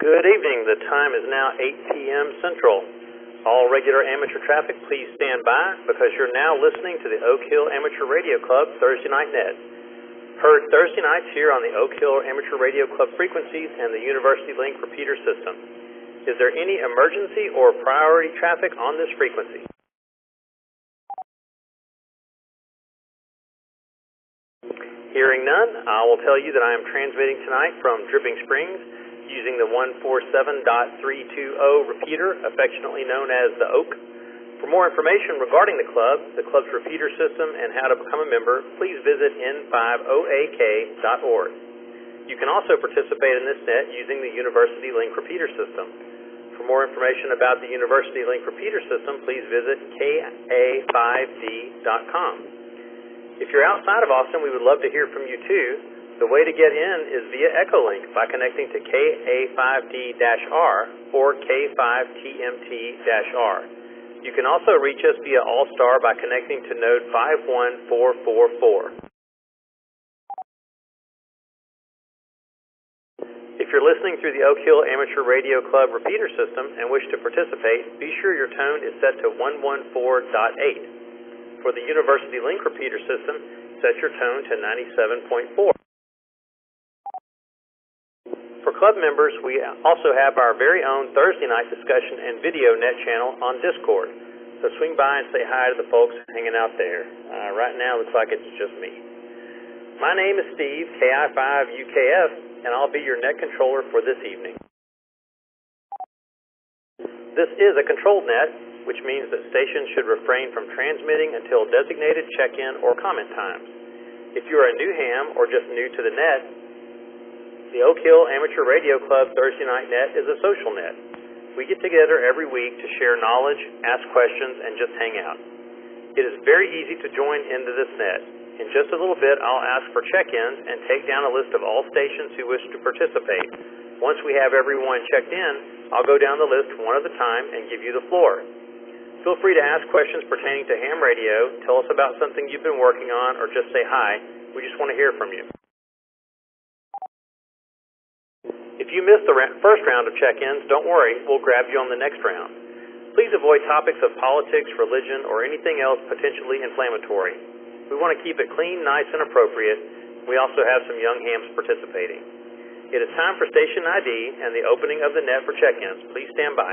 Good evening. The time is now 8 p.m. Central. All regular amateur traffic, please stand by because you're now listening to the Oak Hill Amateur Radio Club Thursday Night Net. Heard Thursday nights here on the Oak Hill Amateur Radio Club frequencies and the University Link repeater system. Is there any emergency or priority traffic on this frequency? Hearing none, I will tell you that I am transmitting tonight from Dripping Springs using the 147.320 repeater, affectionately known as the Oak. For more information regarding the club's repeater system, and how to become a member, please visit n50ak.org. You can also participate in this net using the University Link repeater system. For more information about the University Link repeater system, please visit ka5d.com. If you're outside of Austin, we would love to hear from you too. The way to get in is via Echolink by connecting to KA5D-R or K5TMT-R. You can also reach us via All-Star by connecting to node 51444. If you're listening through the Oak Hill Amateur Radio Club repeater system and wish to participate, be sure your tone is set to 114.8. For the University Link repeater system, set your tone to 97.4. For club members, we also have our very own Thursday night discussion and video net channel on Discord. So swing by and say hi to the folks hanging out there. Right now, it looks like it's just me. My name is Steve, KI5UKF, and I'll be your net controller for this evening. This is a controlled net, which means that stations should refrain from transmitting until designated check-in or comment times. If you are a new ham or just new to the net, the Oak Hill Amateur Radio Club Thursday Night Net is a social net. We get together every week to share knowledge, ask questions, and just hang out. It is very easy to join into this net. In just a little bit, I'll ask for check-ins and take down a list of all stations who wish to participate. Once we have everyone checked in, I'll go down the list one at a time and give you the floor. Feel free to ask questions pertaining to ham radio, tell us about something you've been working on, or just say hi. We just want to hear from you. If you missed the first round of check-ins, don't worry, we'll grab you on the next round. Please avoid topics of politics, religion, or anything else potentially inflammatory. We want to keep it clean, nice, and appropriate. We also have some young hams participating. It is time for station ID and the opening of the net for check-ins. Please stand by.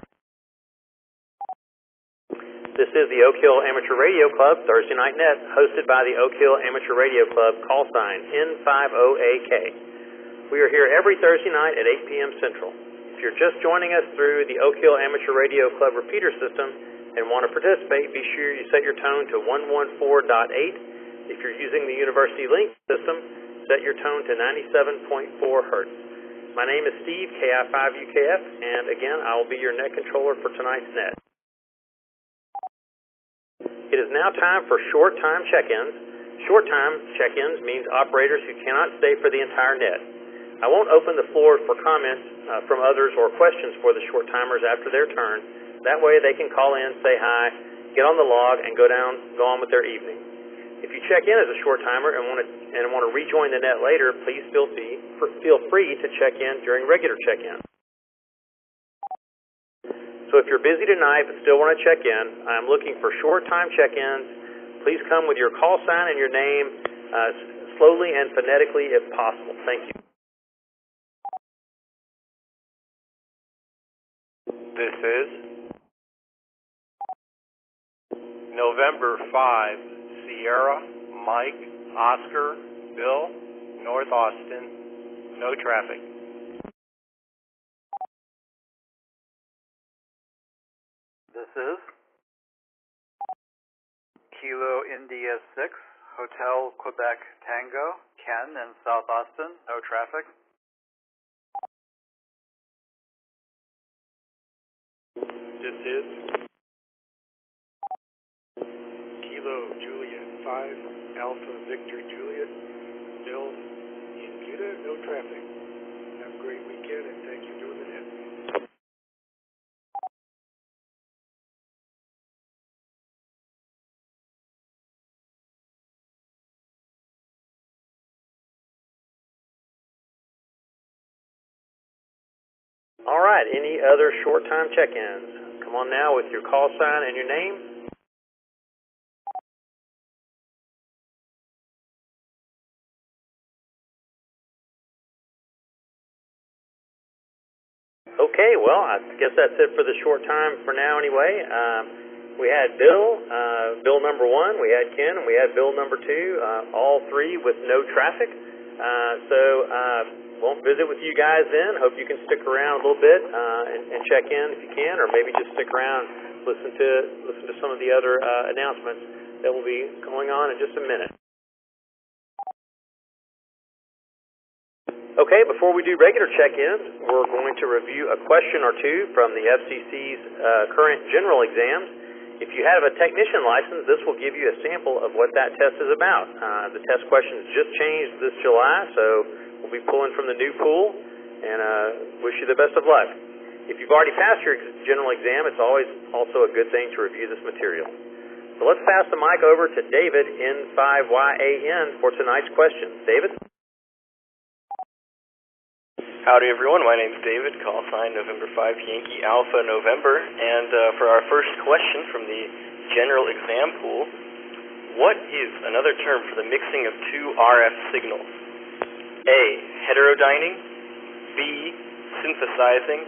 This is the Oak Hill Amateur Radio Club Thursday Night Net, hosted by the Oak Hill Amateur Radio Club, call sign N50AK. We are here every Thursday night at 8 p.m. Central. If you're just joining us through the Oak Hill Amateur Radio Club repeater system and want to participate, be sure you set your tone to 114.8. If you're using the University Link system, set your tone to 97.4 Hertz. My name is Steve, KI5UKF, and again, I will be your net controller for tonight's net. It is now time for short time check-ins. Short time check-ins means operators who cannot stay for the entire net. I won't open the floor for comments from others or questions for the short timers after their turn. That way they can call in, say hi, get on the log, and go on with their evening. If you check in as a short timer and want to rejoin the net later, please feel free to check in during regular check-in. So if you're busy tonight but still want to check in, I'm looking for short time check-ins. Please come with your call sign and your name slowly and phonetically if possible. Thank you. This is November 5, Sierra, Mike, Oscar, Bill, North Austin, no traffic. This is Kilo India 6, Hotel Quebec Tango, Ken in South Austin, no traffic. This is Kilo Juliet 5, Alpha Victor Juliet, Bill in Buda, no traffic. Have a great weekend and thank you for doing the net. All right, any other short time check-ins? Come on now with your call sign and your name. Okay, well, I guess that's it for the short time for now anyway. We had Bill, Bill number 1, we had Ken, and we had Bill number 2, all three with no traffic. Won't visit with you guys then. Hope you can stick around a little bit and check in if you can, or maybe just stick around, listen to some of the other announcements that will be going on in just a minute. Okay, before we do regular check-ins, we're going to review a question or two from the FCC's current general exams. If you have a technician license, this will give you a sample of what that test is about. The test questions just changed this July, so we'll be pulling from the new pool, and wish you the best of luck. If you've already passed your general exam, it's always also a good thing to review this material. So let's pass the mic over to David, N5YAN, for tonight's question. David? Howdy everyone, my name's David, call sign November 5 Yankee Alpha November, and for our first question from the general exam pool, what is another term for the mixing of two RF signals? A. Heterodyning, B. Synthesizing,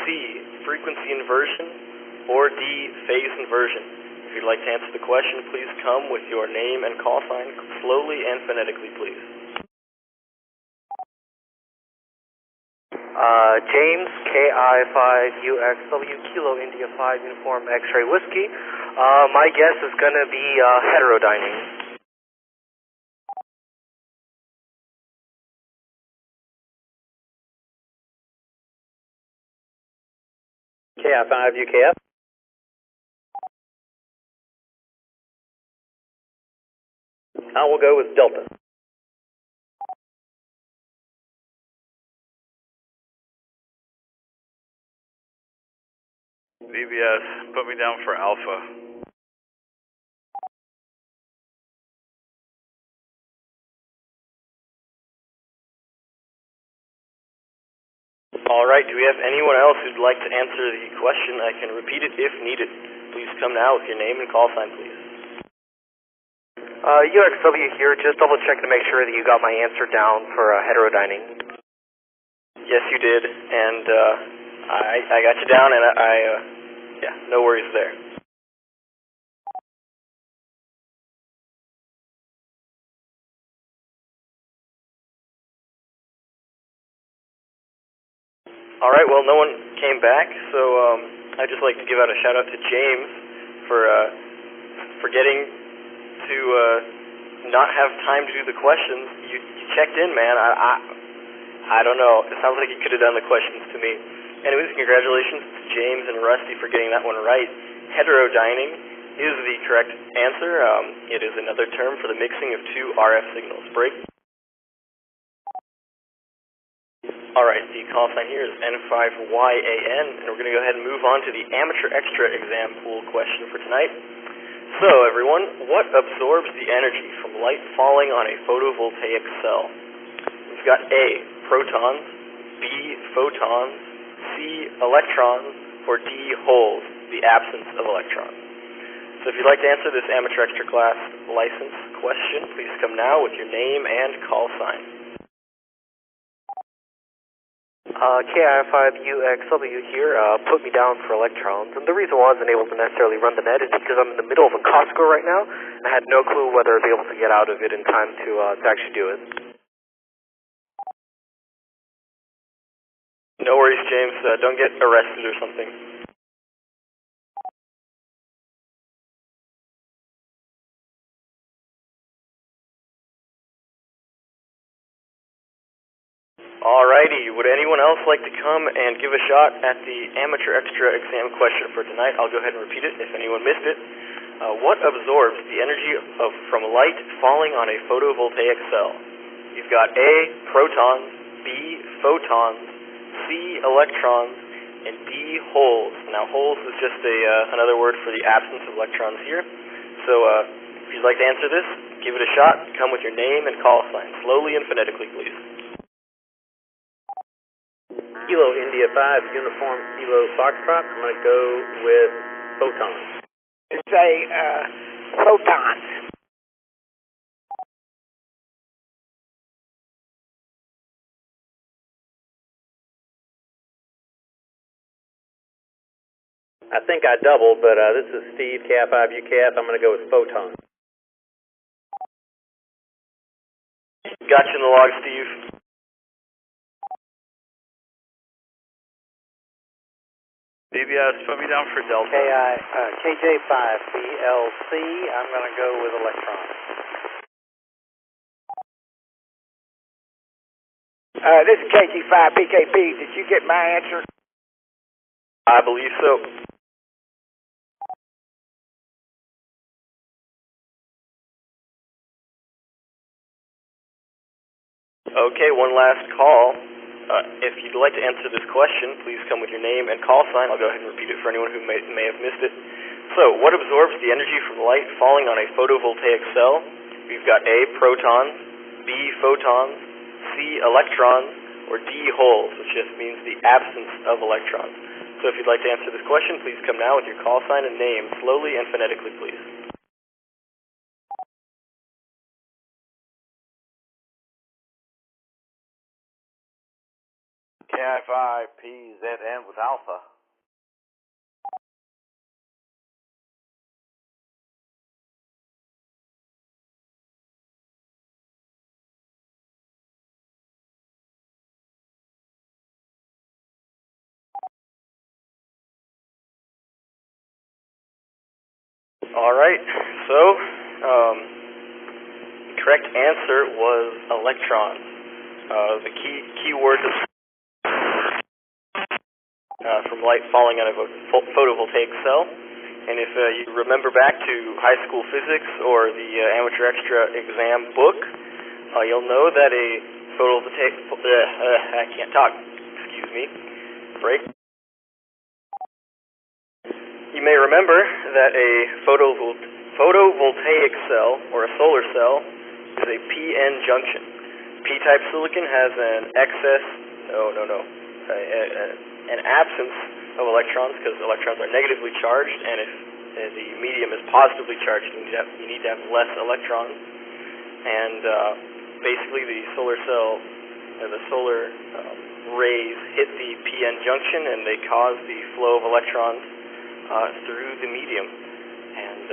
C. Frequency inversion, or D. Phase inversion. If you'd like to answer the question, please come with your name and call sign slowly and phonetically, please. James, KI5UXW, Kilo India 5, Uniform X-Ray Whiskey. My guess is going to be heterodyning. KI5UKF. I will go with Delta. VBS, put me down for Alpha. All right, do we have anyone else who'd like to answer the question? I can repeat it if needed. Please come now with your name and call sign, please. UXW here, just double check to make sure that you got my answer down for heterodyning. Yes, you did, and I got you down, and yeah, no worries there. All right, well, no one came back, so I'd just like to give out a shout out to James for getting to not have time to do the questions. You checked in, man. I don't know. It sounds like you could have done the questions to me. Anyways, congratulations to James and Rusty for getting that one right. Heterodyning is the correct answer. It is another term for the mixing of two RF signals. Break. Alright, the call sign here is N5YAN, and we're going to go ahead and move on to the Amateur Extra exam pool question for tonight. So, everyone, what absorbs the energy from light falling on a photovoltaic cell? We've got A, protons, B, photons, C, electrons, or D, holes, the absence of electrons. So if you'd like to answer this Amateur Extra Class license question, please come now with your name and call sign. KI5UXW here, put me down for electrons, and the reason why I wasn't able to necessarily run the net is because I'm in the middle of a Costco right now, and I had no clue whether I'd be able to get out of it in time to actually do it. No worries, James. Don't get arrested or something. Alrighty, would anyone else like to come and give a shot at the Amateur Extra exam question for tonight? I'll go ahead and repeat it if anyone missed it. What absorbs the energy from light falling on a photovoltaic cell? You've got A, protons, B, photons, C, electrons, and D, holes. Now, holes is just another word for the absence of electrons here. So, if you'd like to answer this, give it a shot. Come with your name and call sign, slowly and phonetically, please. Kilo India 5 Uniform Kilo Foxtrot. I'm going to go with photons. Say, photons. I think I doubled, but this is Steve, KI5 UKF. I'm going to go with photons. Got you in the log, Steve. DBS, put me down for Delta. KJ5 BLC, I'm going to go with electrons. This is KG5 PKP. Did you get my answer? I believe so. Okay, one last call. If you'd like to answer this question, please come with your name and call sign. I'll go ahead and repeat it for anyone who may have missed it. So, what absorbs the energy from light falling on a photovoltaic cell? We've got A, protons, B, photons, C, electrons, or D, holes, which just means the absence of electrons. So if you'd like to answer this question, please come now with your call sign and name, slowly and phonetically, please. KI5PZN with Alpha. All right, so the correct answer was electrons. The key word from light falling on a photovoltaic cell. And if you remember back to high school physics or the amateur extra exam book, you'll know that a photovoltaic... I can't talk. Excuse me. Break. You may remember that a photovoltaic cell, or a solar cell, is a p-n junction. P-type silicon has an an absence of electrons, because electrons are negatively charged, and if the medium is positively charged, you need to have less electrons. And basically the solar cell, the solar rays hit the p-n junction, and they cause the flow of electrons through the medium. And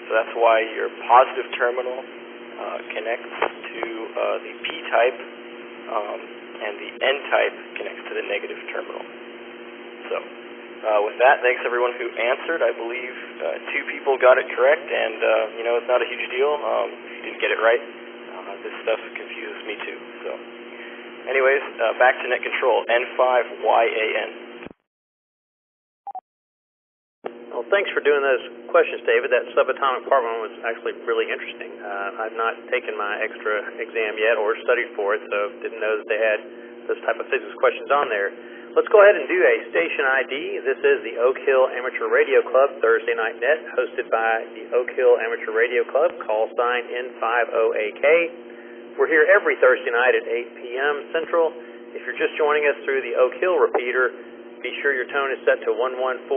so that's why your positive terminal connects to the p-type, and the n-type connects to the negative terminal. So, with that, thanks everyone who answered. I believe 2 people got it correct, and it's not a huge deal if you didn't get it right. This stuff confuses me too. So, anyways, back to net control, N5YAN. Well, thanks for doing those questions, David. That subatomic part one was actually really interesting. I've not taken my extra exam yet or studied for it, so didn't know that they had those type of physics questions on there. Let's go ahead and do a station ID. This is the Oak Hill Amateur Radio Club Thursday Night Net, hosted by the Oak Hill Amateur Radio Club, call sign N50AK. We're here every Thursday night at 8 p.m. Central. If you're just joining us through the Oak Hill repeater, be sure your tone is set to 114.8.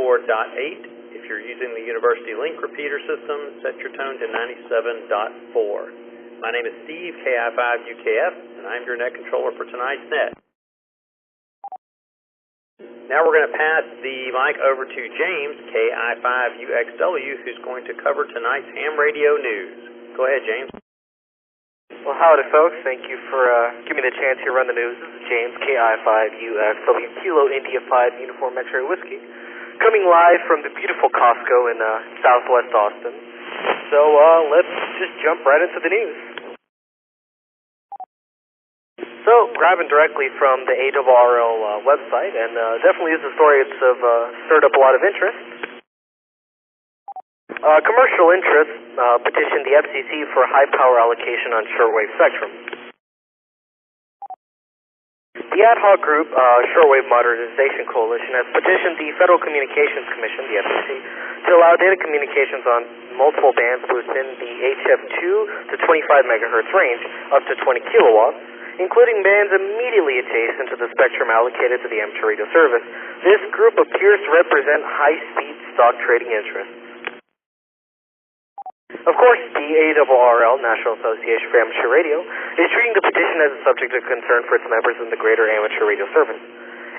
If you're using the University Link repeater system, set your tone to 97.4. My name is Steve, KI5UKF, and I'm your net controller for tonight's net. Now we're going to pass the mic over to James, KI5UXW, who's going to cover tonight's ham radio news. Go ahead, James. Well, howdy, folks. Thank you for giving me the chance to run the news. This is James, KI5UXW, Kilo India 5 Uniform X-Ray Whiskey, coming live from the beautiful Costco in southwest Austin. So let's just jump right into the news. So, grabbing directly from the ARRL website, and definitely is a story that's stirred up a lot of interest. Commercial interest petitioned the FCC for high power allocation on shortwave spectrum. The ad hoc group, Shortwave Modernization Coalition, has petitioned the Federal Communications Commission, the FCC, to allow data communications on multiple bands within the HF2 to 25 megahertz range, up to 20 kilowatts, including bands immediately adjacent to the spectrum allocated to the amateur radio service. This group appears to represent high-speed stock trading interests. Of course, the ARRL, National Association for Amateur Radio, is treating the petition as a subject of concern for its members in the greater amateur radio service.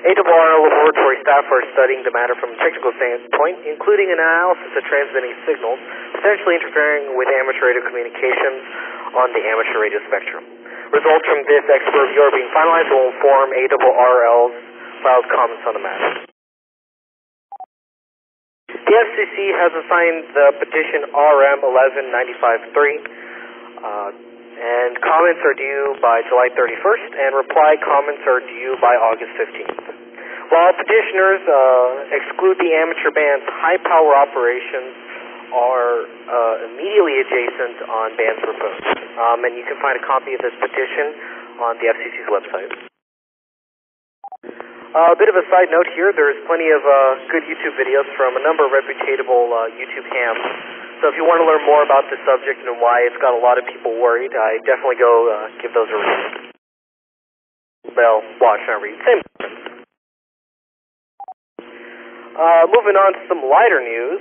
ARRL laboratory staff are studying the matter from a technical standpoint, including an analysis of transmitting signals, potentially interfering with amateur radio communications on the amateur radio spectrum. Results from this expert review are being finalized and will inform ARRL's filed comments on the matter. The FCC has assigned the petition RM 11953, and comments are due by July 31st, and reply comments are due by August 15th. While petitioners exclude the amateur bands, high-power operations are immediately adjacent on bands proposed. And you can find a copy of this petition on the FCC's website. A bit of a side note here, there's plenty of good YouTube videos from a number of reputable YouTube hams. So if you want to learn more about this subject and why it's got a lot of people worried, I definitely go give those a read. Well, watch, not read. Same difference. Moving on to some lighter news,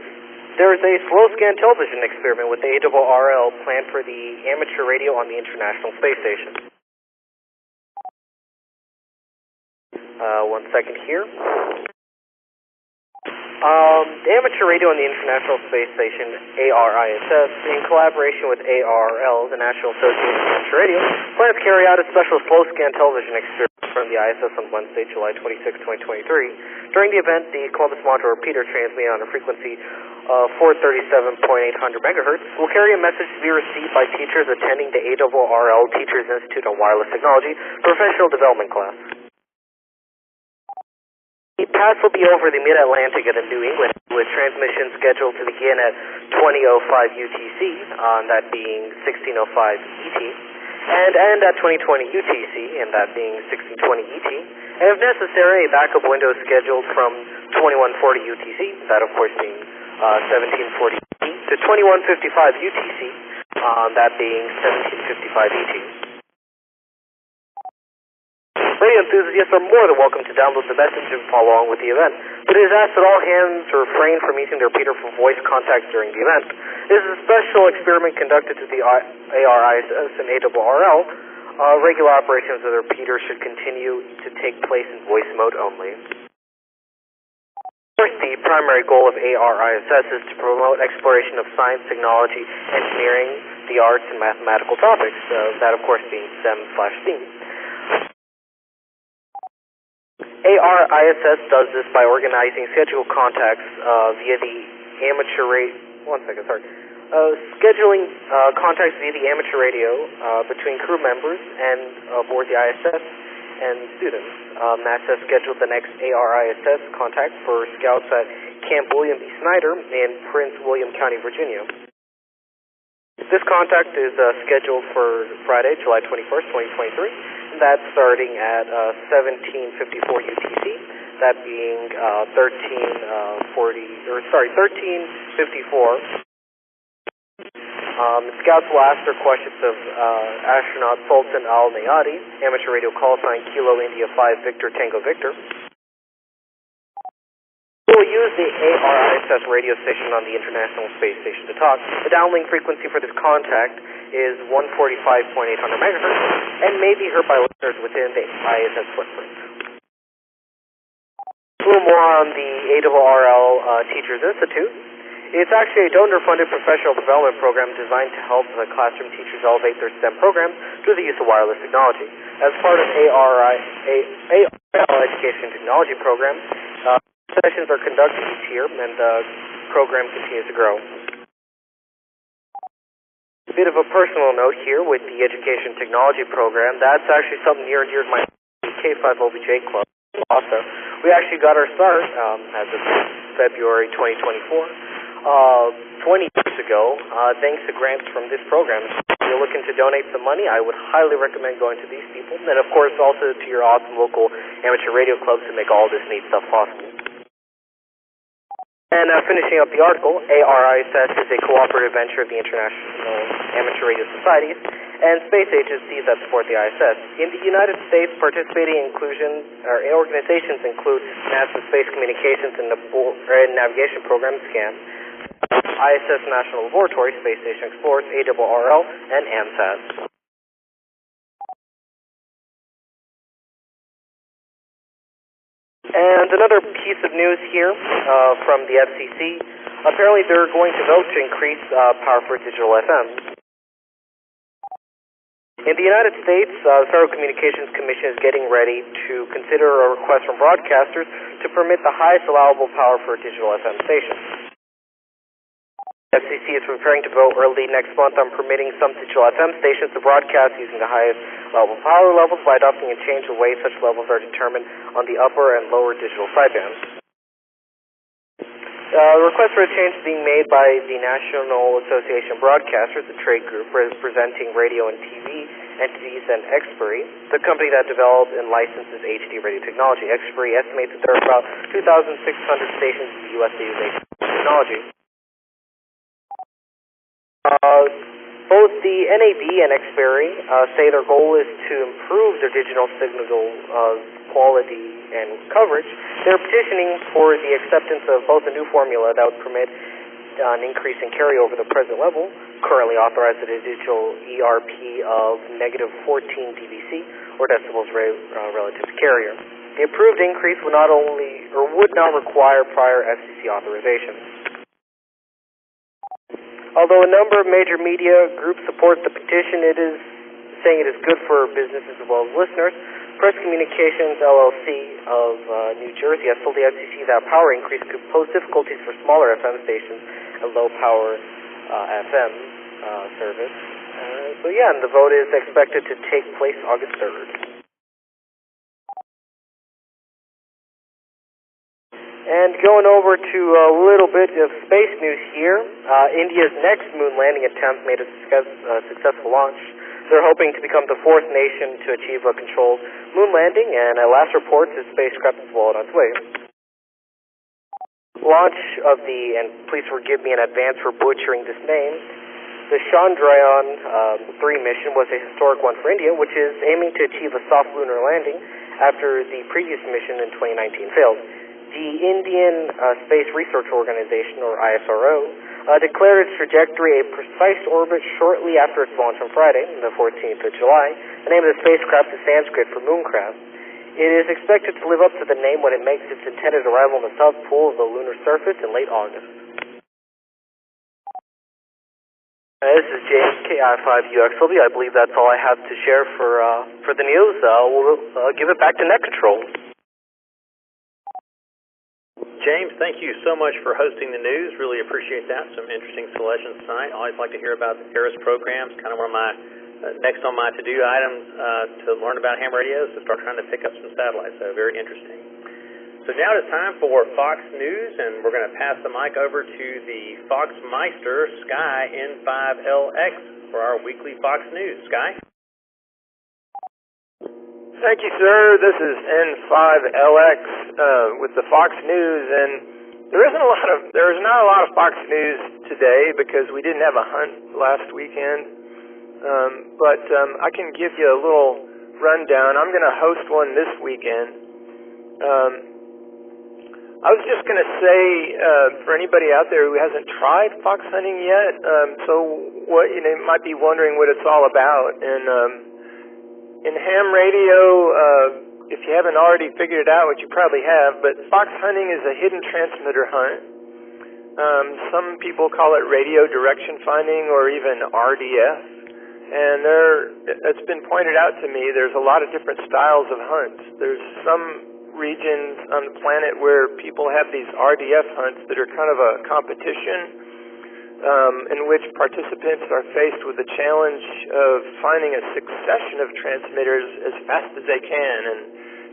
there is a slow-scan television experiment with the ARRL planned for the amateur radio on the International Space Station. 1 second here. The amateur radio on the International Space Station, ARISS, in collaboration with ARRL, the National Association of Amateur Radio, plans to carry out a special slow-scan television experiment from the ISS on Wednesday, July 26, 2023. During the event, the Columbus Module repeater, transmitting on a frequency of 437.800 megahertz, will carry a message to be received by teachers attending the ARRL Teachers Institute on Wireless Technology Professional Development class. The pass will be over the Mid-Atlantic and New England, with transmission scheduled to begin at 20:05 UTC, that being 16:05 ET, and end at 20:20 UTC, and that being 16:20 ET, and if necessary, a backup window is scheduled from 21:40 UTC, that of course being 17:40 ET, to 21:55 UTC, that being 17:55 ET. Radio enthusiasts are more than welcome to download the message and follow along with the event, but it is asked that all hands refrain from using their repeater for voice contact during the event. This is a special experiment conducted to the ARISS and ARRL. Regular operations of the repeater should continue to take place in voice mode only. Of course, the primary goal of ARISS is to promote exploration of science, technology, engineering, the arts, and mathematical topics, that of course being STEM/STEAM. ARISS does this by organizing scheduled contacts via the amateur radio. Scheduling contacts via the amateur radio between crew members and aboard the ISS and students. NASA scheduled the next ARISS contact for scouts at Camp William B. Snyder in Prince William County, Virginia. This contact is scheduled for Friday, July 21st, 2023. That's starting at 17:54 UTC. That being 13:54. Scouts will ask their questions of astronaut Sultan Al-Nayati, amateur radio call sign Kilo India 5 Victor Tango Victor. We'll use the ARISS radio station on the International Space Station to talk. The downlink frequency for this contact is 145.800 megahertz and may be heard by listeners within the ISS footprint. A little more on the ARRL Teachers Institute. It's actually a donor-funded professional development program designed to help the classroom teachers elevate their STEM programs through the use of wireless technology. As part of ARRL Education Technology Program, sessions are conducted each year, and the program continues to grow. A bit of a personal note here with the Education Technology Program. That's actually something near and dear to my K5OBJ Club. Also, we actually got our start as of February 2024. 20 years ago, thanks to grants from this program. If you're looking to donate some money, I would highly recommend going to these people, and of course also to your awesome local amateur radio clubs to make all this neat stuff possible. And finishing up the article, ARISS is a cooperative venture of the International Amateur Radio Societies and space agencies that support the ISS. In the United States, participating organizations include NASA Space Communications and Navigation Program, SCAN, ISS National Laboratory, Space Station Explorers, ARRL, and AMSAT. And another piece of news here from the FCC. Apparently they're going to vote to increase power for digital FM. In the United States, the Federal Communications Commission is getting ready to consider a request from broadcasters to permit the highest allowable power for a digital FM station. The FCC is preparing to vote early next month on permitting some digital FM stations to broadcast using the highest allowable power levels by adopting a change the way such levels are determined on the upper and lower digital sidebands. The request for a change is being made by the National Association of Broadcasters, a trade group representing radio and TV entities, and Xperi, the company that develops and licenses HD radio technology. Xperi estimates that there are about 2,600 stations in the U.S. that use HD technology. Both the NAB and Xperi say their goal is to improve their digital signal quality and coverage. They're petitioning for the acceptance of both a new formula that would permit an increase in carryover the present level, currently authorized at a digital ERP of -14 dBc or decibels relative to carrier. The approved increase would not require prior FCC authorization. Although a number of major media groups support the petition, it is saying it is good for businesses as well as listeners. Press Communications LLC of New Jersey has told the FCC that a power increase could pose difficulties for smaller FM stations and low power FM service. And the vote is expected to take place August 3rd. And going over to a little bit of space news here, India's next moon landing attempt made a successful launch. They're hoping to become the fourth nation to achieve a controlled moon landing, and at last reports, the spacecraft is well on its way. Launch of the, and please forgive me in advance for butchering this name, the Chandrayaan 3 mission was a historic one for India, which is aiming to achieve a soft lunar landing after the previous mission in 2019 failed. The Indian Space Research Organization, or ISRO, declared its trajectory a precise orbit shortly after its launch on Friday, the 14th of July. The name of the spacecraft is Sanskrit for Mooncraft. It is expected to live up to the name when it makes its intended arrival in the south pole of the lunar surface in late August. This is James, KI5UXLB. I believe that's all I have to share for the news. We'll give it back to Net Control. James, thank you so much for hosting the news. Really appreciate that. Some interesting selections tonight. Always like to hear about the ARISS programs. Kind of one of my next on my to-do items to learn about ham radios, to start trying to pick up some satellites. So very interesting. So now it's time for Fox News, and we're going to pass the mic over to the Fox Meister, Sky N5LX, for our weekly Fox News. Sky? Thank you, sir. This is N5LX with the Fox News, and there's not a lot of Fox News today because we didn't have a hunt last weekend. But I can give you a little rundown. I'm going to host one this weekend. I was just going to say for anybody out there who hasn't tried fox hunting yet, what you might be wondering what it's all about, and in ham radio, if you haven't already figured it out, which you probably have, but fox hunting is a hidden transmitter hunt. Some people call it radio direction finding or even RDF. And it's been pointed out to me there's a lot of different styles of hunts. There's some regions on the planet where people have these RDF hunts that are kind of a competition, in which participants are faced with the challenge of finding a succession of transmitters as fast as they can. And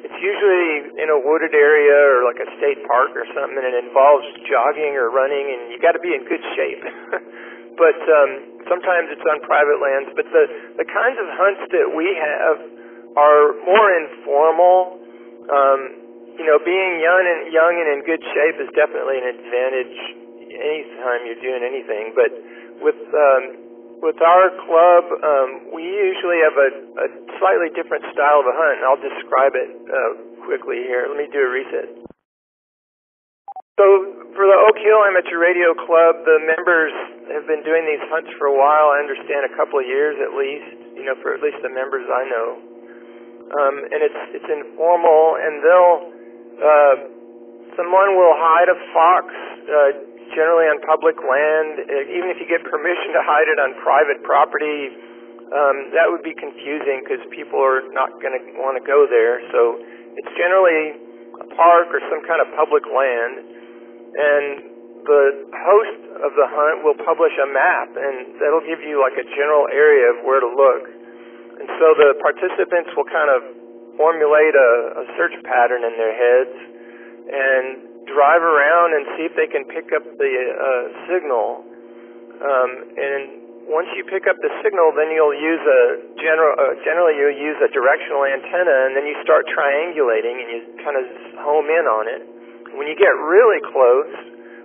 it's usually in a wooded area or like a state park or something, and it involves jogging or running, and you got to be in good shape. But sometimes it's on private lands. But the kinds of hunts that we have are more informal. being young and in good shape is definitely an advantage anytime you're doing anything. But with our club, we usually have a slightly different style of a hunt, and I'll describe it quickly here. Let me do a reset. So for the Oak Hill Amateur Radio Club, the members have been doing these hunts for a while. I understand a couple of years at least, for at least the members I know. And it's informal, and someone will hide a fox, generally on public land. Even if you get permission to hide it on private property, that would be confusing because people are not going to want to go there. So it's generally a park or some kind of public land. And the host of the hunt will publish a map, and that'll give you like a general area of where to look. And so the participants will kind of formulate a search pattern in their heads and drive around and see if they can pick up the signal. And once you pick up the signal, then you'll use generally you'll use a directional antenna, and then you start triangulating and you kind of home in on it. When you get really close,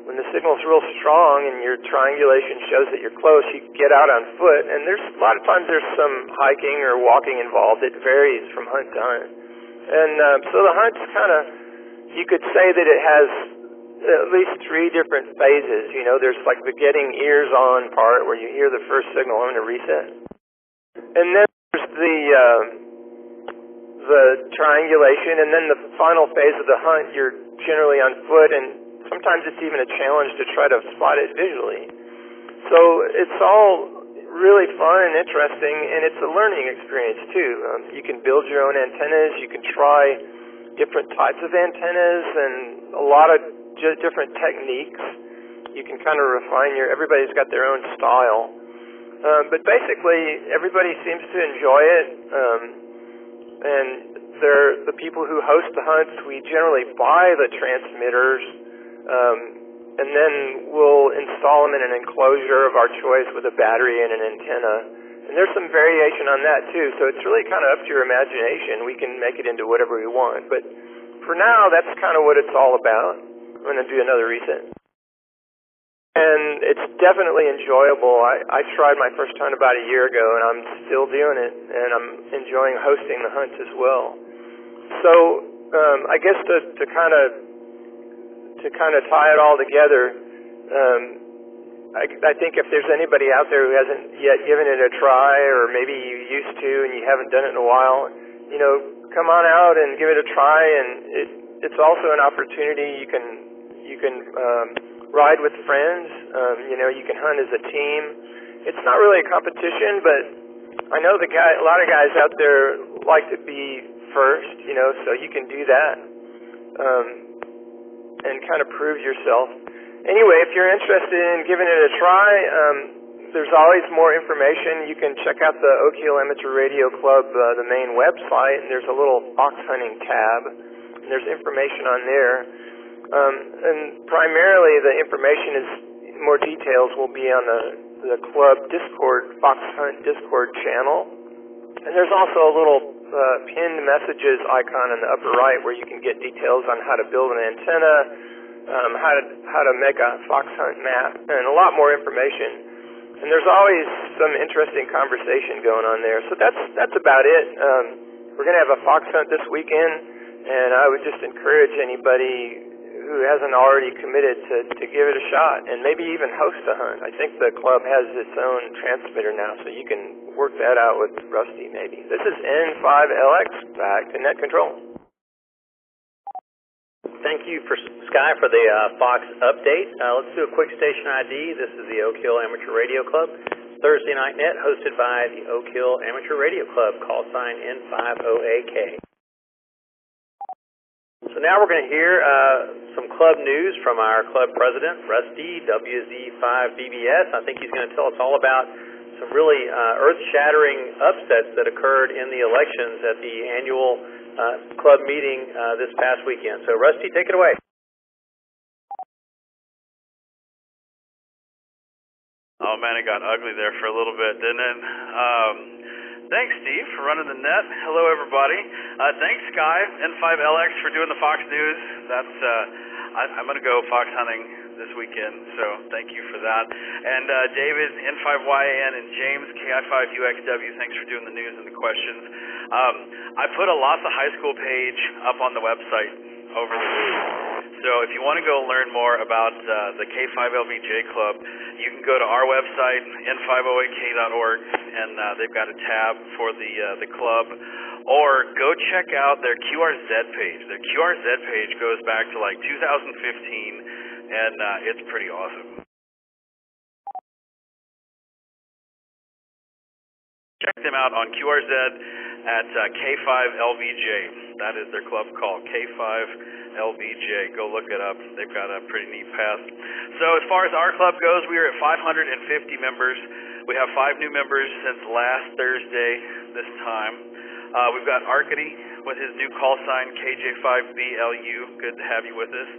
when the signal's real strong and your triangulation shows that you're close, you get out on foot, and there's a lot of times there's some hiking or walking involved. It varies from hunt to hunt. And so the hunt's kind of, you could say that it has at least 3 different phases. There's like the getting ears on part where you hear the first signal. I'm going to reset. And then there's the triangulation, and then the final phase of the hunt, you're generally on foot, and sometimes it's even a challenge to try to spot it visually. So it's all really fun and interesting, and it's a learning experience too. You can build your own antennas, you can try different types of antennas, and a lot of different techniques. You can kind of refine everybody's got their own style. But basically, everybody seems to enjoy it, and the people who host the hunts, we generally buy the transmitters, and then we'll install them in an enclosure of our choice with a battery and an antenna. And there's some variation on that too, so it's really kind of up to your imagination. We can make it into whatever we want, but for now, that's kind of what it's all about. I'm going to do another reset. And it's definitely enjoyable. I tried my first hunt about a year ago, and I'm still doing it, and I'm enjoying hosting the hunts as well. So I guess to kind of tie it all together, I think if there's anybody out there who hasn't yet given it a try, or maybe you used to and you haven't done it in a while, come on out and give it a try. And it's also an opportunity. You can ride with friends. You can hunt as a team. It's not really a competition, but I know a lot of guys out there like to be first, so you can do that and kind of prove yourself. Anyway, if you're interested in giving it a try, there's always more information. You can check out the Oak Hill Amateur Radio Club, the main website, and there's a little fox hunting tab, and there's information on there. And primarily the information is, more details will be on the club Discord, Fox Hunt Discord channel. And there's also a little pinned messages icon in the upper right where you can get details on how to build an antenna, how to make a fox hunt map, and a lot more information. And there's always some interesting conversation going on there. So that's about it. We're going to have a fox hunt this weekend, and I would just encourage anybody who hasn't already committed to give it a shot and maybe even host a hunt. I think the club has its own transmitter now, so you can work that out with Rusty maybe. This is N5LX, back to net control. Thank you, Sky, for the Fox update. Let's do a quick station ID. This is the Oak Hill Amateur Radio Club, Thursday Night Net, hosted by the Oak Hill Amateur Radio Club, call sign N50AK. So now we're going to hear some club news from our club president, Rusty, WZ5BBS. I think he's going to tell us all about some really earth-shattering upsets that occurred in the elections at the annual club meeting this past weekend. So, Rusty, take it away. Oh, man, it got ugly there for a little bit, didn't it? Thanks, Steve, for running the net. Hello, everybody. Thanks, Sky, N5LX, for doing the Fox News. That's I'm going to go fox hunting this weekend, so thank you for that. And David, N5YAN, and James, KI5UXW, thanks for doing the news and the questions. I put a Lots of High School page up on the website over the week. So if you want to go learn more about the K5LVJ Club, you can go to our website, n5oak.org, and they've got a tab for the club. Or go check out their QRZ page. Their QRZ page goes back to like 2015, and it's pretty awesome. Check them out on QRZ at K5LVJ. That is their club call, K5LVJ. Go look it up. They've got a pretty neat path. So as far as our club goes, we are at 550 members. We have 5 new members since last Thursday this time. We've got Arcady with his new call sign, KJ5BLU. Good to have you with us.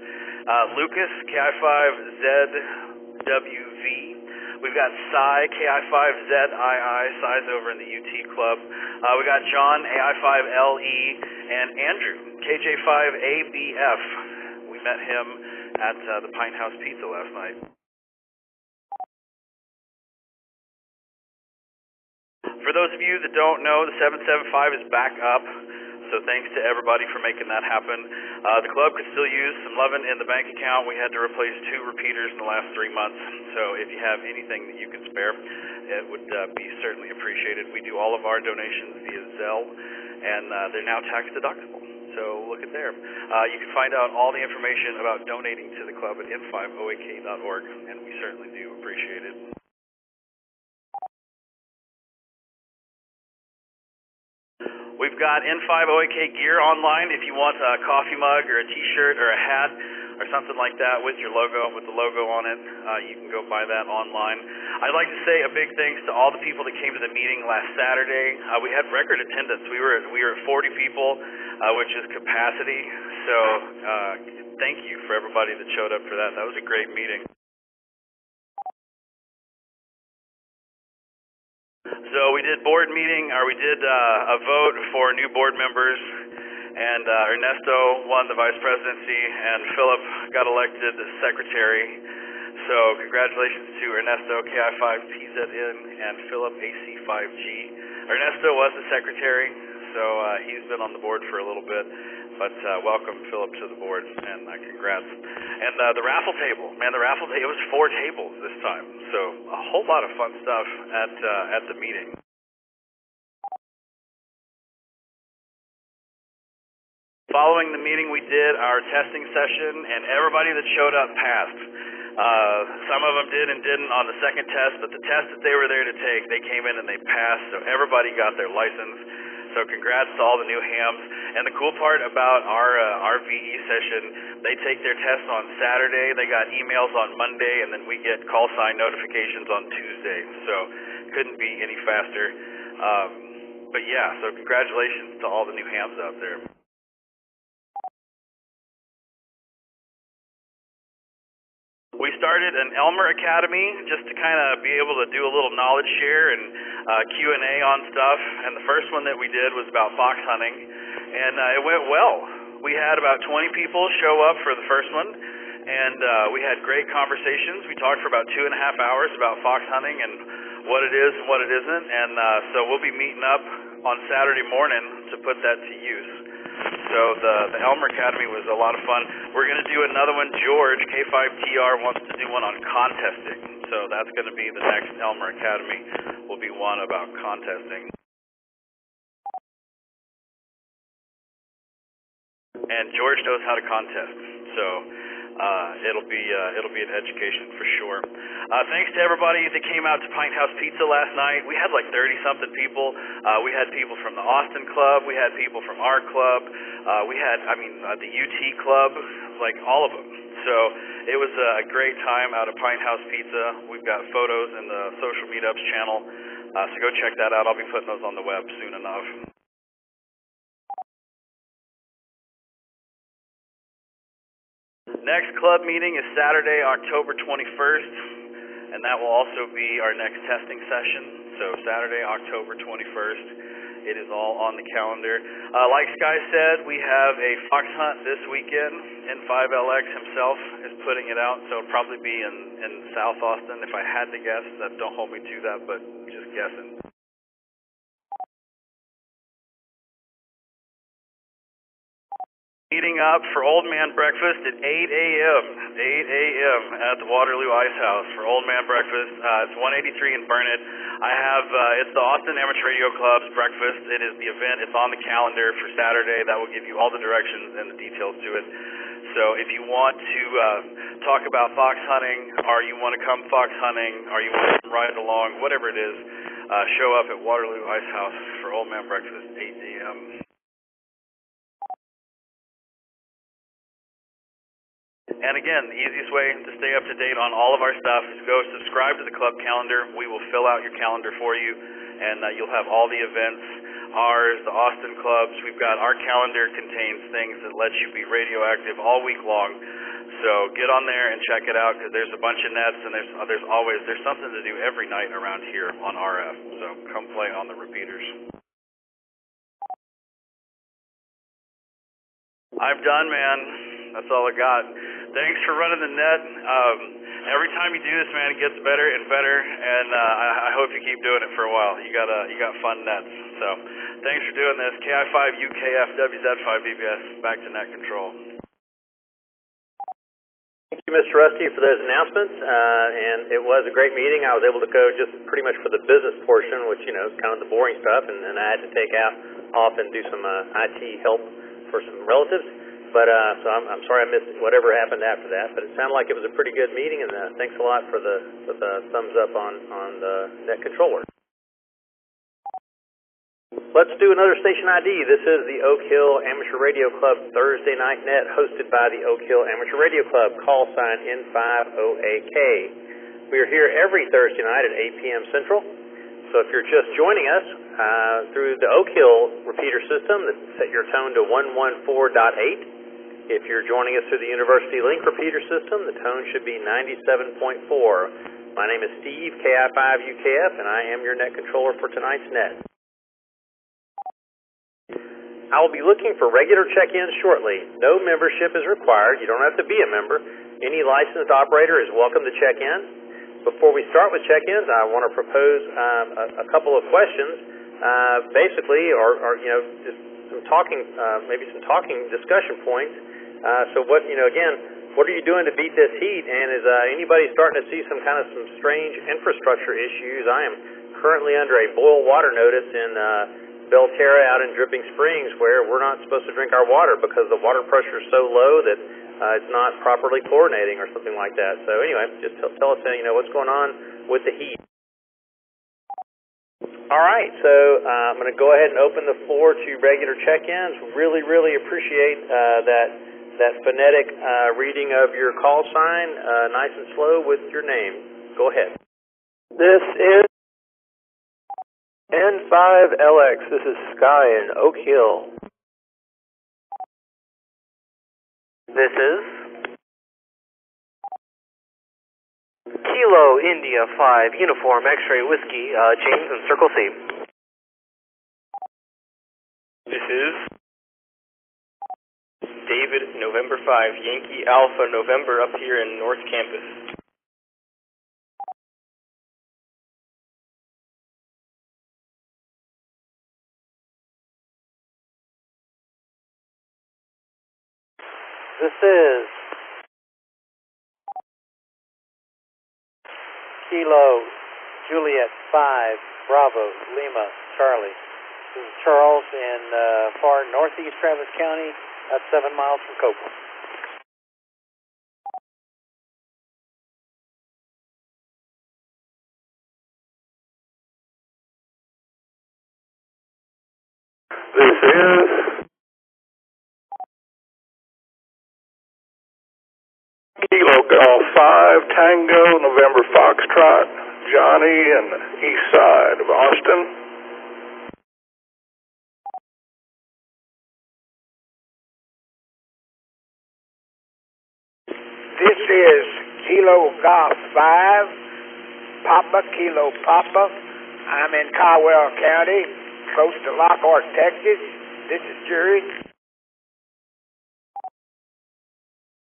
Lucas, KI5ZWV. We've got Cy, KI5ZII, Cy's over in the UT Club. We got John, AI5LE, and Andrew, KJ5ABF. We met him at the Pine House Pizza last night. For those of you that don't know, the 775 is back up, so thanks to everybody for making that happen. The club could still use some loving in the bank account. We had to replace 2 repeaters in the last 3 months, so if you have anything that you can spare, it would be certainly appreciated. We do all of our donations via Zelle, and they're now tax deductible, so look at there. You can find out all the information about donating to the club at n5oak.org, and we certainly do appreciate it. We've got N5OAK gear online if you want a coffee mug or a t-shirt or a hat or something like that with your logo, with the logo on it. You can go buy that online. I'd like to say a big thanks to all the people that came to the meeting last Saturday. We had record attendance. We were at 40 people, which is capacity. So thank you for everybody that showed up for that. That was a great meeting. So we did board meeting, or we did a vote for new board members, and Ernesto won the vice presidency, and Philip got elected as secretary. So congratulations to Ernesto, KI5PZN, and Philip, AC5G. Ernesto was the secretary, so he's been on the board for a little bit, but welcome Philip to the board, and congrats. And the raffle table, man, it was 4 tables this time, so a whole lot of fun stuff at the meeting. Following the meeting, we did our testing session, and everybody that showed up passed. Some of them did and didn't on the second test, but the test that they were there to take, they came in and they passed, so everybody got their license. So congrats to all the new hams. And the cool part about our VE session, they take their tests on Saturday, they got emails on Monday, and then we get call sign notifications on Tuesday. So couldn't be any faster. But yeah, so congratulations to all the new hams out there. We started an Elmer Academy just to kind of be able to do a little knowledge share and Q&A on stuff. And the first one that we did was about fox hunting, and it went well. We had about 20 people show up for the first one, and we had great conversations. We talked for about 2.5 hours about fox hunting and what it is and what it isn't. And so we'll be meeting up on Saturday morning to put that to use. So the Elmer Academy was a lot of fun. We're going to do another one. George, K5TR, wants to do one on contesting. So that's going to be the next Elmer Academy, will be one about contesting. And George knows how to contest, so it'll be an education for sure. Thanks to everybody that came out to Pine House Pizza last night. We had like 30-something people. We had people from the Austin Club. We had people from our club. We had, the UT Club, like all of them. So it was a great time out of Pine House Pizza. We've got photos in the social meetups channel, so go check that out. I'll be putting those on the web soon enough. Next club meeting is Saturday, October 21st, and that will also be our next testing session. So Saturday, October 21st. It is all on the calendar. Like Sky said, we have a fox hunt this weekend. N5LX himself is putting it out, so it'll probably be in South Austin. If I had to guess, don't hold me to that, but just guessing. Meeting up for Old Man Breakfast at 8 a.m. 8 a.m. at the Waterloo Ice House for Old Man Breakfast. It's 183 in Burnet. I have, it's the Austin Amateur Radio Club's breakfast. It is the event. It's on the calendar for Saturday. That will give you all the directions and the details to it. So if you want to talk about fox hunting, or you want to come fox hunting, or you want to ride along, whatever it is, show up at Waterloo Ice House for Old Man Breakfast, 8 a.m. And again, the easiest way to stay up to date on all of our stuff is go subscribe to the club calendar. We will fill out your calendar for you, and you'll have all the events, ours, the Austin clubs. We've got our calendar contains things that let you be radioactive all week long. So get on there and check it out, because there's a bunch of nets, and there's something to do every night around here on RF. So come play on the repeaters. I'm done, man. That's all I got. Thanks for running the net. Every time you do this, man, it gets better and better, and I hope you keep doing it for a while. You got fun nets. So thanks for doing this. KI5 UKF WZ5 BBS, back to net control. Thank you, Mr. Rusty, for those announcements, and it was a great meeting. I was able to go just pretty much for the business portion, which, you know, is kind of the boring stuff, and I had to take off and do some IT help for some relatives. But so I'm sorry I missed whatever happened after that. But it sounded like it was a pretty good meeting, and thanks a lot for the thumbs up on the net controller. Let's do another station ID. This is the Oak Hill Amateur Radio Club Thursday Night Net, hosted by the Oak Hill Amateur Radio Club. Call sign N50AK. We are here every Thursday night at 8 p.m. Central. So if you're just joining us through the Oak Hill repeater system, set your tone to 114.8. If you're joining us through the University Link repeater system, the tone should be 97.4. My name is Steve, KI5UKF, and I am your net controller for tonight's net. I will be looking for regular check-ins shortly. No membership is required. You don't have to be a member. Any licensed operator is welcome to check in. Before we start with check-ins, I want to propose a couple of questions, basically, or you know, just some talking, maybe some talking discussion points. So what, you know, again, what are you doing to beat this heat? And is anybody starting to see some strange infrastructure issues? I am currently under a boil water notice in Belterra out in Dripping Springs, where we're not supposed to drink our water because the water pressure is so low that it's not properly chlorinating or something like that. So anyway, just tell us, you know, what's going on with the heat. All right, so I'm going to go ahead and open the floor to regular check-ins. Really, really appreciate that phonetic reading of your call sign, nice and slow with your name. Go ahead. This is N5LX. This is Sky in Oak Hill. This is Kilo India 5 Uniform X-Ray Whiskey, James in Circle C. This is David November 5 Yankee Alpha November up here in North Campus. This is Kilo Juliet 5 Bravo Lima Charlie. This is Charles in far northeast Travis County, about 7 miles from Copeland. This is Kilo Golf 5 Tango November Foxtrot Johnny in the east side of Austin. This is Kilo Golf 5 Papa Kilo Papa. I'm in Caldwell County, close to Lockhart, Texas. This is Jerry.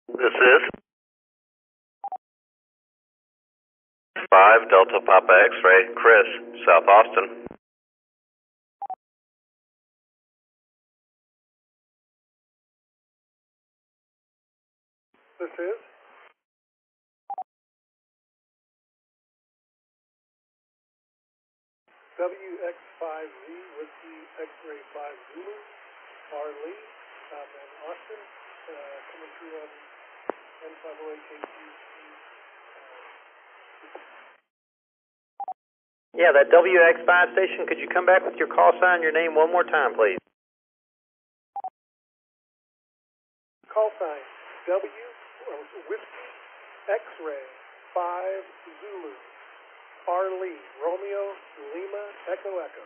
This is 5 Delta Papa X-Ray, Chris, South Austin. This is WX5Z Whiskey X-Ray 5 Zulu, R. Lee, in Austin, coming through on N508KQ. Yeah, that WX5 station, could you come back with your call sign and your name one more time, please? Call sign Whiskey X-Ray 5 Zulu, R. Lee, Romeo, Lima, Echo, Echo.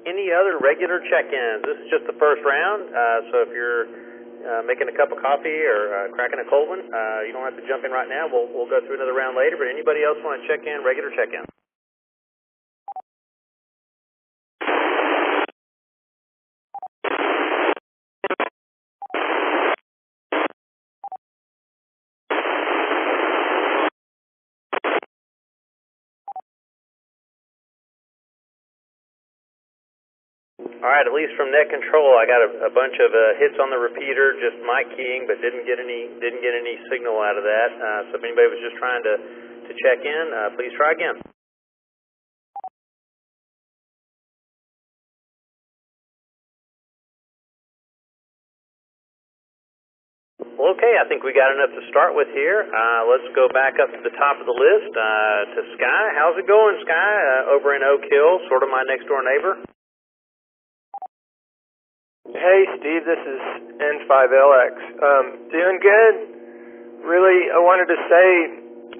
Any other regular check-ins? This is just the first round, so if you're making a cup of coffee or cracking a cold one, you don't have to jump in right now. We'll go through another round later, but anybody else want to check in, regular check-in? All right, at least from net control, I got a bunch of hits on the repeater, just mic keying, but didn't get any signal out of that. So if anybody was just trying to check in, please try again. Well, okay, I think we got enough to start with here. Let's go back up to the top of the list to Sky. How's it going, Sky? Over in Oak Hill, sort of my next door neighbor. Hey, Steve, this is N5LX. Doing good. Really, I wanted to say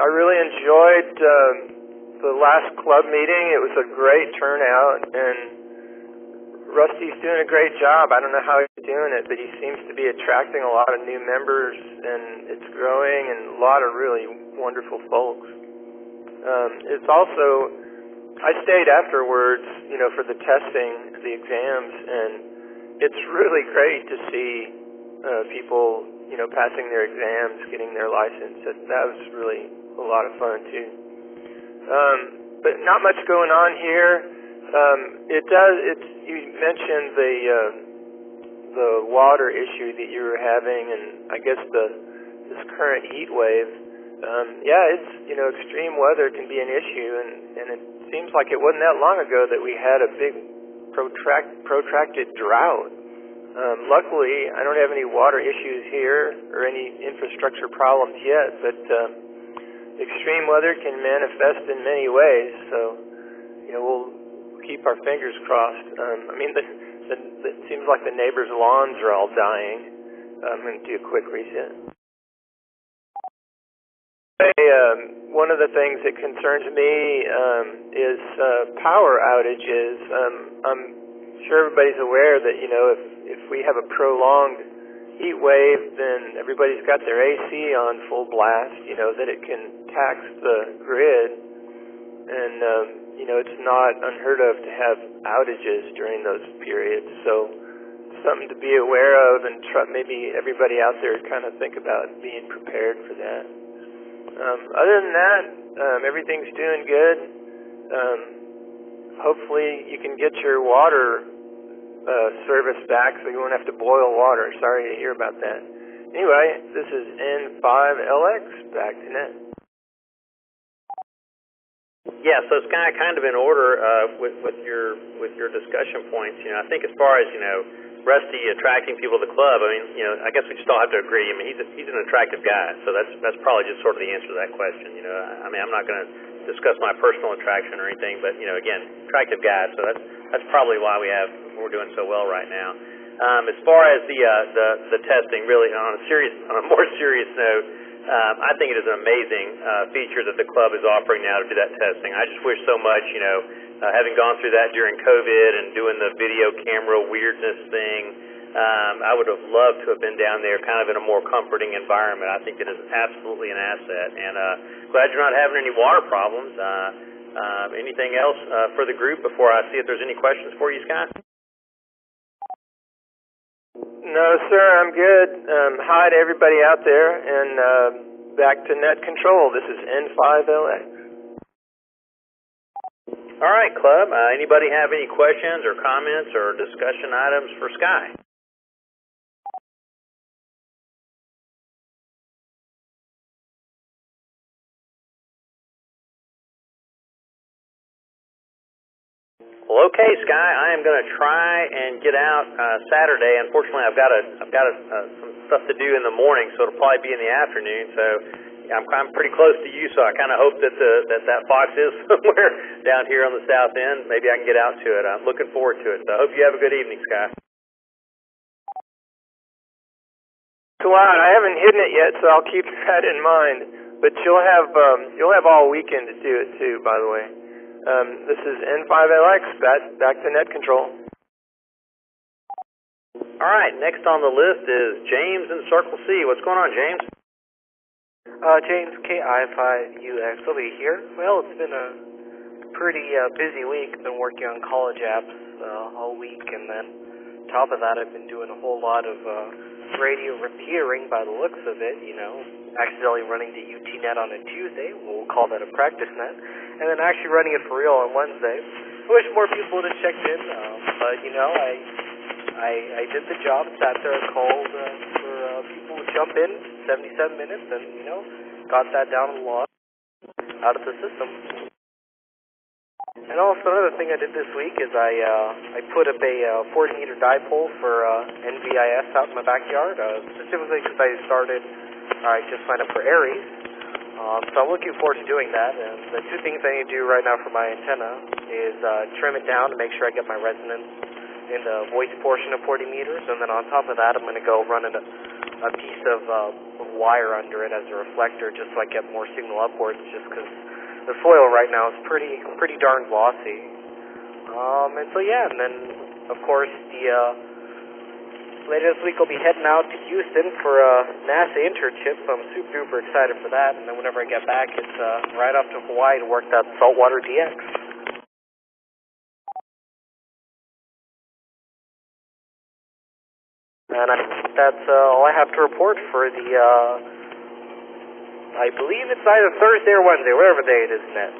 I really enjoyed the last club meeting. It was a great turnout, and Rusty's doing a great job. I don't know how he's doing it, but he seems to be attracting a lot of new members, and it's growing, and a lot of really wonderful folks. It's also, I stayed afterwards, for the testing, the exams, and it's really great to see people, passing their exams, getting their license. That was really a lot of fun too. But not much going on here. You mentioned the water issue that you were having, and I guess this current heat wave. Extreme weather can be an issue, and it seems like it wasn't that long ago that we had a big protracted drought. Luckily, I don't have any water issues here or any infrastructure problems yet, but extreme weather can manifest in many ways, so we'll keep our fingers crossed. It seems like the neighbors' lawns are all dying. I'm going to do a quick reset. One of the things that concerns me is power outages. I'm sure everybody's aware that, if we have a prolonged heat wave, then everybody's got their AC on full blast, that it can tax the grid. And, it's not unheard of to have outages during those periods. So something to be aware of, and maybe everybody out there kind of think about being prepared for that. Other than that, everything's doing good. Hopefully you can get your water service back so you won't have to boil water. Sorry to hear about that. Anyway, this is N5LX, back to net. Yeah, so Sky, kind of in order with your discussion points, I think as far as, Rusty attracting people to the club, I guess we just all have to agree. He's an attractive guy, so that's probably just sort of the answer to that question. I'm not going to discuss my personal attraction or anything, but again, attractive guy, so that's probably why we're doing so well right now. As far as the testing, really on a more serious note, I think it is an amazing feature that the club is offering now to do that testing. I just wish so much, having gone through that during COVID and doing the video camera weirdness thing, I would have loved to have been down there kind of in a more comforting environment. I think it is absolutely an asset, and glad you're not having any water problems. Anything else for the group before I see if there's any questions for you, Sky? No, sir, I'm good. Hi to everybody out there, and back to net control. This is N5LX. All right, Club. Anybody have any questions or comments or discussion items for Sky? Well, okay, Sky. I am going to try and get out Saturday. Unfortunately, I've got some stuff to do in the morning, so it'll probably be in the afternoon. So I'm pretty close to you, so I kind of hope that that Fox is somewhere down here on the south end. Maybe I can get out to it. I'm looking forward to it. So I hope you have a good evening, Sky. Cloud, I haven't hidden it yet, so I'll keep that in mind. But you'll have all weekend to do it too. By the way, this is N5LX. Back to net control. All right. Next on the list is James in Circle C. What's going on, James? James, KI5UXW here. Well, it's been a pretty busy week. Been working on college apps all week, and then on top of that, I've been doing a whole lot of radio repeatering by the looks of it, accidentally running the UTNet on a Tuesday, we'll call that a practice net, and then actually running it for real on Wednesday. I wish more people would have checked in, but, I did the job, sat there and called for people to jump in, 77 minutes, and, got that down a lot out of the system. And also another thing I did this week is I put up a 40-meter dipole for NVIS out in my backyard, specifically because I just signed up for Aries. So I'm looking forward to doing that. And the two things I need to do right now for my antenna is trim it down to make sure I get my resonance in the voice portion of 40 meters. And then on top of that, I'm going to go run a piece of wire under it as a reflector just so I get more signal upwards, just because the soil right now is pretty darn glossy. And so yeah, and then of course later this week I'll be heading out to Houston for a NASA internship, so I'm super duper excited for that. And then whenever I get back, it's right off to Hawaii to work that saltwater DX. And that's all I have to report for the I believe it's either Thursday or Wednesday, whatever day it is, Net.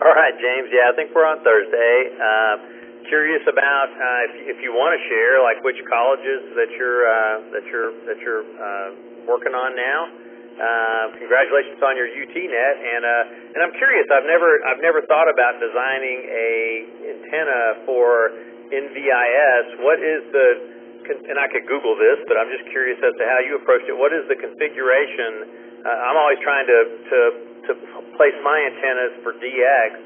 All right, James. Yeah, I think we're on Thursday. Curious about if you want to share, like which colleges that you're working on now. Congratulations on your UTNet, and I'm curious. I've never thought about designing a antenna for NVIS. What is the and I could Google this, but I'm just curious as to how you approached it. What is the configuration? I'm always trying to place my antennas for DX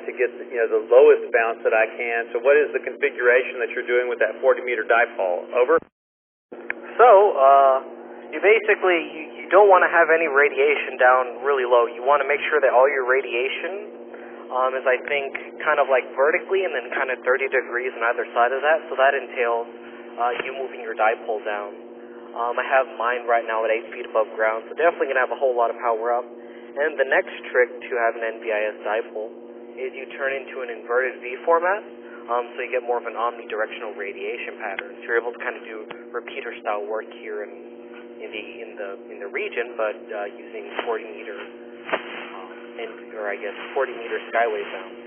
to get the lowest bounce that I can. So what is the configuration that you're doing with that 40-meter dipole? Over? So, you basically, you don't want to have any radiation down really low. You want to make sure that all your radiation is, I think, kind of like vertically and then kind of 30 degrees on either side of that. So that entails you moving your dipole down. I have mine right now at 8 feet above ground, so definitely going to have a whole lot of power up. And the next trick to have an NVIS dipole is you turn into an inverted V format, so you get more of an omnidirectional radiation pattern. So you're able to kind of do repeater style work here in the region, but using 40-meter 40-meter skywave bounds.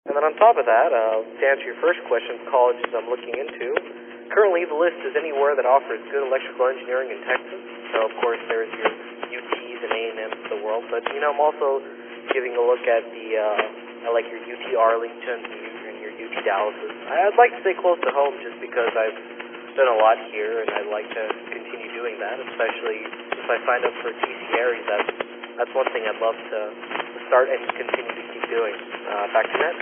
And then on top of that, to answer your first question, colleges I'm looking into, currently the list is anywhere that offers good electrical engineering in Texas. So of course there's your UTs and A&Ms of the world, but I'm also giving a look at I like your UT Arlington and your UT Dallas. I'd like to stay close to home just because I've done a lot here and I'd like to continue doing that, especially if I sign up for TC Aries. That's one thing I'd love to start and continue to keep doing. Back to Net.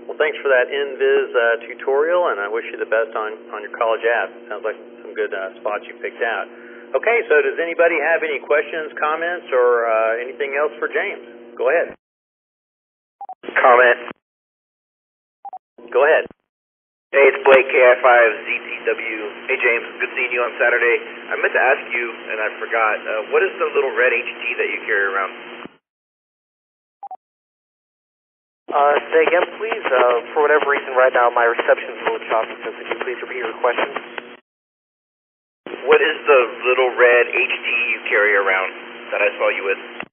Well, thanks for that NVIS tutorial, and I wish you the best on your college app. Sounds like some good spots you picked out. Okay, so does anybody have any questions, comments, or anything else for James? Go ahead. Comment. Go ahead. Hey, it's Blake, KI5ZTW. Hey, James, good seeing you on Saturday. I meant to ask you, and I forgot, what is the little red HT that you carry around? Say again, please. For whatever reason, right now my reception's a little choppy, so could you please repeat your question? What is the little red HT you carry around that I saw you with?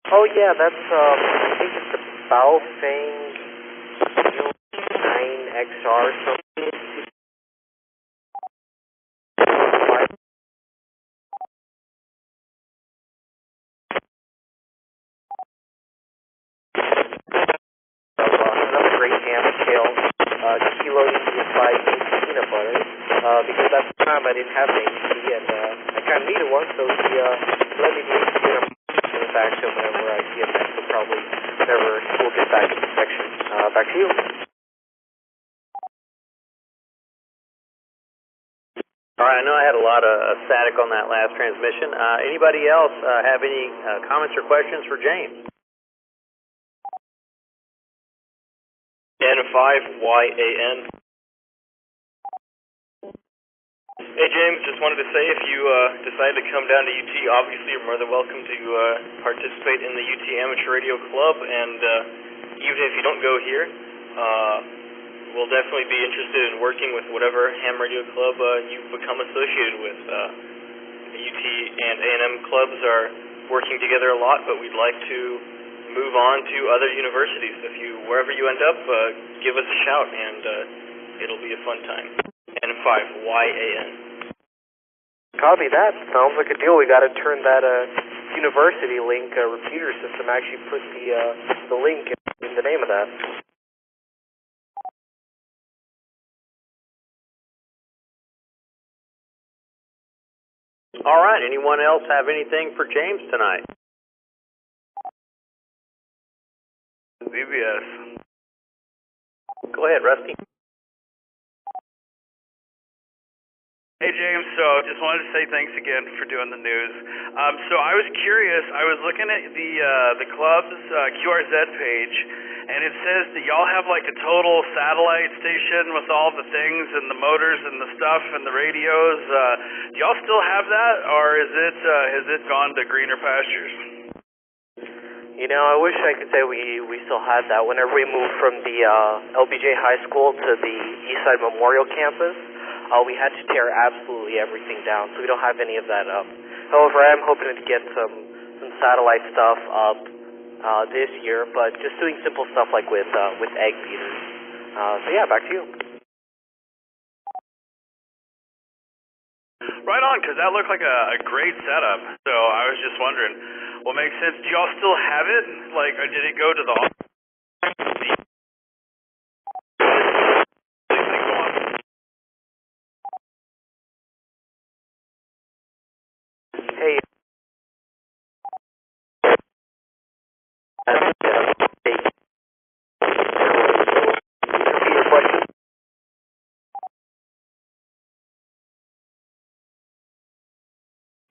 Oh, yeah, that's, I think it's the Baofeng 9XR something. Another great ham tail, Kilo India 5 peanut butter, because at the time I didn't have an HT, and I kind of needed one, so he let me do HT in the back, so whenever I see it next, so probably whenever we'll get back in the section. Back to you. All right, I know I had a lot of static on that last transmission. Anybody else have any comments or questions for James? N5YAN. Hey James, just wanted to say if you decide to come down to UT, obviously you're more than welcome to participate in the UT Amateur Radio Club, and even if you don't go here, we'll definitely be interested in working with whatever ham radio club you've become associated with. The UT and A&M clubs are working together a lot, but we'd like to move on to other universities. If wherever you end up, give us a shout, and it'll be a fun time. N5YAN. Copy that. Sounds like a deal. We got to turn that university link repeater system. Actually, put the link in the name of that. All right, anyone else have anything for James tonight? ZBS. Go ahead, Rusty. Hey James, so just wanted to say thanks again for doing the news. So I was curious, I was looking at the club's QRZ page, and it says that y'all have like a total satellite station with all the things and the motors and the stuff and the radios. Do y'all still have that, or has it gone to greener pastures? You know, I wish I could say we still had that. Whenever we moved from the LBJ High School to the Eastside Memorial Campus, we had to tear absolutely everything down, so we don't have any of that up. However, I am hoping to get some satellite stuff up this year, but just doing simple stuff like with egg beaters. So yeah, back to you. Right on, because that looked like a great setup. So I was just wondering, what makes sense? Do y'all still have it? Like, or did it go to the Hey.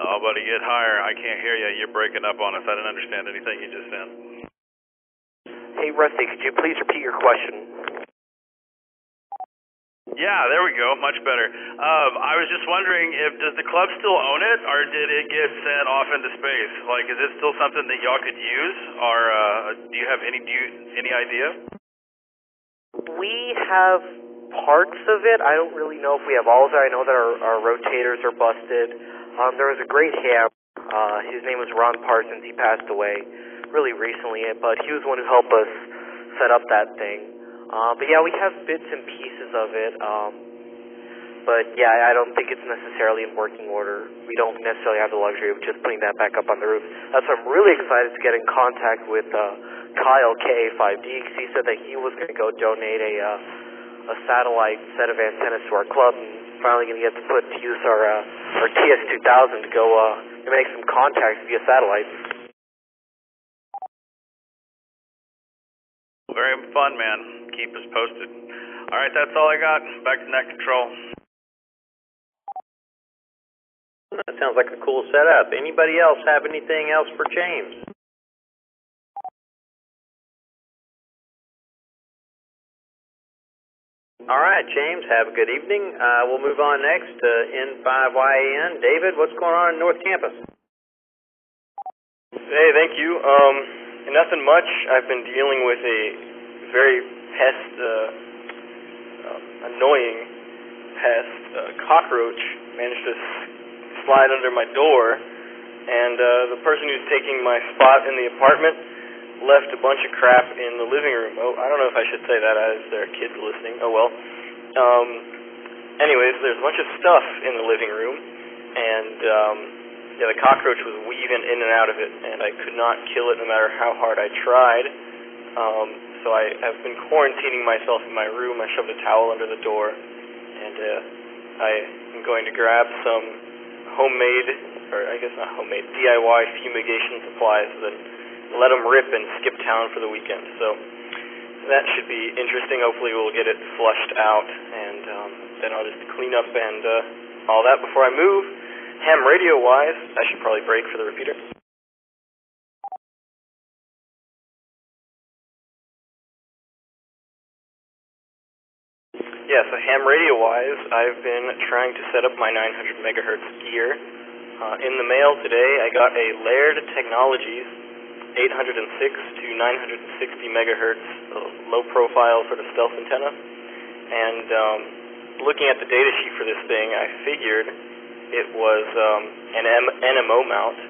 Oh, buddy, get higher. I can't hear you. You're breaking up on us. I didn't understand anything you just said. Hey, Rusty, could you please repeat your question? Yeah, there we go. Much better. I was just wondering, does the club still own it, or did it get sent off into space? Like, is it still something that y'all could use, or do you have any idea? We have parts of it. I don't really know if we have all of it. I know that our rotators are busted. There was a great ham. His name was Ron Parsons. He passed away really recently, but he was the one who helped us set up that thing. But yeah, we have bits and pieces of it. But yeah, I don't think it's necessarily in working order. We don't necessarily have the luxury of just putting that back up on the roof. That's why I'm really excited to get in contact with Kyle, KA5D, because he said that he was going to go donate a satellite set of antennas to our club, and finally going to get to put to use our TS2000 to go to make some contacts via satellite. Very fun, man. Keep us posted. All right, that's all I got. Back to net control. That sounds like a cool setup. Anybody else have anything else for James? All right, James, have a good evening. We'll move on next to N5YAN. David, what's going on in North Campus? Hey, thank you. Nothing much. I've been dealing with a very annoying pest. Cockroach managed to slide under my door, and the person who's taking my spot in the apartment left a bunch of crap in the living room. Oh, I don't know if I should say that as there are kids listening. Oh well. Anyways, there's a bunch of stuff in the living room, and the cockroach was weaving in and out of it, and I could not kill it no matter how hard I tried. So I've been quarantining myself in my room. I shoved a towel under the door, and I am going to grab some homemade, or I guess not homemade, DIY fumigation supplies that let them rip and skip town for the weekend. So that should be interesting. Hopefully we'll get it flushed out, and then I'll just clean up and all that before I move. Ham radio-wise, I should probably break for the repeater. Yeah, so ham radio-wise, I've been trying to set up my 900 megahertz gear. In the mail today, I got a Laird Technologies 806 to 960 megahertz low-profile sort of stealth antenna. And looking at the data sheet for this thing, I figured it was an NMO mount,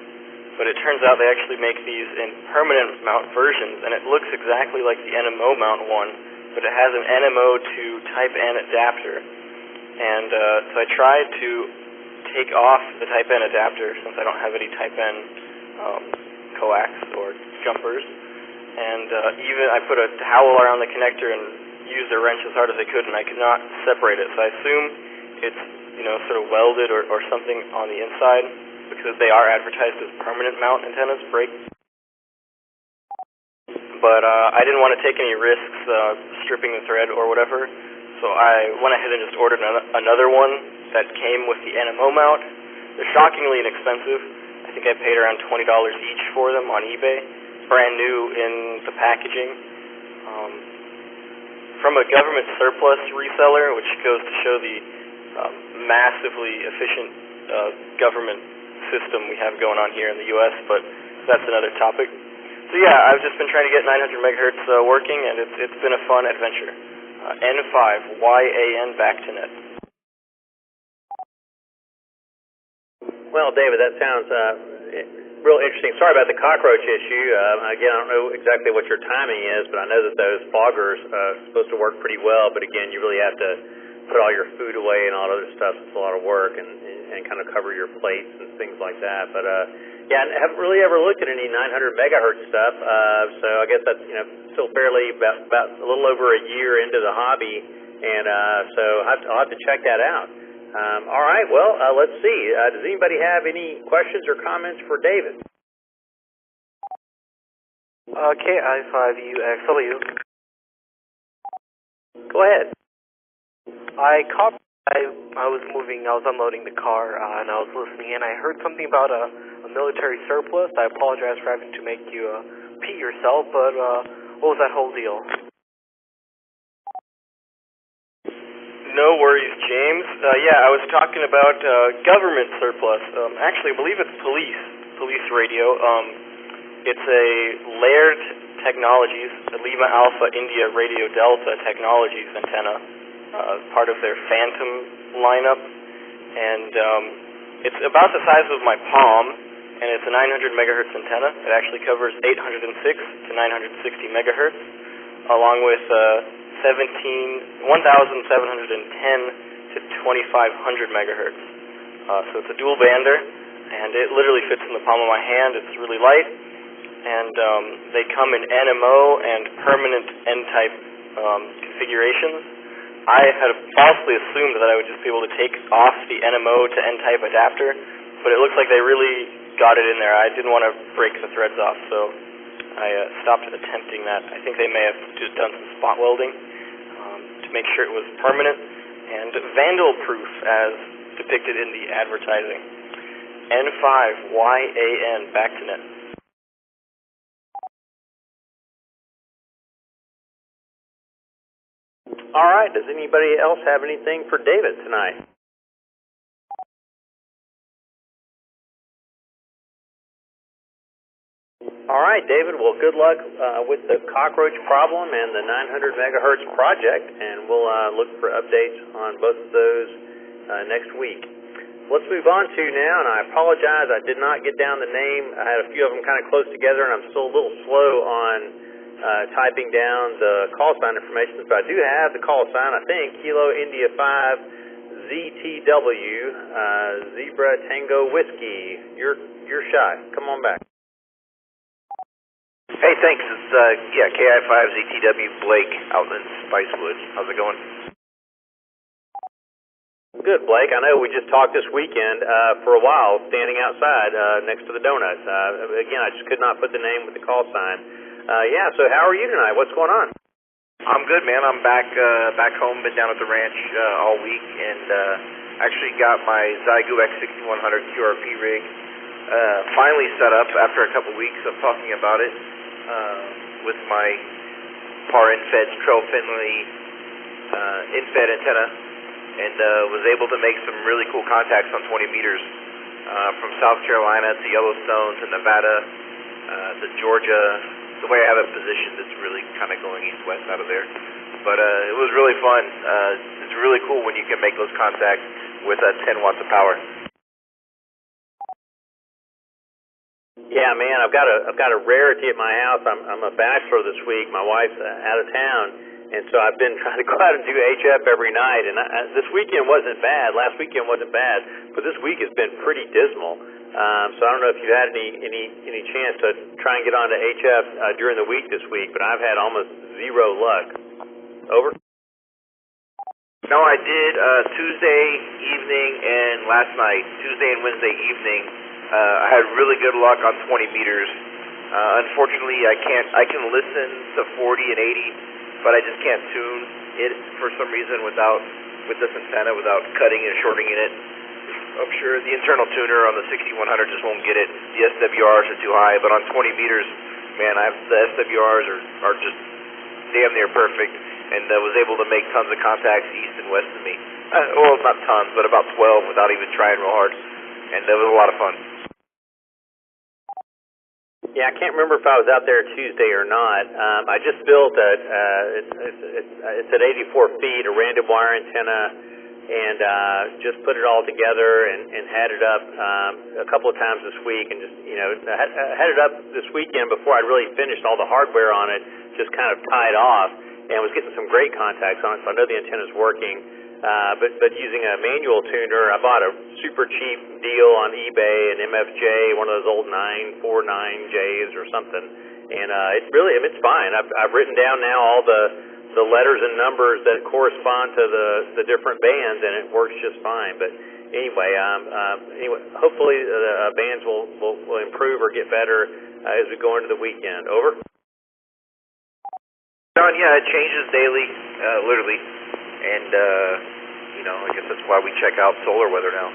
but it turns out they actually make these in permanent mount versions, and it looks exactly like the NMO mount one, but it has an NMO to Type N adapter. And so I tried to take off the Type N adapter since I don't have any Type N coax or jumpers, and even I put a towel around the connector and used a wrench as hard as I could, and I could not separate it. So I assume it's sort of welded or something on the inside, because they are advertised as permanent mount antennas, break. But I didn't want to take any risks stripping the thread or whatever, so I went ahead and just ordered another one that came with the NMO mount. They're shockingly inexpensive. I think I paid around $20 each for them on eBay, brand new in the packaging. From a government surplus reseller, which goes to show the massively efficient government system we have going on here in the U.S., but that's another topic. So yeah, I've just been trying to get 900 megahertz working, and it's been a fun adventure. N5YAN back to net. Well, David, that sounds real interesting. Sorry about the cockroach issue. Again, I don't know exactly what your timing is, but I know that those foggers are supposed to work pretty well, but again, you really have to put all your food away and all other stuff. It's a lot of work, and kind of cover your plates and things like that. But yeah, I haven't really ever looked at any 900 megahertz stuff. So I guess that's still fairly about a little over a year into the hobby, and so I'll have to check that out. All right, well, let's see. Does anybody have any questions or comments for David? KI5UXW. Go ahead. I was unloading the car, and I was listening in. I heard something about a military surplus. I apologize for having to make you repeat yourself, but what was that whole deal? No worries, James. Yeah, I was talking about government surplus. Actually, I believe it's police radio. It's a Laird Technologies, Lima Alpha India Radio Delta Technologies antenna, part of their Phantom lineup, and it's about the size of my palm, and it's a 900 megahertz antenna. It actually covers 806 to 960 megahertz, along with 1,710 to 2,500 megahertz. So it's a dual bander, and it literally fits in the palm of my hand. It's really light, and they come in NMO and permanent N-type configurations. I had falsely assumed that I would just be able to take off the NMO to N-type adapter, but it looks like they really got it in there. I didn't want to break the threads off, so I stopped attempting that. I think they may have just done some spot welding to make sure it was permanent and vandal-proof as depicted in the advertising. N5YAN, back to net. All right, does anybody else have anything for David tonight? All right, David, well, good luck with the cockroach problem and the 900 megahertz project, and we'll look for updates on both of those next week. Let's move on to now, and I apologize, I did not get down the name. I had a few of them kind of close together, and I'm still a little slow on typing down the call sign information, but I do have the call sign, I think, Kilo India 5 ZTW, Zebra Tango Whiskey. You're shy. Come on back. Hey, thanks. It's KI5 ZTW Blake out in Spicewood. How's it going? Good, Blake. I know we just talked this weekend for a while, standing outside next to the donuts. Again, I just could not put the name with the call sign. Yeah, so how are you tonight? What's going on? I'm good, man. I'm back home. Been down at the ranch all week, and actually got my Zygu X6100 QRP rig finally set up after a couple weeks of talking about it with my PAR infed Trell Finley infed antenna, and was able to make some really cool contacts on 20 meters from South Carolina to Yellowstone to Nevada to Georgia. The way I have it positioned, it's really kind of going east-west out of there. But it was really fun. It's really cool when you can make those contacts with 10 watts of power. Yeah, man, I've got a rarity at my house. I'm a bachelor this week. My wife's out of town, and so I've been trying to go out and do HF every night. And this weekend wasn't bad. Last weekend wasn't bad, but this week has been pretty dismal. So I don't know if you've had any chance to try and get onto HF during the week this week, but I've had almost zero luck. Over? No, I did Tuesday evening and last night, Tuesday and Wednesday evening. I had really good luck on 20 meters. Unfortunately, I can listen to 40 and 80, but I just can't tune it for some reason with this antenna without cutting and shorting it. I'm sure the internal tuner on the 6100 just won't get it. The SWRs are too high, but on 20 meters, man, the SWRs are just damn near perfect, and was able to make tons of contacts east and west of me. Well, not tons, but about 12 without even trying real hard, and it was a lot of fun. Yeah, I can't remember if I was out there Tuesday or not. I just built it's at 84 feet, a random wire antenna, and just put it all together and had it up a couple of times this week, and just, I had it up this weekend before I'd really finished all the hardware on it, just kind of tied off, and was getting some great contacts on it, so I know the antenna's working. But using a manual tuner, I bought a super cheap deal on eBay, an MFJ, one of those old 949Js or something, and it's fine. I've written down now all the letters and numbers that correspond to the different bands, and it works just fine. But anyway, hopefully the bands will improve or get better as we go into the weekend. Over? John, yeah, it changes daily, literally, and I guess that's why we check out solar weather now.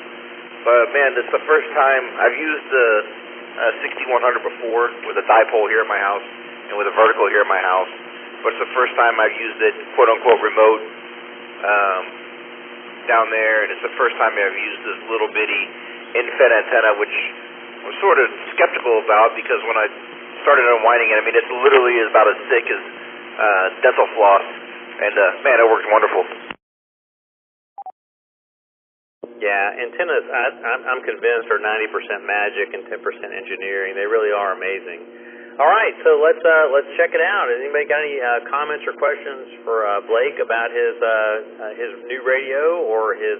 But man, this is the first time I've used the 6100 before with a dipole here at my house and with a vertical here at my house. But it's the first time I've used it, quote-unquote, remote down there, and it's the first time I've used this little bitty infed antenna, which I'm sort of skeptical about, because when I started unwinding it, it literally is about as thick as dental floss, and man, it works wonderful. Yeah, antennas, I'm convinced, are 90% magic and 10% engineering. They really are amazing. All right, so let's check it out. Has anybody got any comments or questions for Blake about his new radio or his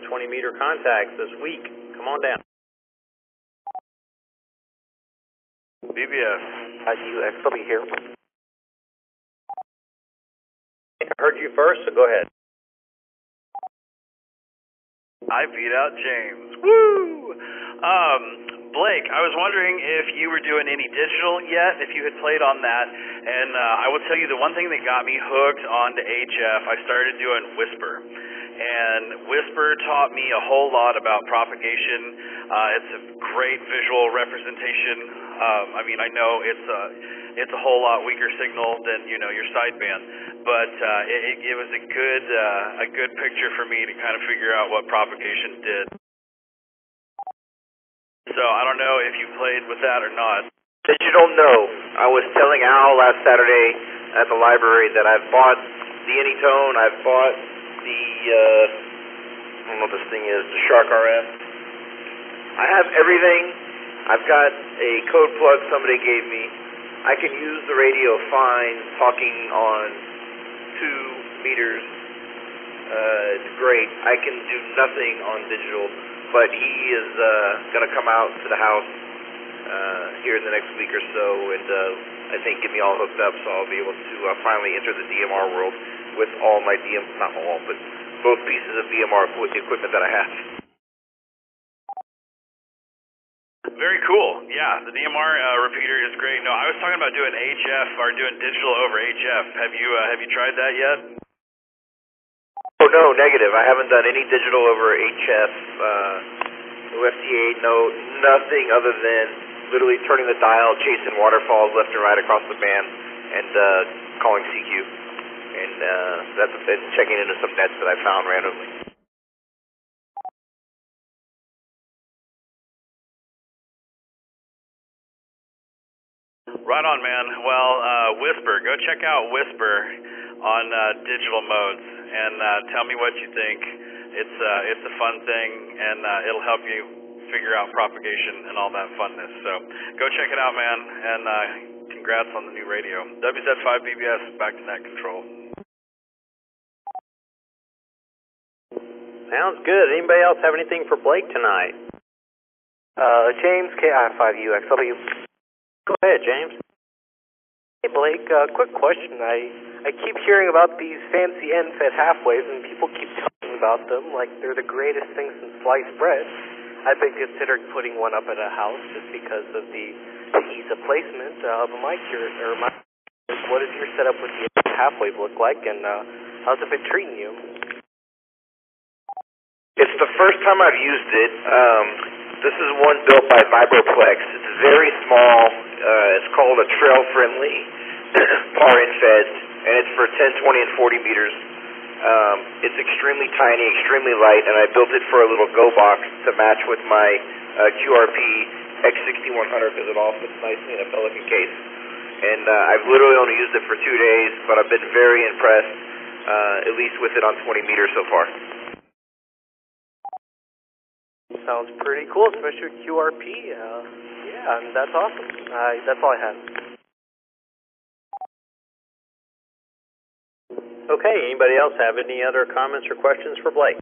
20-meter contacts this week? Come on down. BBS. UXW here. I heard you first, so go ahead. I beat out James. Woo! Blake, I was wondering if you were doing any digital yet, if you had played on that, and I will tell you the one thing that got me hooked onto HF, I started doing Whisper. and Whisper taught me a whole lot about propagation. It's a great visual representation. I mean, I know it's a whole lot weaker signal than your sideband, but it was a good picture for me to kind of figure out what propagation did. So I don't know if you played with that or not. Digital, no. I was telling Al last Saturday at the library that I've bought the Anytone, I've bought the, I don't know what this thing is, the Shark RF. I have everything. I've got a code plug somebody gave me. I can use the radio fine talking on 2 meters. It's great. I can do nothing on digital, but he is going to come out to the house here in the next week or so and I think get me all hooked up so I'll be able to finally enter the DMR world with all my not all, but both pieces of DMR equipment that I have. Very cool. Yeah, the DMR repeater is great. No, I was talking about doing HF or doing digital over HF. Have you tried that yet? Oh no, negative. I haven't done any digital over HF, OFTA, no, nothing other than literally turning the dial, chasing waterfalls left and right across the band, and calling CQ, and that's been checking into some nets that I found randomly. Right on, man. Well, Whisper, go check out Whisper on digital modes and tell me what you think. It's a fun thing, and it'll help you figure out propagation and all that funness. So go check it out, man, and congrats on the new radio. WZ5BBS, back to net control. Sounds good. Anybody else have anything for Blake tonight? James, KI5UXW. Go ahead, James. Hey, Blake, quick question. I keep hearing about these fancy end-fed halfways, and people keep talking about them like they're the greatest things since sliced bread. I've been considering putting one up at a house just because of the ease of placement of a mic here. What does your setup with the halfwave look like, and how's it been treating you? It's the first time I've used it. This is one built by Vibroplex. It's very small. It's called a trail-friendly par end-fed, and it's for 10, 20, and 40 meters. It's extremely tiny, extremely light, and I built it for a little Go box to match with my QRP X6100 because it all fits nicely in a Pelican case. And I've literally only used it for 2 days, but I've been very impressed, at least with it on 20 meters so far. Sounds pretty cool, especially with QRP. Yeah, that's awesome. That's all I have. Okay, anybody else have any other comments or questions for Blake?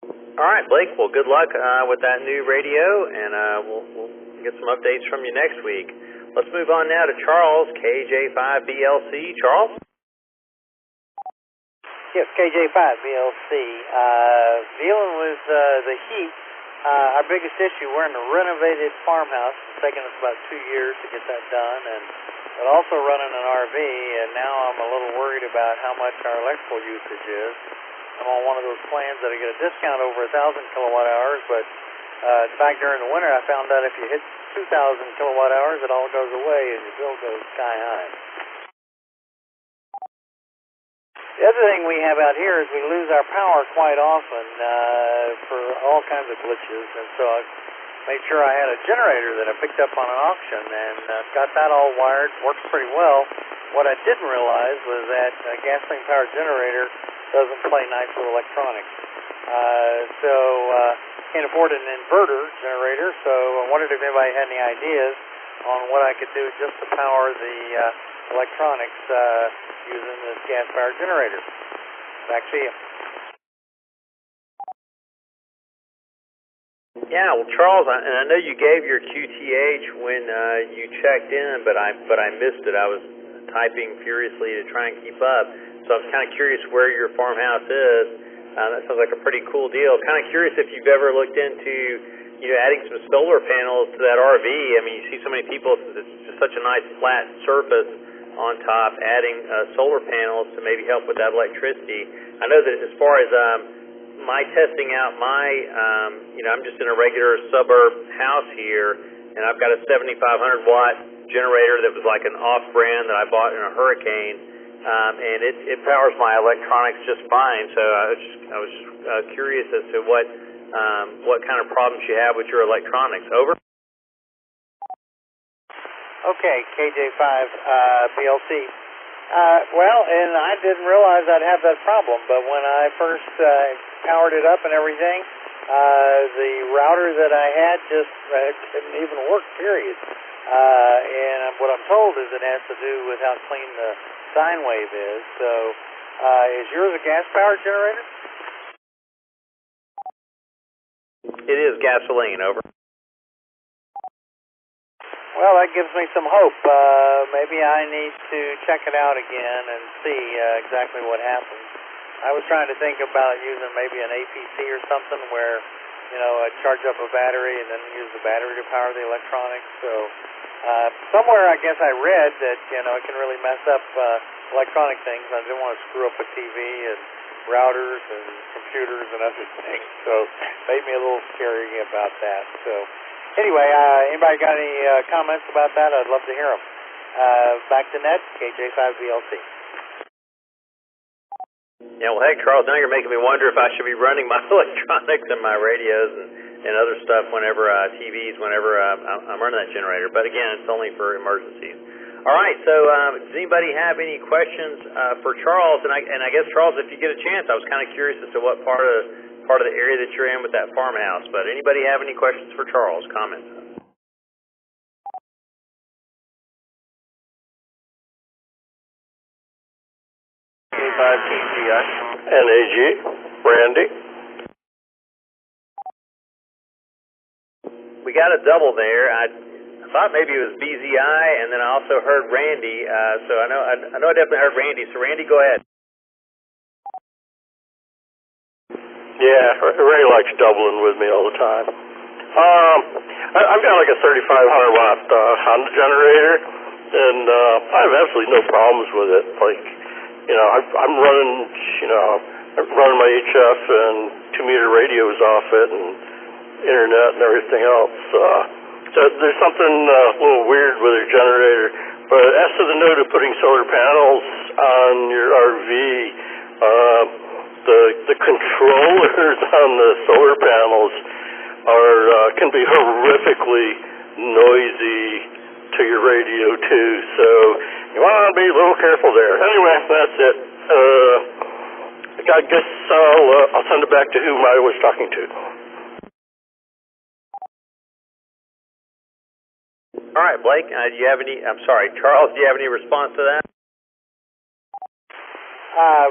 All right, Blake, well, good luck with that new radio, and we'll get some updates from you next week. Let's move on now to Charles, KJ5BLC. Charles? Yes, KJ5BLC. Dealing with the heat. Our biggest issue, we're in a renovated farmhouse. It's taken us about 2 years to get that done, but also running an RV, and now I'm a little worried about how much our electrical usage is. I'm on one of those plans that I get a discount over 1,000 kilowatt hours, but in fact, during the winter, I found out if you hit 2,000 kilowatt hours, it all goes away and your bill goes sky high. The other thing we have out here is we lose our power quite often for all kinds of glitches, and so I made sure I had a generator that I picked up on an auction, and got that all wired, works pretty well. What I didn't realize was that a gasoline-powered generator doesn't play nice with electronics. So can't afford an inverter generator, so I wondered if anybody had any ideas on what I could do just to power the electronics using this gas-powered generator. Back to you. Yeah, well, Charles, and I know you gave your QTH when you checked in, but I missed it. I was typing furiously to try and keep up, so I was kind of curious where your farmhouse is. That sounds like a pretty cool deal. Kind of curious if you've ever looked into, adding some solar panels to that RV. I mean, you see so many people, it's just such a nice flat surface. on top, adding solar panels to maybe help with that electricity. I know that as far as my testing out my, I'm just in a regular suburb house here, and I've got a 7,500 watt generator that was like an off-brand that I bought in a hurricane, and it powers my electronics just fine. So I was just curious as to what kind of problems you have with your electronics. Over. Okay, KJ5 BLC. Well, and I didn't realize I'd have that problem, but when I first powered it up and everything, the router that I had just couldn't even work, period. And what I'm told is it has to do with how clean the sine wave is. So, is yours a gas-powered generator? It is gasoline, over. Well, that gives me some hope. Maybe I need to check it out again and see exactly what happens. I was trying to think about using maybe an APC or something where, I'd charge up a battery and then use the battery to power the electronics. So somewhere I guess I read that, it can really mess up electronic things. I didn't want to screw up a TV and routers and computers and other things. So it made me a little scary about that. So anyway, anybody got any comments about that? I'd love to hear them. Back to net, KJ5BLC. Yeah, well, hey, Charles, now you're making me wonder if I should be running my electronics and my radios and other stuff whenever, TVs, whenever I'm running that generator. But again, it's only for emergencies. All right, so does anybody have any questions for Charles? And I guess, Charles, if you get a chance, I was kind of curious as to what part of the area that you're in with that farmhouse. But anybody have any questions for Charles? Comments? K5TGI. NAG. Randy. We got a double there. I thought maybe it was BZI, and then I also heard Randy. So I know I definitely heard Randy. So Randy, go ahead. Yeah, Ray likes doubling with me all the time. I've got like a 3,500 watt Honda generator, and I have absolutely no problems with it. Like, I'm running, my HF and 2-meter radios off it, and internet and everything else. So there's something a little weird with your generator. But as to the note of putting solar panels on your RV, the controllers on the solar panels can be horrifically noisy to your radio too, so you want to be a little careful there. Anyway, that's it. I guess I'll send it back to whom I was talking to. All right, Blake, do you have any, Charles, do you have any response to that?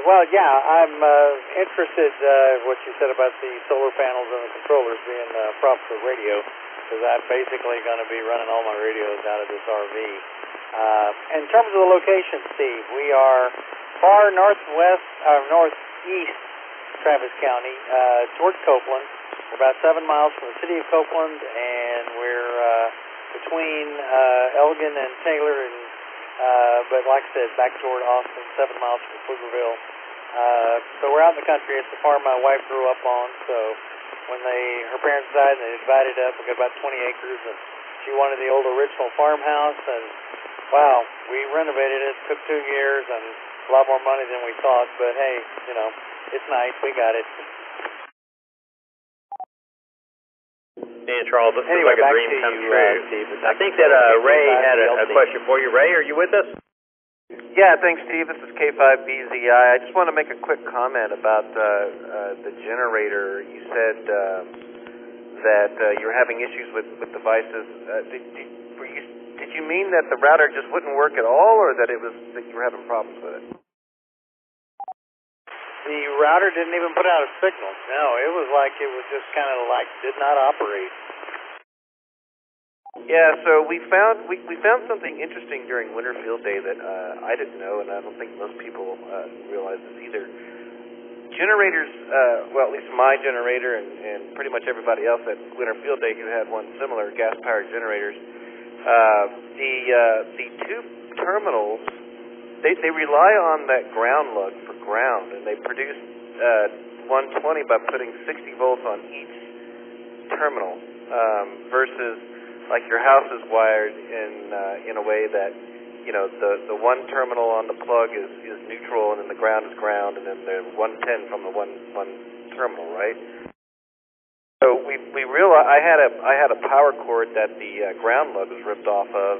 Well, yeah, I'm interested what you said about the solar panels and the controllers being props for radio, because I'm basically going to be running all my radios out of this RV. In terms of the location, Steve, we are far northeast Travis County, towards Copeland. We're about 7 miles from the city of Copeland, and we're between Elgin and Taylor, and but like I said, back toward Austin, 7 miles from Pflugerville. So we're out in the country. It's the farm my wife grew up on. So when her parents died, and they divided up. We got about 20 acres, and she wanted the old original farmhouse. And wow, we renovated it. It took 2 years and a lot more money than we thought. But hey, it's nice. We got it. And Charles, this is like a dream come true. I think that Ray had a question for you. Ray, are you with us? Yeah, thanks, Steve. This is K5BZI. I just want to make a quick comment about the generator. You said that you're having issues with devices. Did you mean that the router just wouldn't work at all, or that it was that you were having problems with it? The router didn't even put out a signal. No, it was like it was just kind of like did not operate. Yeah, so we found something interesting during Winter Field Day that I didn't know, and I don't think most people realize this either. Generators, well, at least my generator and pretty much everybody else at Winter Field Day who had one similar, gas-powered generators, the two terminals they rely on that ground lug for ground, and they produce 120 by putting 60 volts on each terminal, versus like your house is wired in a way that, you know, the one terminal on the plug is neutral, and then the ground is ground, and then the 110 from the one terminal, right? So we realized I had a power cord that the ground lug was ripped off of,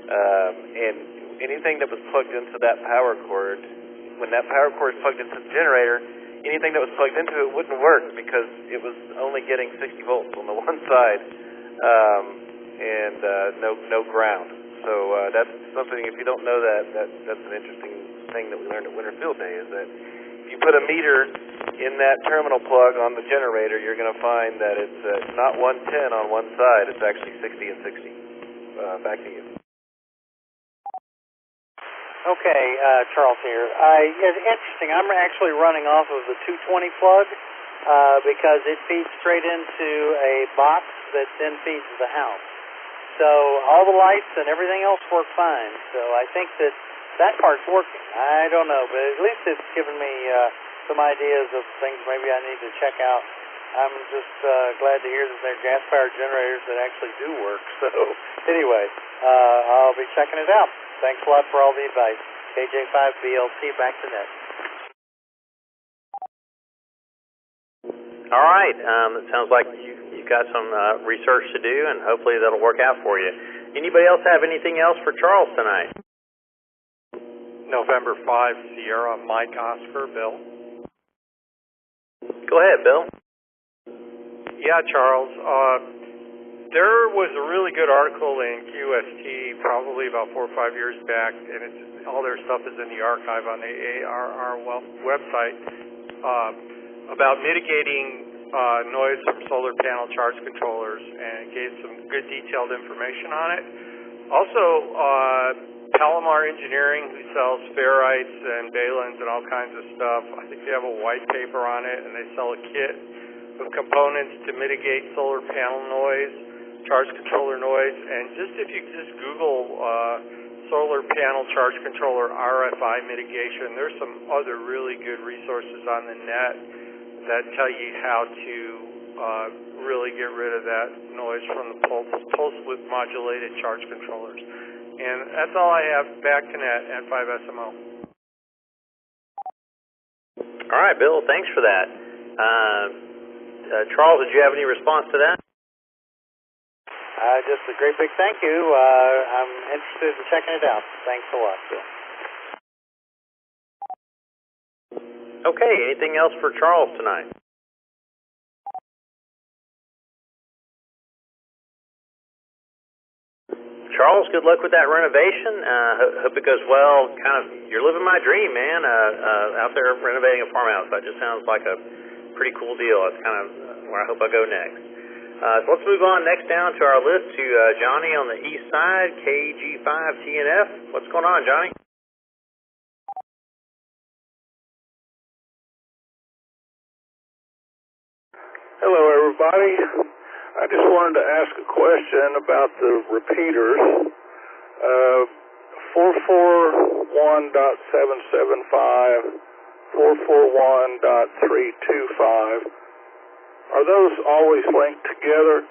and anything that was plugged into that power cord, when that power cord is plugged into the generator, anything that was plugged into it wouldn't work because it was only getting 60 volts on the one side, and no ground. So that's something, if you don't know that's an interesting thing that we learned at Winter Field Day, is that if you put a meter in that terminal plug on the generator, you're going to find that it's not 110 on one side, it's actually 60 and 60. Back to you. Okay, Charles here. It's interesting. I'm actually running off of the 220 plug because it feeds straight into a box that then feeds the house. So all the lights and everything else work fine. So I think that part's working. I don't know, but at least it's given me some ideas of things maybe I need to check out. I'm just glad to hear that they're gas-powered generators that actually do work. So anyway, I'll be checking it out. Thanks a lot for all the advice. KJ5BLT, back to net. All right. It sounds like you've got some research to do, and hopefully that'll work out for you. Anybody else have anything else for Charles tonight? November 5, Sierra, Mike Oscar, Bill. Go ahead, Bill. Yeah, Charles. There was a really good article in QST probably about 4 or 5 years back, and all their stuff is in the archive on the ARR website, about mitigating noise from solar panel charge controllers, and it gave some good detailed information on it. Also, Palomar Engineering, who sells ferrites and balins and all kinds of stuff, I think they have a white paper on it, and they sell a kit of components to mitigate solar panel noise, charge controller noise, and if you just Google solar panel charge controller RFI mitigation, there's some other really good resources on the net that tell you how to really get rid of that noise from the pulse width modulated charge controllers. And that's all I have. Back to net at 5SMO. All right, Bill, thanks for that. Charles, did you have any response to that? Just a great big thank you. I'm interested in checking it out. Thanks a lot, Bill. Okay, anything else for Charles tonight? Charles, good luck with that renovation. Hope it goes well. You're living my dream, man. Out there renovating a farmhouse. That just sounds like a pretty cool deal. That's kind of where I hope I go next. So let's move on next down to our list to Johnny on the east side, KG5TNF. What's going on, Johnny? Hello, everybody. I just wanted to ask a question about the repeaters. 441.775, 441.325. Are those always linked together?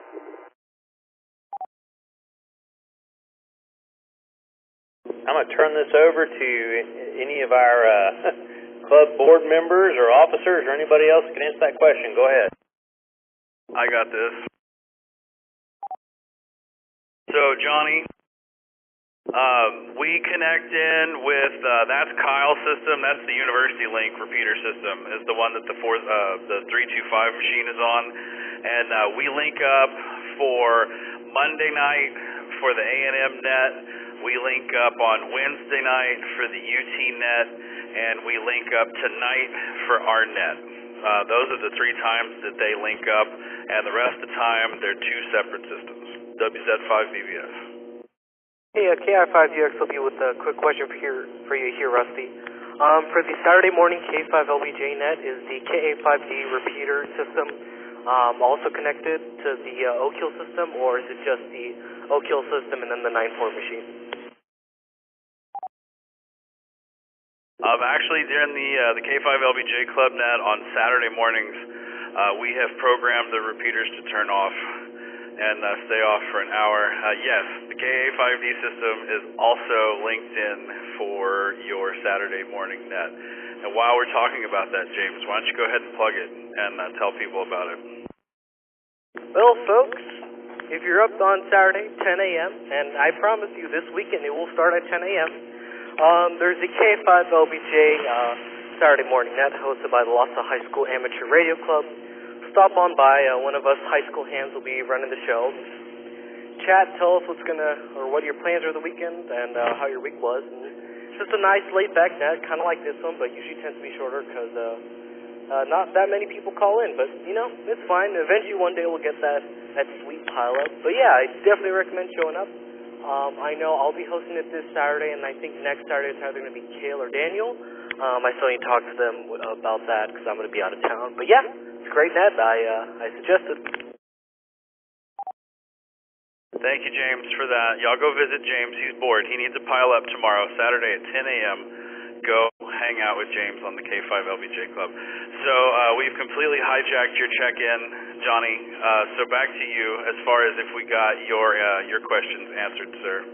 I'm going to turn this over to any of our club board members or officers or anybody else who can answer that question. Go ahead. I got this. So, Johnny, we connect in with, that's Kyle's system, that's the University Link repeater system, is the one that the 325 machine is on, and we link up for Monday night for the A&M net, we link up on Wednesday night for the UT net, and we link up tonight for our net. Those are the 3 times that they link up, and the rest of the time they're 2 separate systems, WZ5VBS. Hey, KI5UX will be with a quick question for you here, Rusty. For the Saturday morning K5LBJ net, is the KA5D repeater system also connected to the Oak Hill system, or is it just the Oak Hill system and then the 9.4 machine? Actually, during the K5LBJ Club Net on Saturday mornings, we have programmed the repeaters to turn off and stay off for an hour. Yes, the KA5D system is also linked in for your Saturday morning net. And while we're talking about that, James, why don't you go ahead and plug it and tell people about it? Well, folks, if you're up on Saturday, 10 a.m., and I promise you this weekend it will start at 10 a.m., there's the K5LBJ Saturday morning net hosted by the Lhasa High School Amateur Radio Club. Stop on by. One of us high school hands will be running the show. Chat, tell us what your plans are the weekend and how your week was. And it's just a nice laid-back net, kind of like this one, but usually tends to be shorter because not that many people call in. But, it's fine. Eventually one day we'll get that sweet pile up. But yeah, I definitely recommend showing up. I know I'll be hosting it this Saturday, and I think next Saturday it's either going to be Kale or Daniel. I still need to talk to them about that because I'm going to be out of town. But yeah, it's a great net. I suggest it. Thank you, James, for that. Y'all go visit James. He's bored. He needs a pile up tomorrow, Saturday at 10 a.m. Go hang out with James on the K5LBJ Club. So we've completely hijacked your check-in, Johnny. So back to you as far as if we got your questions answered, sir.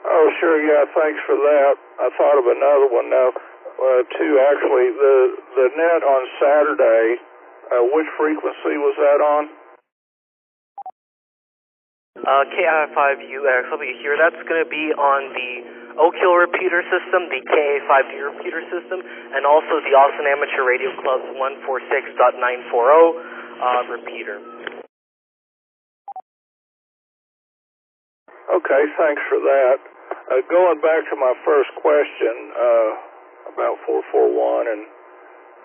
Oh, sure, yeah, thanks for that. I thought of another one now, too, actually. The net on Saturday, which frequency was that on? KI5UX, let me hear. That's going to be on the Oak Hill repeater system, the KA5D repeater system, and also the Austin Amateur Radio Club's 146.940 repeater. Okay, thanks for that. Going back to my first question about 441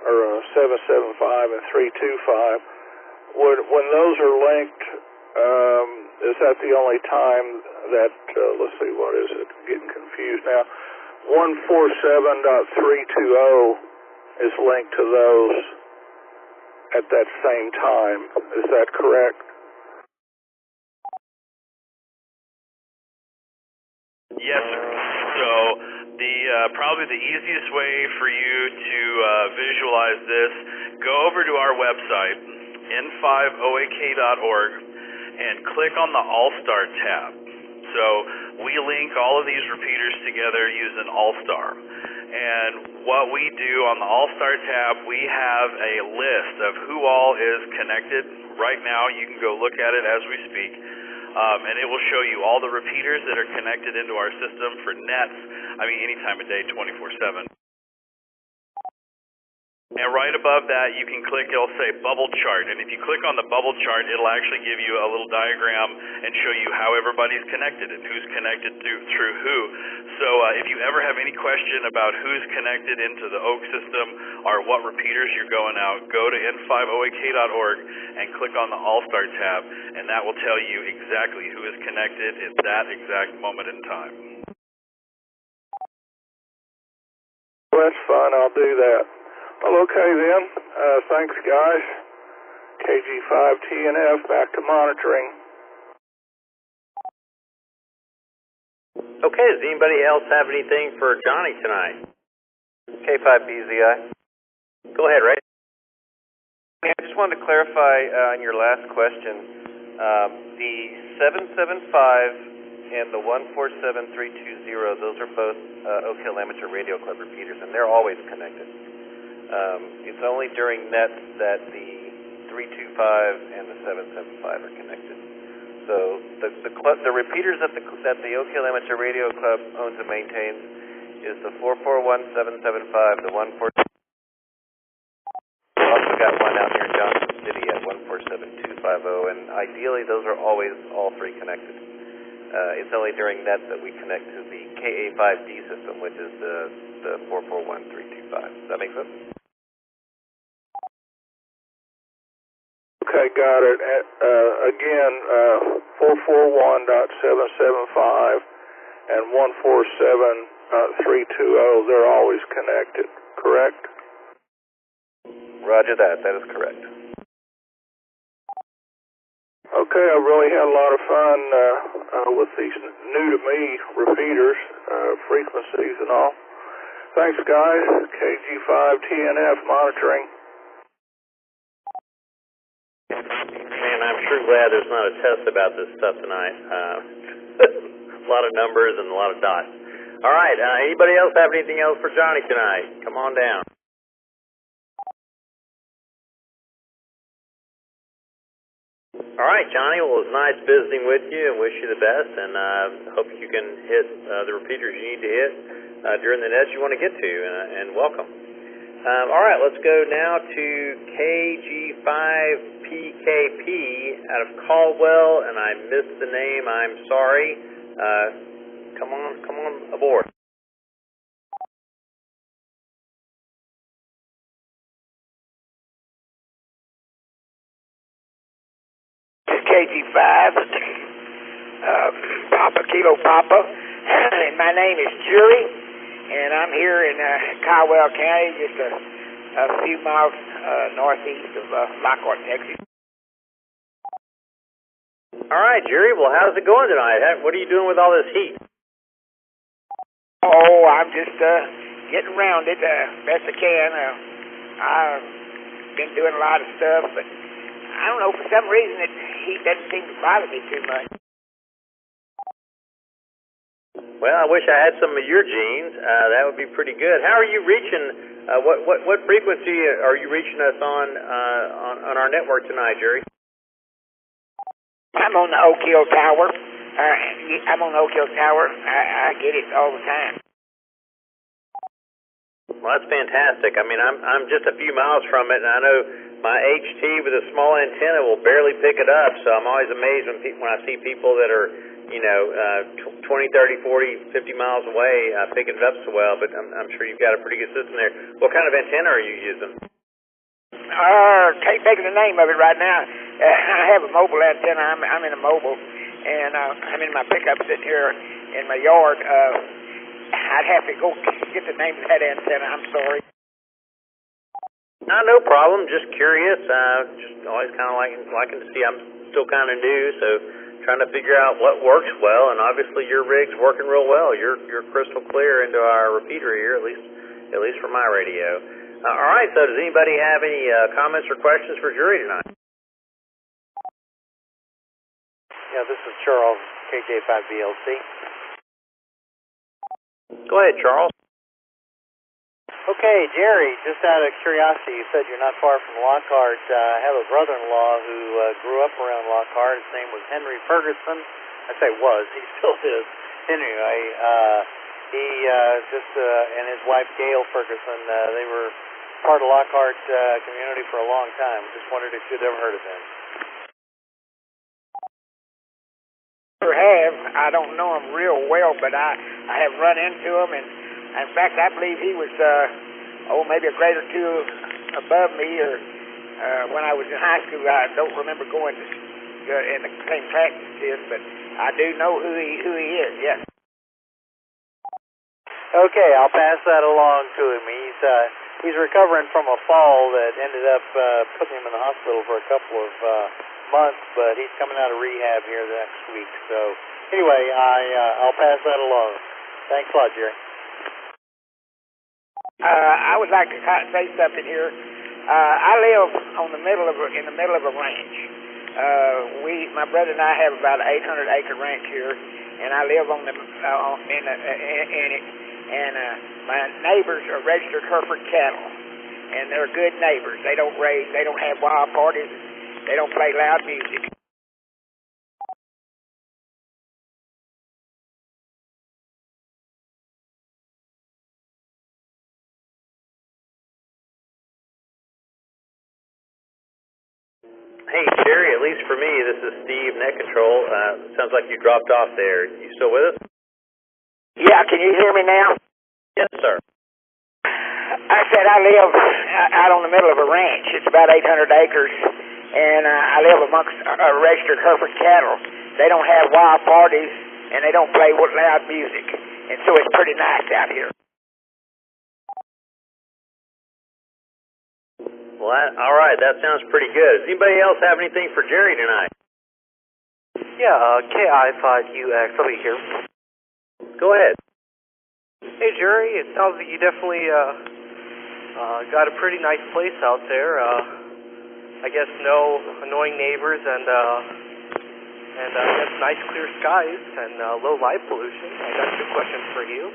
or 775 and 325, when those are linked, is that the only time that, let's see, what is it? I'm getting confused now. 147.320 is linked to those at that same time. Is that correct? Yes, sir. So probably the easiest way for you to visualize this, go over to our website, n5oak.org, and click on the All-Star tab. So we link all of these repeaters together using All-Star. And what we do on the All-Star tab, we have a list of who all is connected. Right now, you can go look at it as we speak. And it will show you all the repeaters that are connected into our system for nets, any time of day, 24/7. And right above that, you can click, it'll say bubble chart. And if you click on the bubble chart, it'll actually give you a little diagram and show you how everybody's connected and who's connected through who. So if you ever have any question about who's connected into the Oak system or what repeaters you're going out, go to n5oak.org and click on the All-Star tab, and that will tell you exactly who is connected at that exact moment in time. Well, that's fun. I'll do that. Well, okay then. Thanks, guys. KG5TNF, back to monitoring. Okay, does anybody else have anything for Johnny tonight? K5BZI. Go ahead, Ray. I just wanted to clarify on your last question. The 775 and the 147320, those are both Oak Hill Amateur Radio Club repeaters, and they're always connected. It's only during nets that the 325 and the 775 are connected. So the repeaters that the Oak Hill Amateur Radio Club owns and maintains is the 441775, the 147. We also got one out here in Johnson City at 147250, and ideally those are always all three connected. It's only during nets that we connect to the KA5D system, which is the 441325. Does that make sense? Okay, got it. Again, 441.775 and 147.320, they're always connected, correct? Roger that. That is correct. Okay, I really had a lot of fun with these new to me repeaters, frequencies and all. Thanks, guys. KG5TNF monitoring. Man, I'm sure glad there's not a test about this stuff tonight. A lot of numbers and a lot of dots. All right, anybody else have anything else for Johnny tonight? Come on down. All right, Johnny, well, it was nice visiting with you and wish you the best, and hope you can hit the repeaters you need to hit during the nets you want to get to, and welcome. All right, let's go now to KG5PKP out of Caldwell, and I missed the name. I'm sorry. Come on aboard. KG5, Papa Kilo Papa, and my name is Julie, and I'm here in Caldwell County, just a few miles northeast of Lockhart, Texas. All right, Jerry, well, how's it going tonight? What are you doing with all this heat? Oh, I'm just getting around it best I can. I've been doing a lot of stuff, but I don't know, for some reason the heat doesn't seem to bother me too much. Well, I wish I had some of your genes. That would be pretty good. How are you reaching? What frequency are you reaching us on our network tonight, Jerry? I'm on the Oak Hill Tower. I'm on the Oak Hill Tower. I get it all the time. Well, that's fantastic. I mean, I'm just a few miles from it, and I know my HT with a small antenna will barely pick it up. So I'm always amazed when I see people that are, 20, 30, 40, 50 miles away picking it up so well. But I'm sure you've got a pretty good system there. What kind of antenna are you using? Can't think of the name of it right now. I have a mobile antenna. I'm in a mobile, and I'm in my pickup sitting here in my yard. I'd have to go get the name of that antenna. I'm sorry. No problem. Just curious. Just always kind of liking to see. I'm still kind of new, so trying to figure out what works well. And obviously, your rig's working real well. You're crystal clear into our repeater here, at least for my radio. All right. So, does anybody have any comments or questions for Jury tonight? Yeah, this is Charles, KJ5BLC. Go ahead, Charles. Okay, Jerry, just out of curiosity, you said you're not far from Lockhart. I have a brother-in-law who grew up around Lockhart. His name was Henry Ferguson. I say was, he still is. Anyway, he and his wife Gail Ferguson, they were part of Lockhart community for a long time. Just wondered if you'd ever heard of them. I don't know him real well, but I have run into him, and in fact, I believe he was maybe a grade or two above me, or when I was in high school. I don't remember going in the same practice as his, but I do know who he is. Yes. Okay, I'll pass that along to him. He's recovering from a fall that ended up putting him in the hospital for a couple of months, but he's coming out of rehab here the next week. So anyway, I'll pass that along. Thanks a lot, Jerry. I would like to say something here. I live in the middle of a ranch. My brother and I have about an 800-acre ranch here, and I live in it. And my neighbors are registered Hereford cattle, and they're good neighbors. They don't have wild parties. They don't play loud music. Hey, Jerry, at least for me, this is Steve, Net Control. Sounds like you dropped off there. You still with us? Yeah, can you hear me now? Yes, sir. I said I live out on the middle of a ranch. It's about 800 acres, and I live amongst registered Hereford cattle. They don't have wild parties, and they don't play loud music, and so it's pretty nice out here. Well, all right, that sounds pretty good. Does anybody else have anything for Jerry tonight? Yeah, KI5UX, I'll be here. Go ahead. Hey, Jerry, it sounds like you definitely got a pretty nice place out there. I guess no annoying neighbors and I guess nice clear skies and low light pollution. I got two questions for you.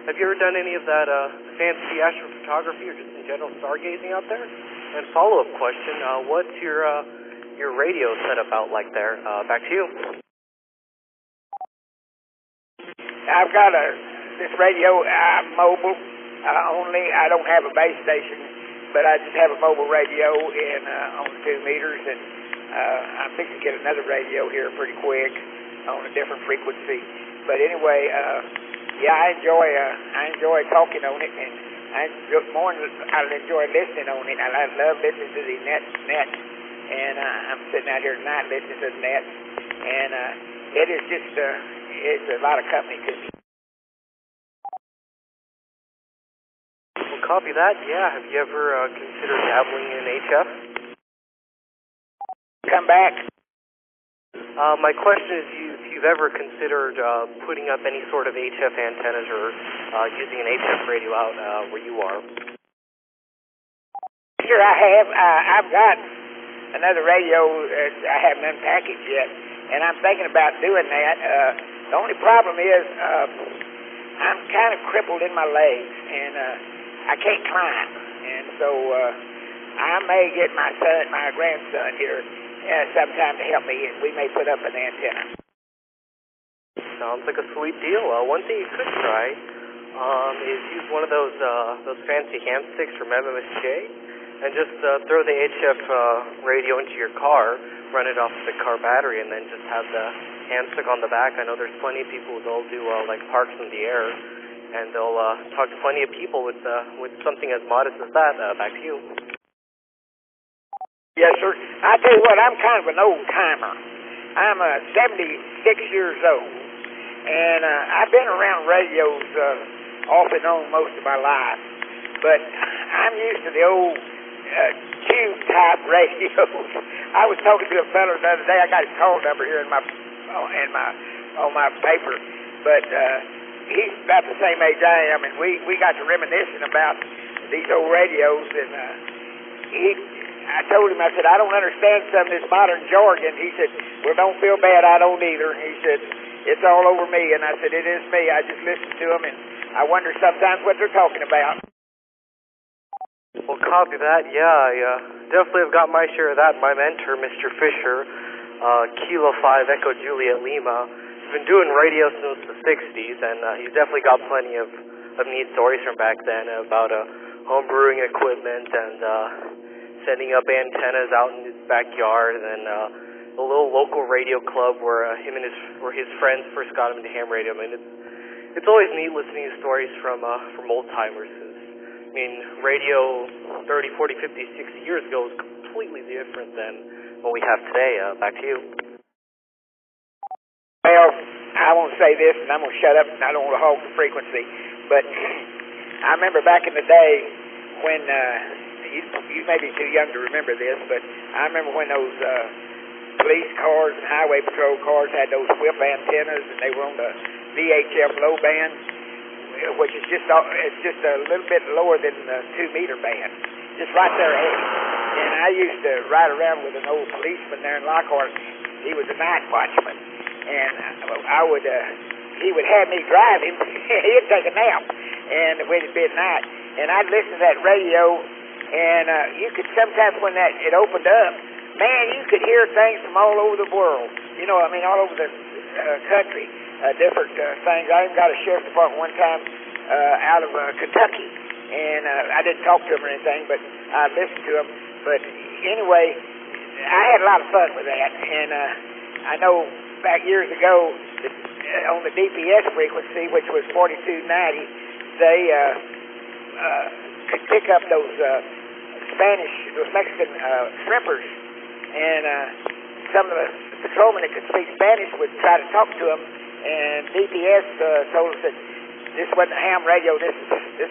Have you ever done any of that fancy astrophotography or just in general stargazing out there? And follow-up question, what's your radio setup out like there? Back to you. I've got this radio. I'm mobile only. I don't have a base station, but I just have a mobile radio on 2 meters, and I'm fixing to get another radio here pretty quick on a different frequency. But anyway, yeah, I enjoy talking on it, and I enjoy listening on it. I love listening to the net, and I'm sitting out here tonight listening to the net, and it is just it's a lot of company to me. Well, copy that. Yeah, have you ever considered dabbling in HF? Come back. My question is if you've ever considered putting up any sort of HF antennas or using an HF radio out where you are. Sure, I have. I've got another radio I haven't unpackaged yet, and I'm thinking about doing that. The only problem is I'm kind of crippled in my legs, and I can't climb, and so I may get my grandson here sometime to help me, and we may put up an antenna. Sounds like a sweet deal. One thing you could try is use one of those fancy ham sticks from MMSJ, and just throw the HF radio into your car, run it off the car battery, and then just have the ham stick on the back. I know there's plenty of people who'll do like parks in the air, and they'll talk to plenty of people with something as modest as that. Back to you. Yes, sir. I tell you what, I'm kind of an old timer. I'm 76 years old, and I've been around radios off and on most of my life, but I'm used to the old tube-type radios. I was talking to a fellow the other day. I got his call number here on my paper, but he's about the same age I am, and we got to reminiscing about these old radios, and I told him, I said, I don't understand some of this modern jargon. He said, well, don't feel bad, I don't either. He said, it's all over me, and I said, it is me. I just listen to them, and I wonder sometimes what they're talking about. Well, copy that. Yeah, I definitely have got my share of that. My mentor, Mr. Fisher, Kilo 5 Echo Juliet Lima, has been doing radio since the 60s, and he's definitely got plenty of neat stories from back then about home brewing equipment and setting up antennas out in his backyard, and then a little local radio club where his friends first got him into ham radio. I mean, it's always neat listening to stories from old timers. I mean, radio 30, 40, 50, 60 years ago was completely different than what we have today. Back to you. Well, I won't say this, and I'm going to shut up, and I don't want to hog the frequency, but I remember back in the day when, you may be too young to remember this, but I remember when those police cars and highway patrol cars had those whip antennas, and they were on the VHF low band, which is just a little bit lower than the 2-meter band, just right there ahead. And I used to ride around with an old policeman there in Lockhart. He was a night watchman, and he would have me drive him. He'd take a nap, and when it'd be at night, and I'd listen to that radio, and you could sometimes when it opened up, man, you could hear things from all over the world. You know, I mean, all over the country. Different things. I even got a sheriff's department one time out of Kentucky, and I didn't talk to him or anything, but I listened to him. But anyway, I had a lot of fun with that, and I know back years ago on the DPS frequency, which was 4290, they could pick up those Mexican shrimpers, and some of the patrolmen that could speak Spanish would try to talk to them. And DPS told us that this wasn't a ham radio, this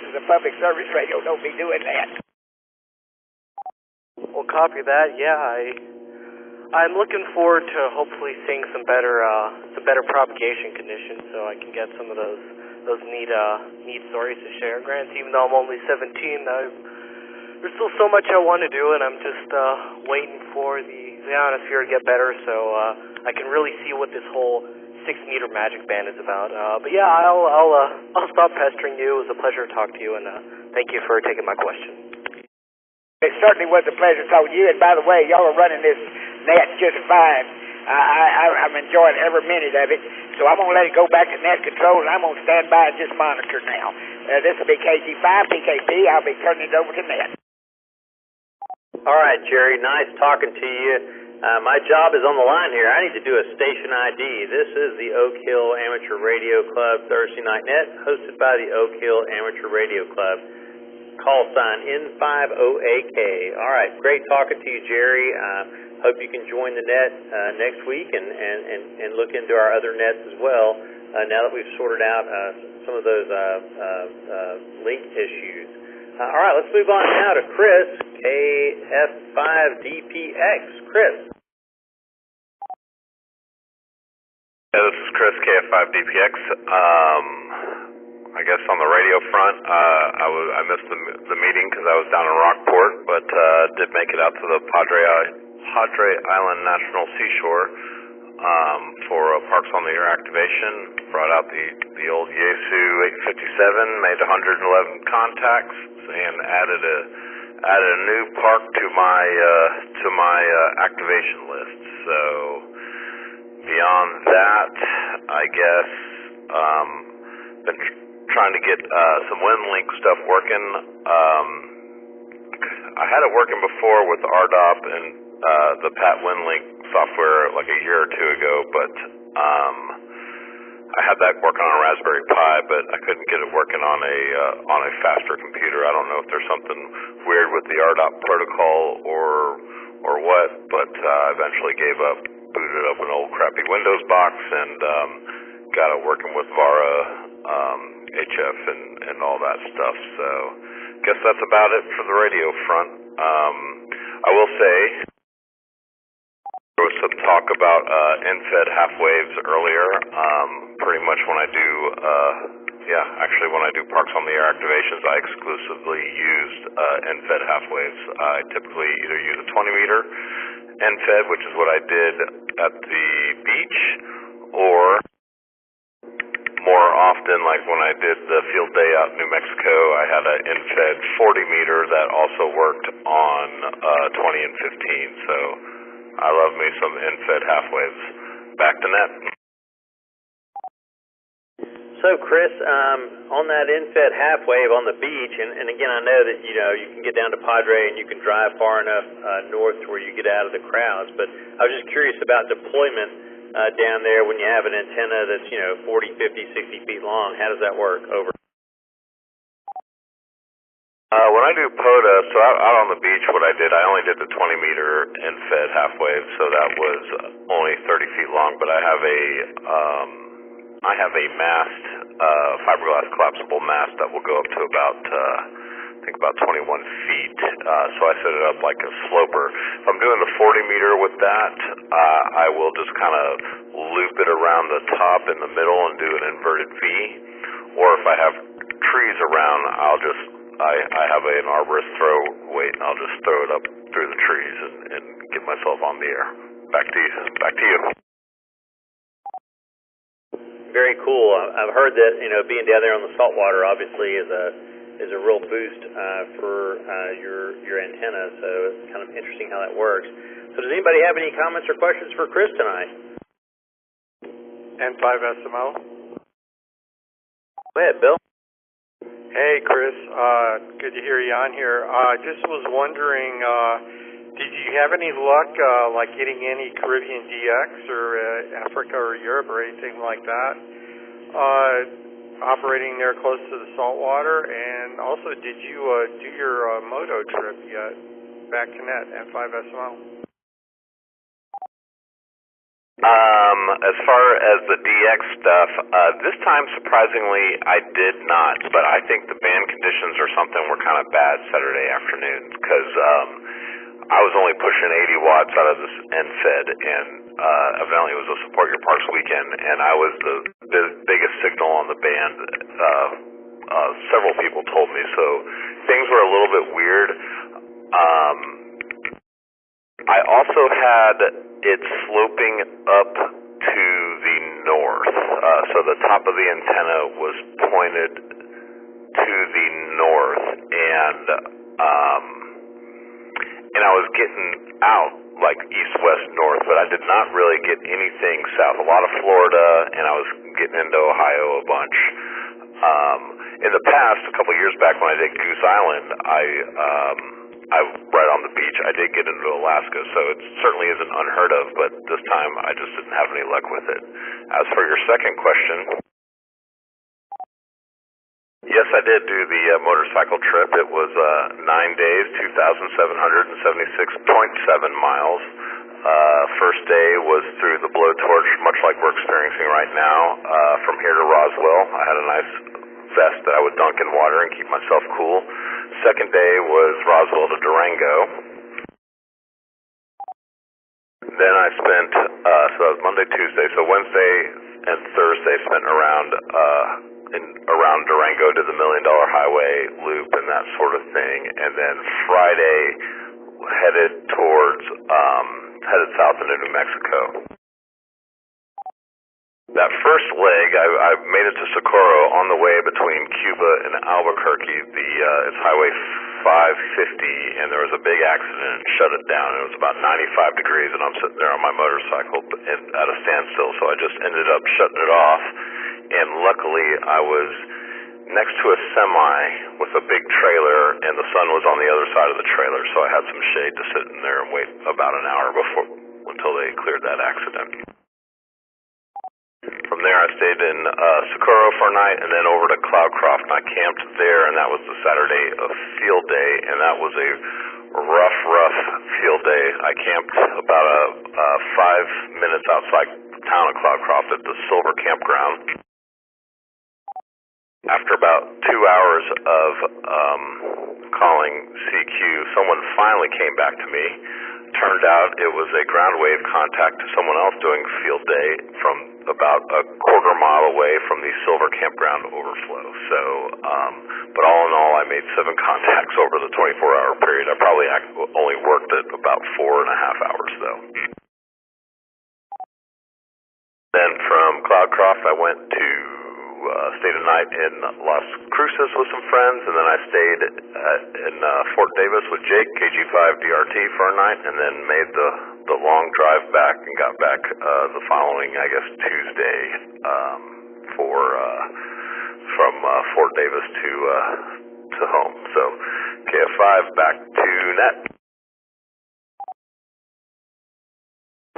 is a public service radio, don't be doing that. Well, copy that. Yeah, I'm looking forward to hopefully seeing some better propagation conditions, so I can get some of those neat stories to share. Grant, even though I'm only 17, there's still so much I want to do, and I'm just waiting for the atmosphere to get better, so I can really see what this whole 6-meter magic band is about. But yeah, I'll stop pestering you. It was a pleasure to talk to you, and thank you for taking my question. It certainly was a pleasure talking to you. And by the way, y'all are running this net just fine. I'm enjoying every minute of it. So I'm going to let it go back to net control, and I'm going to stand by and just monitor now. This will be KG5, PKP. I'll be turning it over to net. All right, Jerry, nice talking to you. My job is on the line here. I need to do a station ID. This is the Oak Hill Amateur Radio Club Thursday Night Net, hosted by the Oak Hill Amateur Radio Club. Call sign N50AK. All right, great talking to you, Jerry. Hope you can join the net next week and look into our other nets as well. Now that we've sorted out some of those link issues. All right, let's move on now to Chris, KF5DPX. Chris. Yeah, this is Chris, KF5DPX. I guess on the radio front, I missed the meeting because I was down in Rockport, but did make it out to the Padre Island National Seashore for Parks on the Air activation. Brought out the old Yaesu 857, made 111 contacts, and added a new park to my activation list. So beyond that, I guess been trying to get some WinLink stuff working. I had it working before with RDOP and the PAT WinLink software like a year or two ago, but I had that working on a Raspberry Pi, but I couldn't get it working on a faster computer. I don't know if there's something weird with the RDOP protocol or what, but I eventually gave up, booted up an old crappy Windows box, and got it working with VARA, HF, and all that stuff. So guess that's about it for the radio front. I will say there was some talk about NFED half waves earlier. Pretty much when I do when I do Parks on the Air activations, I exclusively used NFED half waves. I typically either use a 20-meter NFED, which is what I did at the beach, or more often, like when I did the field day out in New Mexico, I had an NFED 40-meter that also worked on 20 and 15. So I love me some NFED half waves. Back to net. So, Chris, on that NFED half wave on the beach, and again, I know that you can get down to Padre and you can drive far enough north to where you get out of the crowds, but I was just curious about deployment down there when you have an antenna that's 40, 50, 60 feet long. How does that work? Over. When I do POTA, so out on the beach, what I did, I only did the 20-meter NFED half wave, so that was only 30 feet long, but I have a mast, fiberglass collapsible mast that will go up to about, I think about 21 feet. So I set it up like a sloper. If I'm doing the 40-meter with that, I will just kind of loop it around the top in the middle and do an inverted V. Or if I have trees around, I have an arborist throw weight, and I'll just throw it up through the trees and get myself on the air. Back to you. Very cool. I've heard that being down there on the saltwater obviously is a real boost for your antenna. So it's kind of interesting how that works. So does anybody have any comments or questions for Chris tonight? N5SMO. Go ahead, Bill. Hey, Chris. Good to hear you on here. Just was wondering, did you have any luck, like getting any Caribbean DX or Africa or Europe or anything like that, operating there close to the saltwater? And also, did you do your moto trip yet? Back to net, N5SMO. As far as the DX stuff, this time surprisingly I did not, but I think the band conditions or something were kind of bad Saturday afternoon because I was only pushing 80 watts out of this end fed, and evidently it was a Support Your Parks weekend, and I was the biggest signal on the band. Several people told me, so things were a little bit weird. I also had it sloping up to the north, so the top of the antenna was pointed to the north, and I was getting out like east, west, north, but I did not really get anything south. A lot of Florida, and I was getting into Ohio a bunch. In the past, a couple of years back when I did Goose Island, I right on the beach, I did get into Alaska, so it certainly isn't unheard of, but this time I just didn't have any luck with it. As for your second question, yes, I did do the motorcycle trip. It was 9 days, 2,776.7 miles. First day was through the blowtorch, much like we're experiencing right now, from here to Roswell. I had a nice vest that I would dunk in water and keep myself cool. Second day was Roswell to Durango. Then I spent, so that was Monday, Tuesday, so Wednesday and Thursday spent around Durango to the $1 Million Highway loop and that sort of thing, and then Friday headed south into New Mexico. That first leg, I made it to Socorro on the way between Cuba and Albuquerque. It's Highway 550, and there was a big accident and shut it down. It was about 95 degrees, and I'm sitting there on my motorcycle at a standstill, so I just ended up shutting it off. And luckily, I was next to a semi with a big trailer, and the sun was on the other side of the trailer, so I had some shade to sit in there and wait about an hour until they cleared that accident. From there, I stayed in Socorro for a night, and then over to Cloudcroft, and I camped there, and that was the Saturday of field day, and that was a rough field day. I camped about 5 minutes outside the town of Cloudcroft at the Silver Campground. After about 2 hours of calling CQ, someone finally came back to me. Turned out it was a ground wave contact to someone else doing field day from about a quarter mile away from the Silver Campground overflow. So, but all in all, I made 7 contacts over the 24-hour period. I probably only worked at about 4.5 hours, though. Then from Cloudcroft, I went to stayed a night in Las Cruces with some friends, and then I stayed in Fort Davis with Jake, KG5DRT, for a night, and then made the long drive back and got back the following, I guess, Tuesday from Fort Davis to home. So KF5 back to net.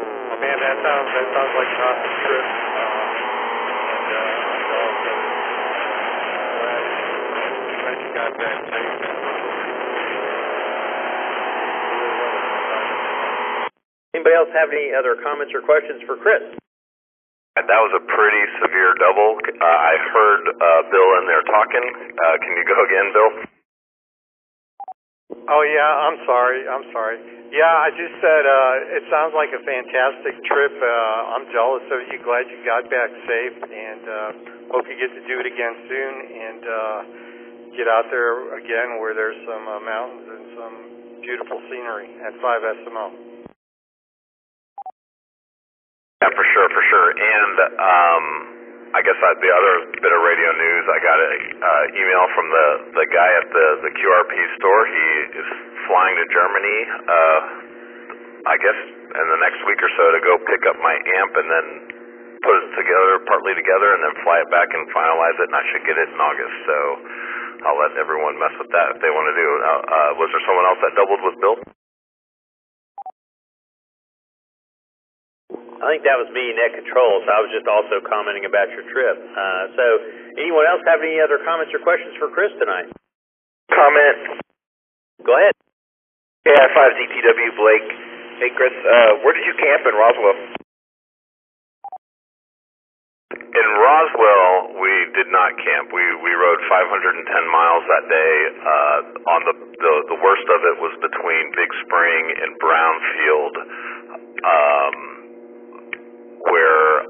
Oh man, that sounds like an awesome trip. Got that safe. Anybody else have any other comments or questions for Chris? That was a pretty severe double. I heard Bill in there talking. Can you go again, Bill? Oh yeah, I'm sorry. Yeah, I just said it sounds like a fantastic trip. I'm jealous of you. Glad you got back safe, and hope you get to do it again soon. And get out there again where there's some mountains and some beautiful scenery at 5SMO. Yeah, for sure. And I guess the other bit of radio news, I got an email from the guy at the QRP store. He is flying to Germany, I guess, in the next week or so to go pick up my amp and then put it partly together, and then fly it back and finalize it, and I should get it in August. So I'll let everyone mess with that if they want to do it. Was there someone else that doubled with Bill? I think that was me, Net Control, so I was just also commenting about your trip. So anyone else have any other comments or questions for Chris tonight? Comment. Go ahead. Yeah, 5ZTW Blake. Hey, Chris, where did you camp in Roswell? In Roswell, we did not camp. We rode 510 miles that day. On the worst of it was between between Big Spring and Brownfield, where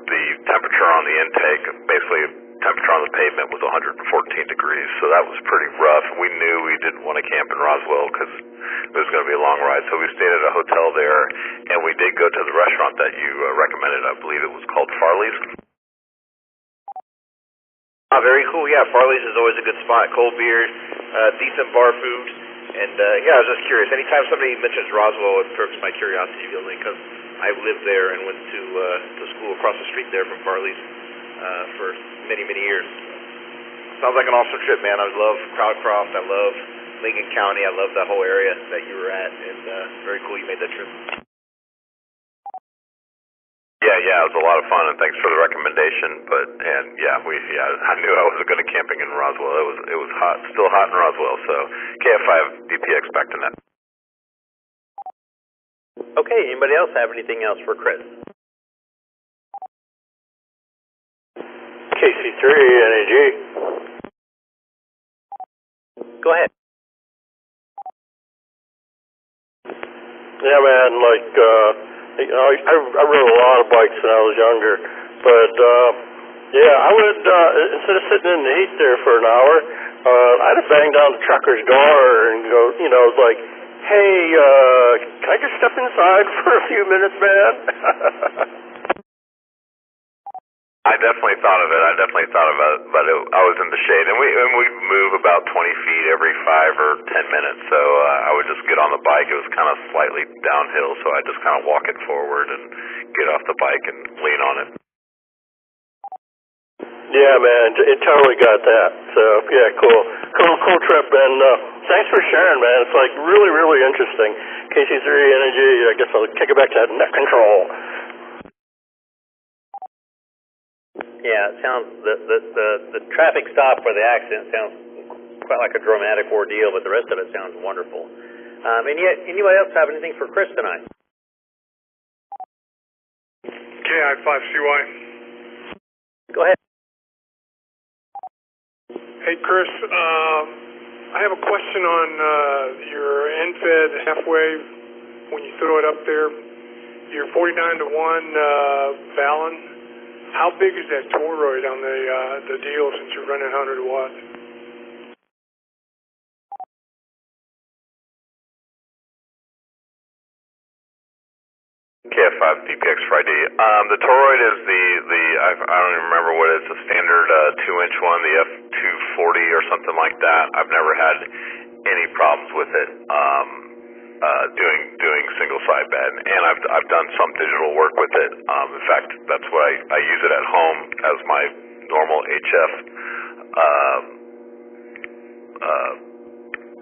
the temperature on the intake, basically temperature on the pavement was 114 degrees, so that was pretty rough. We knew we didn't want to camp in Roswell because it was going to be a long ride, so we stayed at a hotel there, and we did go to the restaurant that you recommended. I believe it was called Farley's. Very cool. Yeah, Farley's is always a good spot. Cold beer, decent bar food, and yeah, I was just curious. Anytime somebody mentions Roswell, it perks my curiosity feeling because I lived there and went to school across the street there from Farley's for many years. Sounds like an awesome trip, man. I love Crowdcroft. I love Lincoln County. I love that whole area that you were at, and very cool you made that trip. Yeah, it was a lot of fun, and thanks for the recommendation. I knew I wasn't going to camping in Roswell. It was hot, still hot in Roswell. So KF5 DPX back to net. Okay, anybody else have anything else for Chris? KC3 NAG. Go ahead. Yeah, man, I rode a lot of bikes when I was younger, but I would, instead of sitting in the heat there for an hour, I'd have banged down the trucker's door and go, like, hey, can I just step inside for a few minutes, man? I definitely thought of it. But I was in the shade, and we move about 20 feet every 5 or 10 minutes. So I would just get on the bike. It was kind of slightly downhill, so I just kind of walk it forward and get off the bike and lean on it. Yeah, man, it totally got that. So yeah, cool trip, and thanks for sharing, man. It's like really interesting. KC3 Energy. I guess I'll kick it back to net control. Yeah, it sounds the traffic stop for the accident sounds quite like a dramatic ordeal, but the rest of it sounds wonderful. Anybody else have anything for Chris tonight? KI5CY. Go ahead. Hey, Chris, I have a question on your NFED half-wave. When you throw it up there, your 49-to-1 Vallon. How big is that toroid on the deal since you're running 100 watts? KF5 DPX Friday. The toroid is I don't even remember what it is, the standard 2-inch one, the F240 or something like that. I've never had any problems with it doing single sidebed, and I've done some digital work with it. In fact, that's what I use it at home as my normal HF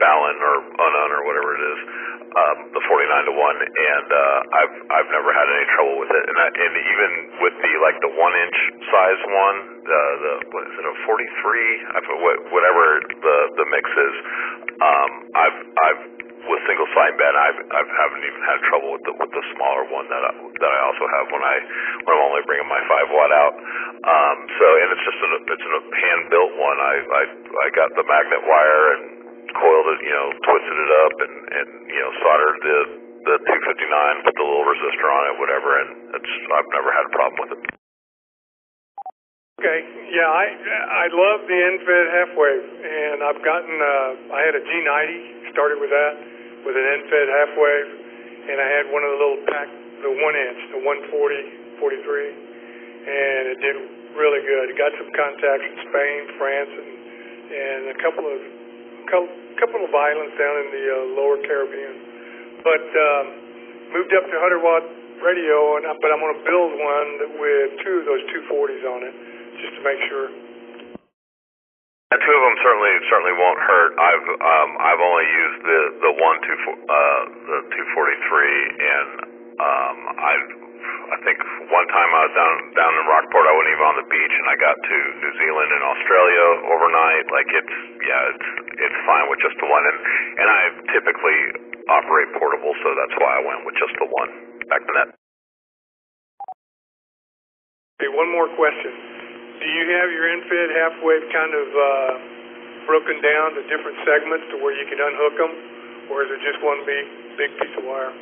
Balun or Unun or whatever it is. The 49-to-1, and I've never had any trouble with it. And even with the 1-inch size one, what is it, a 43? Whatever the mix is, I've with single sidebed, I haven't even had trouble with the smaller one that I also have when I'm only bringing my 5-watt out. And it's a hand built one. I got the magnet wire and coiled it, twisted it up and soldered the 259, put the little resistor on it, whatever, and I've never had a problem with it. Okay, yeah, I love the NFED half-wave, and I've gotten, I had a G90, started with that, with an NFED half-wave, and I had one of the little pack, the 1-inch, the 140, 43, and it did really good. It got some contacts in Spain, France, and a couple of islands down in the lower Caribbean. But moved up to 100-watt radio, but I'm going to build one with 2 of those 240s on it, just to make sure. And 2 of them certainly won't hurt. I've only used the 243, and I think one time I was down in Rockport, I wasn't even on the beach, and I got to New Zealand and Australia overnight. It's fine with just the one, and I typically operate portable, so that's why I went with just the one. Back to that. Okay, one more question. Do you have your NFED half-wave kind of broken down to different segments to where you can unhook them, or is it just one big piece of wire?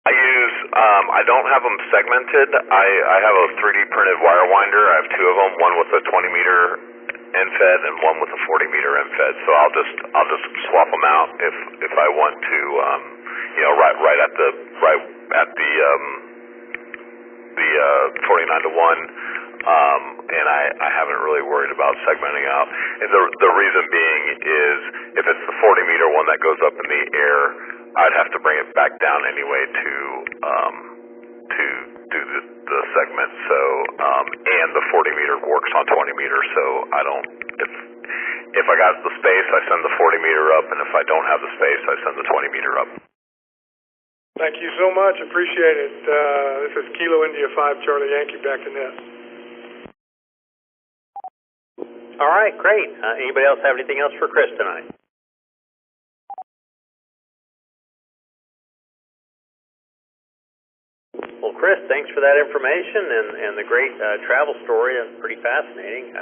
I use, I don't have them segmented. I have a 3D printed wire winder. I have two of them, one with a 20 meter end fed and one with a 40 meter end fed. So I'll just swap them out if I want to, right at the 49 to 1. And I haven't really worried about segmenting out. And the reason being is if it's the 40 meter one that goes up in the air, I'd have to bring it back down anyway to do the segment. So and the 40 meter works on 20 meters. So I don't if I got the space, I send the 40 meter up, and if I don't have the space, I send the 20 meter up. Thank you so much. Appreciate it. This is Kilo India 5 Charlie Yankee back to net. All right, great. Anybody else have anything else for Chris tonight? Well, Chris, thanks for that information and the great travel story. It's pretty fascinating.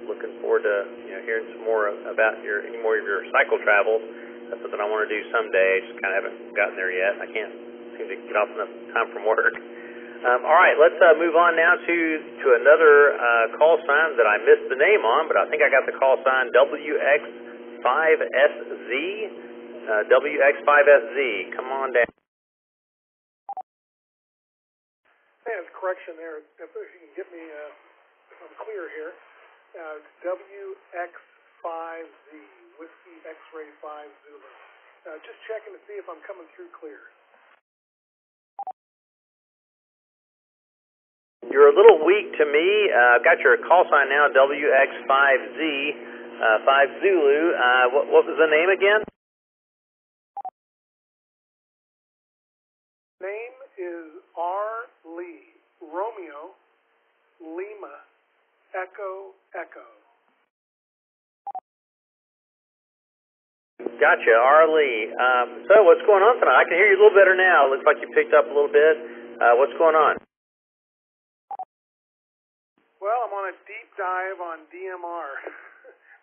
Looking forward to hearing some more about any more of your cycle travels. That's something I want to do someday. Just kind of haven't gotten there yet. I can't seem to get off enough time from work. All right, let's move on now to another call sign that I missed the name on, but I think I got the call sign WX5SZ. WX5SZ, come on down. There's a correction there. If you can get me, if I'm clear here, WX5Z, Whiskey X-Ray 5 Zulu. Just checking to see if I'm coming through clear. You're a little weak to me. I've got your call sign now, WX5Z, 5 Zulu. What was the name again? Name is R. Lee, Romeo, Lima, Echo, Echo. Gotcha, R. Lee. So what's going on tonight? I can hear you a little better now. Looks like you picked up a little bit. What's going on? Well, I'm on a deep dive on DMR,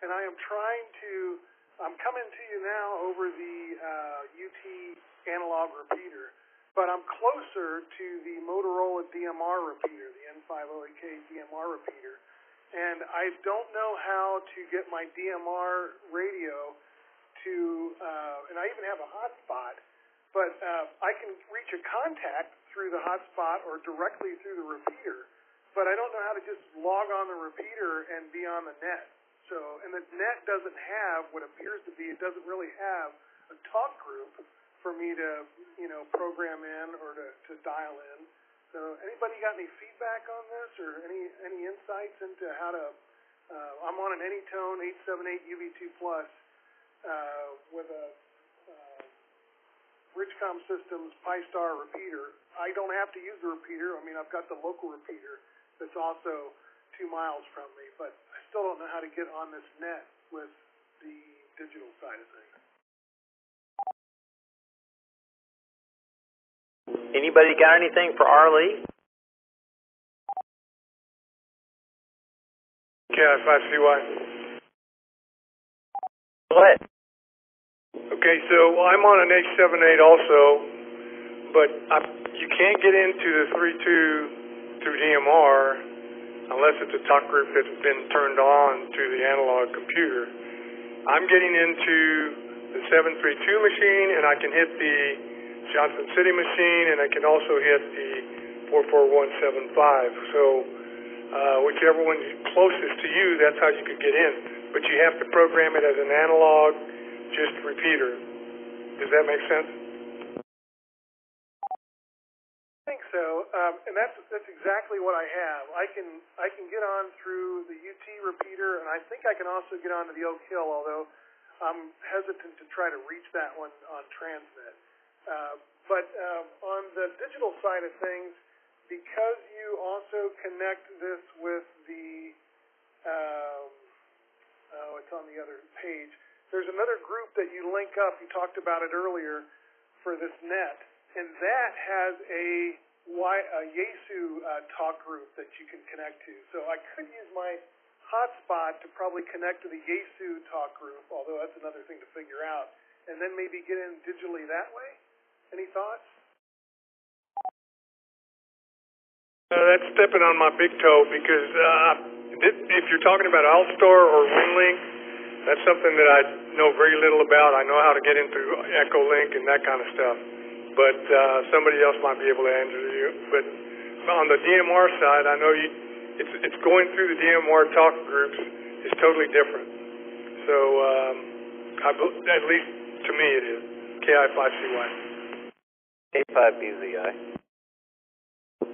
and I'm coming to you now over the UT analog repeater, but I'm closer to the Motorola DMR repeater, the N508K DMR repeater, and I don't know how to get my DMR radio to, and I even have a hotspot, but I can reach a contact through the hotspot or directly through the repeater, but I don't know how to just log on the repeater and be on the net. So, and the net doesn't have what appears to be, it doesn't really have a talk group for me to, program in or to dial in. So, anybody got any feedback on this or any insights into how to, I'm on an Anytone 878 UV2 Plus with a Richcom Systems Pi-Star repeater. I don't have to use the repeater. I mean, I've got the local repeater that's also 2 miles from me, but I still don't know how to get on this net with the digital side of things. Anybody got anything for Arlie? Yeah, 5CY. Go ahead. Okay, so I'm on an H78 also, but you can't get into the 3.2 through DMR unless it's a talk group that's been turned on to the analog computer. I'm getting into the 732 machine, and I can hit the Johnson City machine, and I can also hit the 44175. So whichever one's closest to you, that's how you could get in. But you have to program it as an analog, just repeater. Does that make sense? I think so, and that's exactly what I have. I can get on through the UT repeater, and I think I can also get onto the Oak Hill, although I'm hesitant to try to reach that one on Transnet. But on the digital side of things, because you also connect this with the, it's on the other page. There's another group that you link up. You talked about it earlier for this net. And that has a Yaesu talk group that you can connect to. So I could use my hotspot to probably connect to the Yaesu talk group, although that's another thing to figure out, and then maybe get in digitally that way? Any thoughts? That's stepping on my big toe because if you're talking about Alstar or WinLink, that's something that I know very little about. I know how to get into Echolink and that kind of stuff, but somebody else might be able to answer you. But on the DMR side, I know it's going through the DMR talk groups is totally different. So at least to me it is. KI5CY. K5BZI.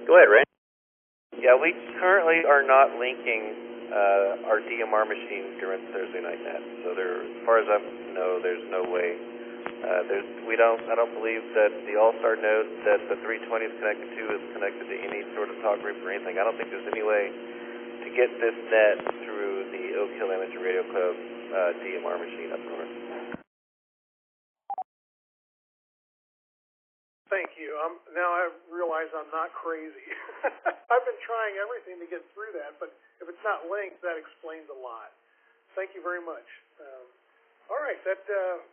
Go ahead, Ray. Yeah, we currently are not linking our DMR machines during Thursday Night Net. So there, as far as I know, there's no way. I don't believe that the All-Star node that the 320 is connected to is connected to any sort of talk group or anything. I don't think there's any way to get this net through the Oak Hill Amateur Radio Club DMR machine up north. Thank you. Now I realize I'm not crazy. I've been trying everything to get through that, but if it's not linked, that explains a lot. Thank you very much. All right, that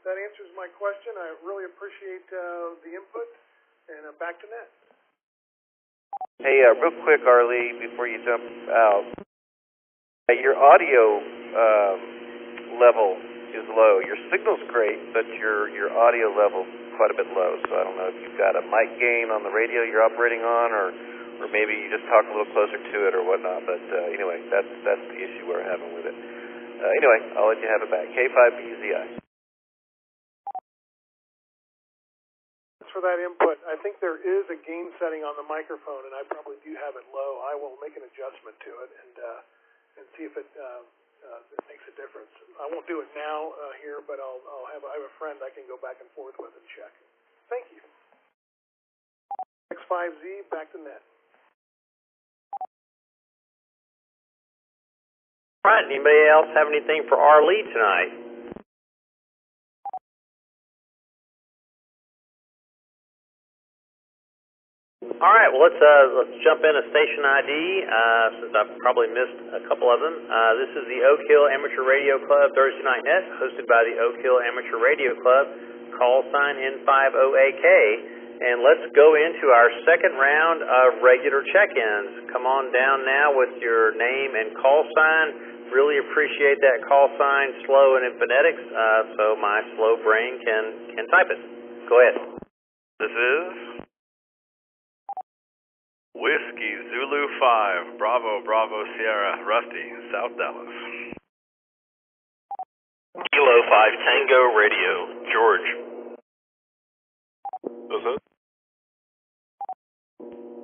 answers my question. I really appreciate the input, and back to Net. Hey, real quick, Arlie, before you jump out, your audio level is low. Your signal's great, but your audio level's quite a bit low. So I don't know if you've got a mic gain on the radio you're operating on, or maybe you just talk a little closer to it or whatnot. But anyway, that's the issue we're having with it. Anyway, I'll let you have it back. K5BZI. Thanks for that input. I think there is a gain setting on the microphone, and I probably do have it low. I will make an adjustment to it and see if it makes a difference. I won't do it now here, but I have a friend I can go back and forth with and check. Thank you. X5Z, back to Net. All right, anybody else have anything for Arlie tonight? All right, well, let's jump into station ID, since I've probably missed a couple of them. This is the Oak Hill Amateur Radio Club Thursday Night Net, hosted by the Oak Hill Amateur Radio Club, call sign N50AK. And let's go into our second round of regular check-ins. Come on down now with your name and call sign. Really appreciate that call sign, slow and in phonetics, so my slow brain can type it. Go ahead. This is Whiskey Zulu 5, Bravo Sierra, Rusty, South Dallas. Kilo 5 Tango Radio, George. This is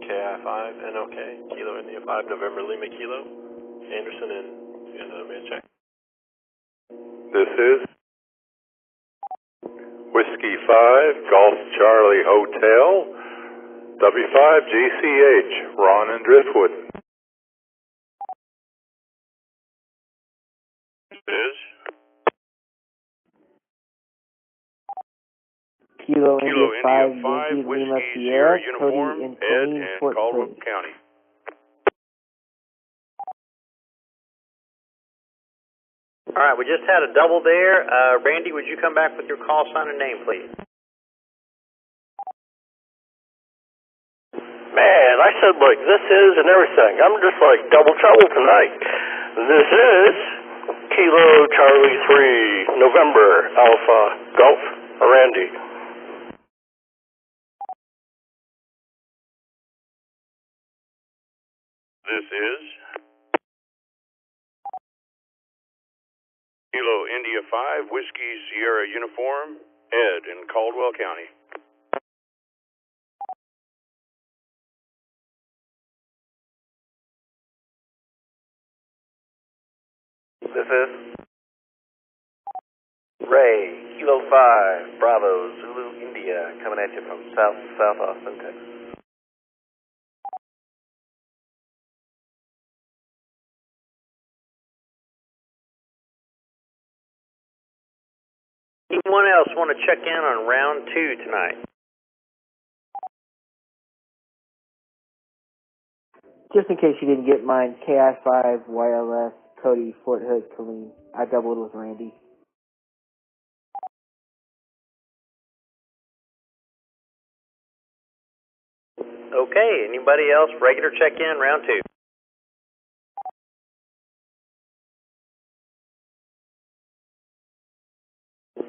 KI5 NOK, Kilo India 5, November Lima Kilo, Anderson and Manchek. This is Whiskey 5, Golf Charlie Hotel, W5GCH, Ron and Driftwood. This is Kilo India 5, Yankee Lima Whiskey Sierra, Sierra Uniform, Cody and Ed Colleen, in Fort Caldwell Cody. County. All right, we just had a double there. Randy, would you come back with your call sign and name, please? Man, I said like this is and everything. I'm just like double trouble tonight. This is Kilo Charlie 3, November Alpha Golf, Randy. This is Kilo India 5, Whiskey Sierra Uniform, Ed in Caldwell County. This is Ray, Kilo 5, Bravo, Zulu, India, coming at you from South Austin, Texas. Anyone else want to check in on round 2 tonight? Just in case you didn't get mine, KI5 YLS Cody, Fort Hood, Killeen. I doubled with Randy. Okay, anybody else? Regular check-in, round 2.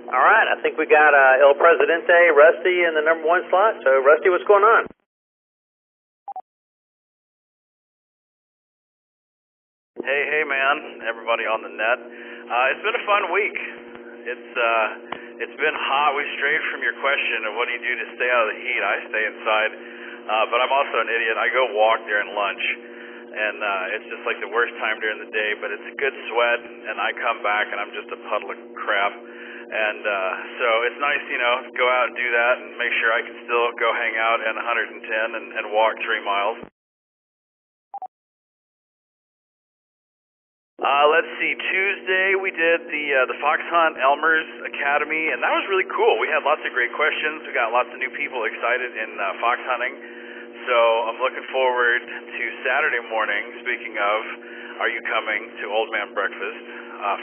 All right, I think we got El Presidente, Rusty in the number 1 slot. So, Rusty, what's going on? Hey, man, everybody on the net. It's been a fun week. It's been hot. We strayed from your question of what do you do to stay out of the heat. I stay inside, but I'm also an idiot. I go walk during lunch, and it's just like the worst time during the day, but it's a good sweat, and I come back, and I'm just a puddle of crap. And so it's nice, to go out and do that and make sure I can still go hang out in 110 and walk 3 miles. Let's see, Tuesday we did the Fox Hunt Elmer's Academy, and that was really cool. We had lots of great questions. We got lots of new people excited in fox hunting. So I'm looking forward to Saturday morning. Speaking of, are you coming to Old Man Breakfast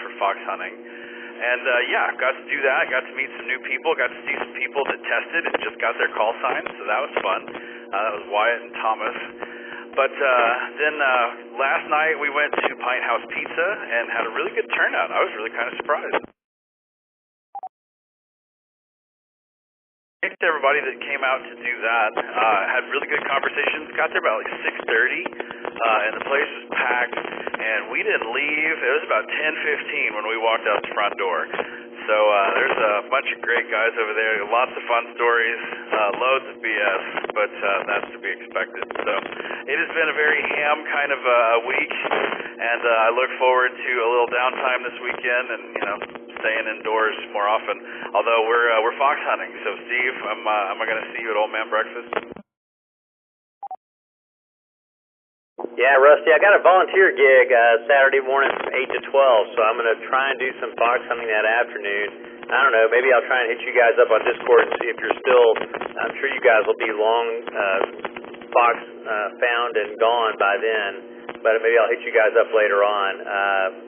for fox hunting? And yeah, got to do that. Got to meet some new people. Got to see some people that tested and just got their call signs, so that was fun. That was Wyatt and Thomas. But then last night we went to Pint House Pizza and had a really good turnout. I was really kind of surprised. Thanks to everybody that came out to do that. Had really good conversations. Got there about like 6:30, and the place was packed. And we didn't leave. It was about 10:15 when we walked out the front door. So there's a bunch of great guys over there. Lots of fun stories, loads of BS, but that's to be expected. So it has been a very ham kind of week, and I look forward to a little downtime this weekend and staying indoors more often. Although we're fox hunting, so Steve, am I going to see you at Old Man Breakfast? Yeah, Rusty, I got a volunteer gig Saturday morning from 8 to 12, so I'm going to try and do some fox hunting that afternoon. I don't know, maybe I'll try and hit you guys up on Discord and see if you're still, I'm sure you guys will be long fox found and gone by then, but maybe I'll hit you guys up later on.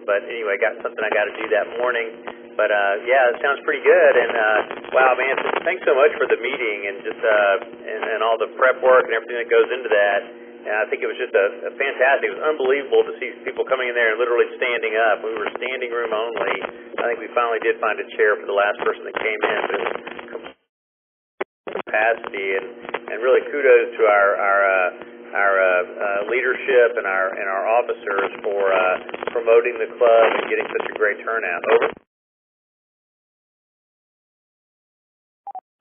But anyway, got something I got to do that morning. But yeah, it sounds pretty good, and wow, man, thanks so much for the meeting and just and all the prep work and everything that goes into that. And I think it was just a fantastic. It was unbelievable to see people coming in there and literally standing up. We were standing room only. I think we finally did find a chair for the last person that came in, but it was capacity, and really kudos to our leadership and our officers for promoting the club and getting such a great turnout. Over.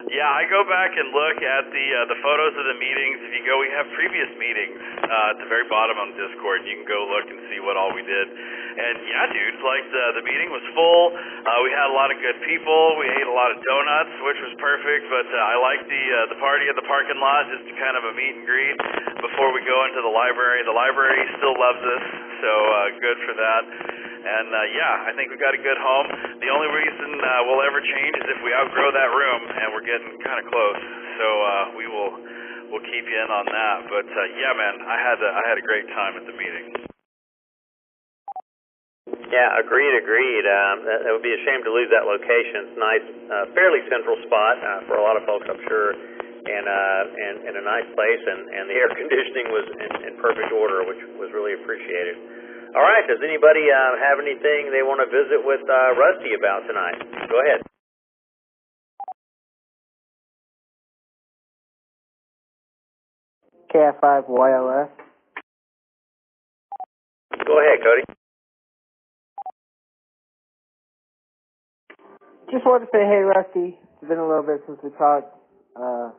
Yeah, I go back and look at the photos of the meetings. If you go, we have previous meetings at the very bottom on Discord. You can go look and see what all we did. And yeah, dude, like the meeting was full. We had a lot of good people. We ate a lot of donuts, which was perfect. But I like the party at the parking lot, just kind of a meet and greet before we go into the library. The library still loves us, so good for that. And yeah, I think we got a good home. The only reason we'll ever change is if we outgrow that room, and we're getting kind of close. So we'll keep you in on that. But yeah, man, I had a great time at the meeting. Yeah, agreed. That would be a shame to lose that location. It's a nice, fairly central spot for a lot of folks, I'm sure, and a nice place. And the air conditioning was in perfect order, which was really appreciated. All right, does anybody have anything they want to visit with Rusty about tonight? Go ahead. KF5YLS. Go ahead, Cody. Just wanted to say, hey, Rusty, it's been a little bit since we talked, a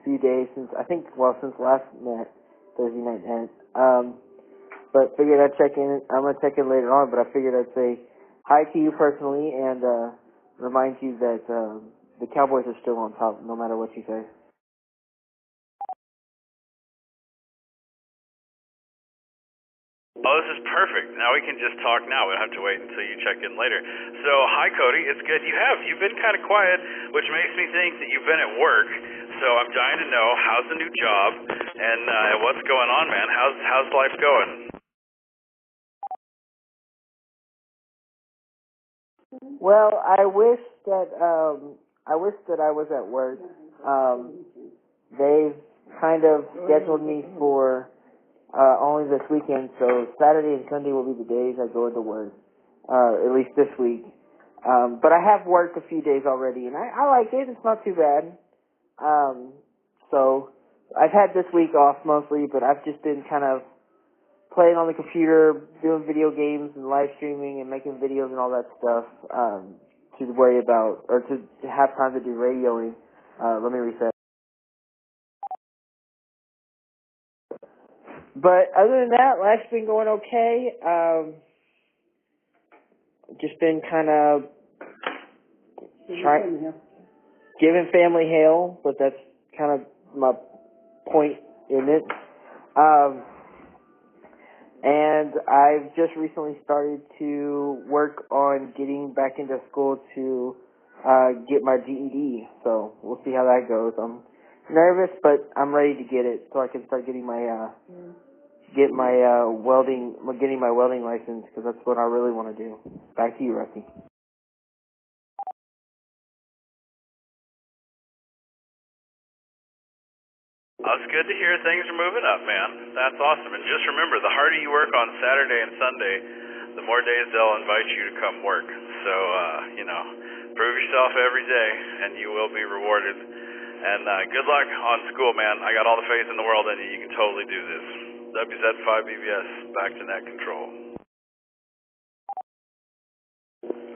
few days since last met, Thursday night net. But figured I'd check in. I'm going to check in later on, but I figured I'd say hi to you personally and remind you that the Cowboys are still on top, no matter what you say. Oh, this is perfect. Now we can just talk now. We don't have to wait until you check in later. So, hi, Cody. It's good. You've been kind of quiet, which makes me think that you've been at work. So I'm dying to know, how's the new job and what's going on, man? How's life going? Well, I wish that I was at work. They've kind of scheduled me for only this weekend, so Saturday and Sunday will be the days I go into work, at least this week. But I have worked a few days already, and I like it. It's not too bad. So I've had this week off mostly, but I've just been kind of playing on the computer, doing video games and live streaming and making videos and all that stuff to worry about, or to have time to do radioing. Let me reset. But other than that, life's been going okay. Just been kind of giving family hell, but that's kind of my point in it. And I've just recently started to work on getting back into school to get my GED. So we'll see how that goes. I'm nervous, but I'm ready to get it so I can start getting my getting my welding license, because that's what I really want to do. Back to you, Rusty. Oh, it's good to hear things are moving up, man. That's awesome. And just remember, the harder you work on Saturday and Sunday, the more days they'll invite you to come work. So, prove yourself every day, and you will be rewarded. And good luck on school, man. I got all the faith in the world in you. You can totally do this. WZ5BBS, back to net control.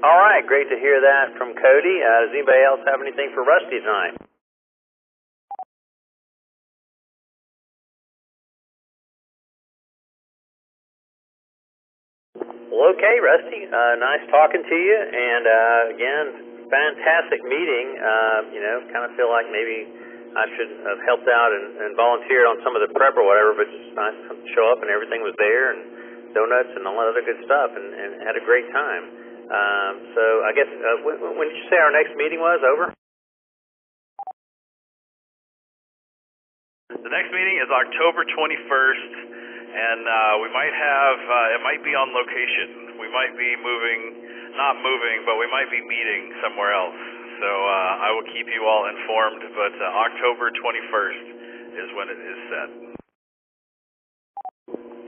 All right, great to hear that from Cody. Does anybody else have anything for Rusty tonight? Well, okay, Rusty. Nice talking to you. And again, fantastic meeting. Kind of feel like maybe I should have helped out and volunteered on some of the prep or whatever, but just nice to show up and everything was there, and donuts and all that other good stuff, and had a great time. So I guess, when did you say our next meeting was? Over? The next meeting is October 21st, and we might have, it might be on location. We might be not moving, but we might be meeting somewhere else. So I will keep you all informed, but October 21st is when it is set.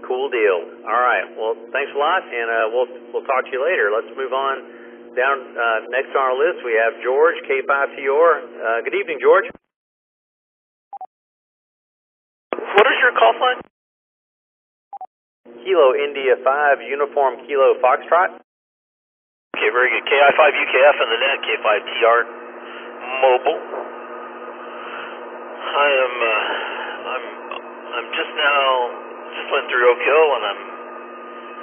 Cool deal. All right. Well, thanks a lot, and we'll talk to you later. Let's move on down. Next on our list, we have George, K5TR. Good evening, George. What is your call sign? Kilo India 5, Uniform Kilo Foxtrot. Okay, very good. KI5 UKF in the net, K5TR mobile. I'm just went through Oak Hill, and I'm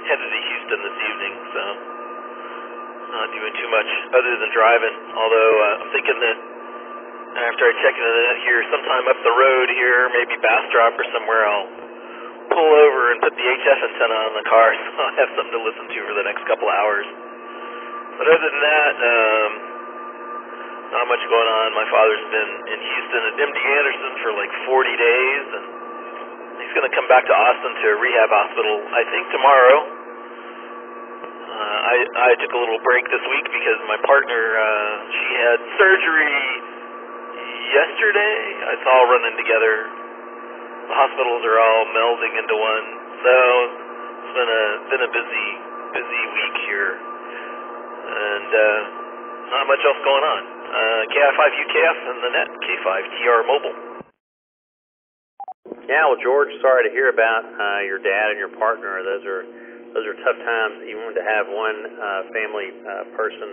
headed to Houston this evening, so not doing too much other than driving. Although I'm thinking that after I check into the net here, sometime up the road here, maybe Bastrop or somewhere, I'll pull over and put the HF antenna on the car, so I'll have something to listen to for the next couple of hours. But other than that, not much going on. My father's been in Houston at MD Anderson for like 40 days, and he's going to come back to Austin to a rehab hospital, I think, tomorrow. I took a little break this week because my partner, she had surgery yesterday. It's all running together. The hospitals are all melding into one, so it's been a busy week here, and not much else going on. KI5 UKF and the net, K5TR mobile. Yeah, well, George, sorry to hear about your dad and your partner. Those are tough times, even to have one family person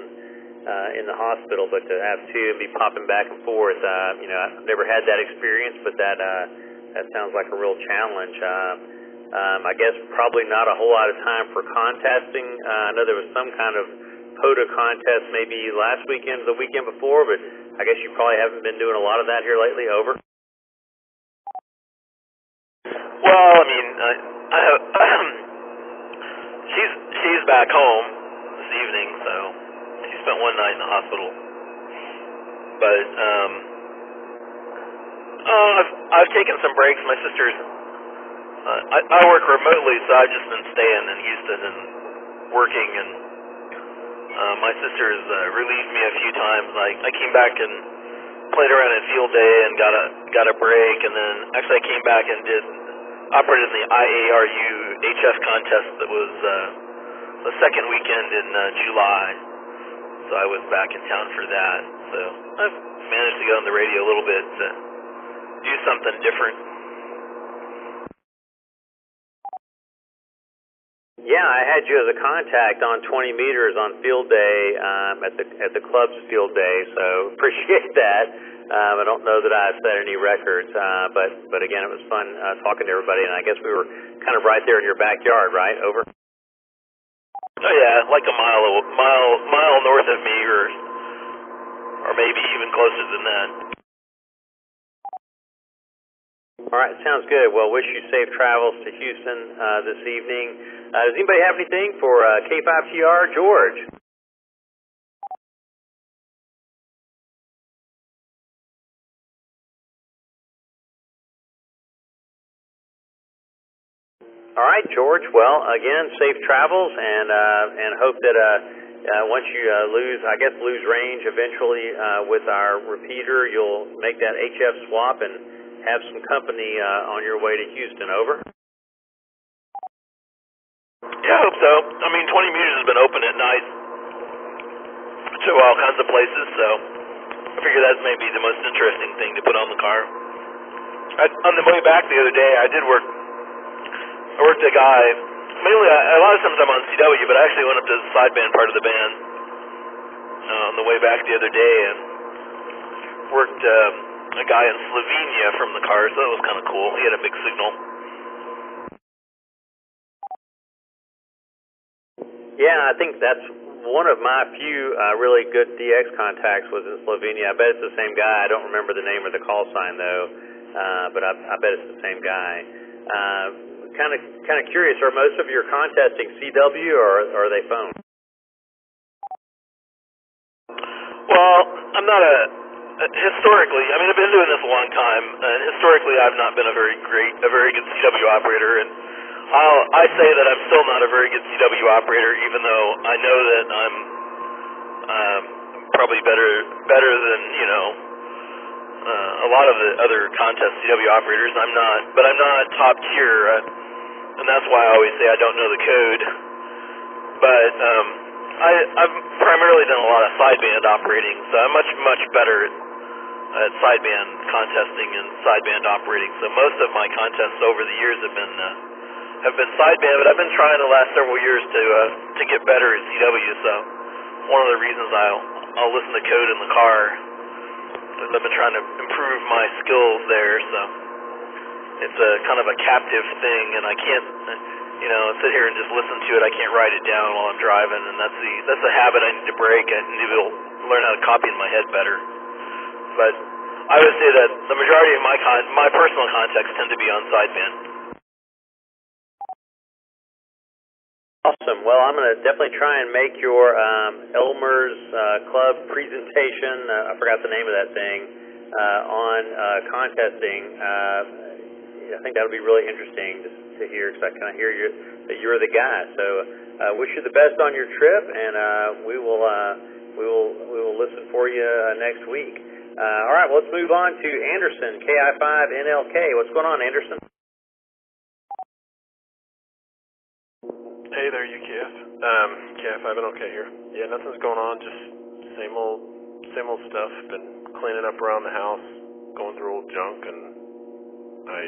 in the hospital, but to have two and be popping back and forth. I've never had that experience, but that sounds like a real challenge. I guess probably not a whole lot of time for contesting. I know there was some kind of POTA contest maybe last weekend, the weekend before, but I guess you probably haven't been doing a lot of that here lately. Over. Well, I mean, she's back home this evening, so she spent one night in the hospital. But I've taken some breaks. My sister's I work remotely, so I've just been staying in Houston and working, and My sister's relieved me a few times. I came back and played around in field day and got a break, and then actually I came back and operated in the IARU HF contest that was the second weekend in July. So I was back in town for that. So I've managed to get on the radio a little bit to do something different. Yeah, I had you as a contact on 20 meters on field day at the club's field day, so appreciate that. I don't know that I set any records, but again, it was fun talking to everybody, and I guess we were kind of right there in your backyard, right? Over. Oh yeah, like a mile north of me, or maybe even closer than that. All right, sounds good. Well, wish you safe travels to Houston this evening. Does anybody have anything for K5TR? George? All right, George. Well, again, safe travels, and hope that once you lose range eventually with our repeater, you'll make that HF swap and have some company on your way to Houston. Over. Yeah, I hope so. I mean, 20 meters has been open at night to all kinds of places, so I figure that may be the most interesting thing to put on the car. On the way back the other day, I worked a guy. Mainly, a lot of times I'm on CW, but I actually went up to the sideband part of the band on the way back the other day and worked a guy in Slovenia from the car, so that was kind of cool. He had a big signal. Yeah, I think that's one of my few really good DX contacts was in Slovenia. I bet it's the same guy. I don't remember the name or the call sign though, but I bet it's the same guy. Kind of curious. Are most of your contesting CW or are they phone? Well, I'm not historically. I mean, I've been doing this a long time, and historically, I've not been a very good CW operator, and I say that I'm still not a very good CW operator, even though I know that I'm probably better than a lot of the other contest CW operators. I'm not top tier, and that's why I always say I don't know the code. But I've primarily done a lot of sideband operating, so I'm much better at sideband contesting and sideband operating. So most of my contests over the years have been sideband, but I've been trying the last several years to get better at CW. So one of the reasons I'll listen to code in the car is I've been trying to improve my skills there. So it's a kind of a captive thing, and I can't sit here and just listen to it. I can't write it down while I'm driving, and that's a habit I need to break. I need to learn how to copy in my head better. But I would say that the majority of my personal contacts tend to be on sideband. Awesome. Well, I'm going to definitely try and make your Elmer's Club presentation, I forgot the name of that thing, on contesting. I think that'll be really interesting to hear, because I kind of hear that you're the guy. So wish you the best on your trip, and we will listen for you next week. All right, well, let's move on to Anderson, KI5NLK. What's going on, Anderson? Hey there, UKF. KI5NLK here. Yeah, nothing's going on, just same old stuff. Been cleaning up around the house, going through old junk, and I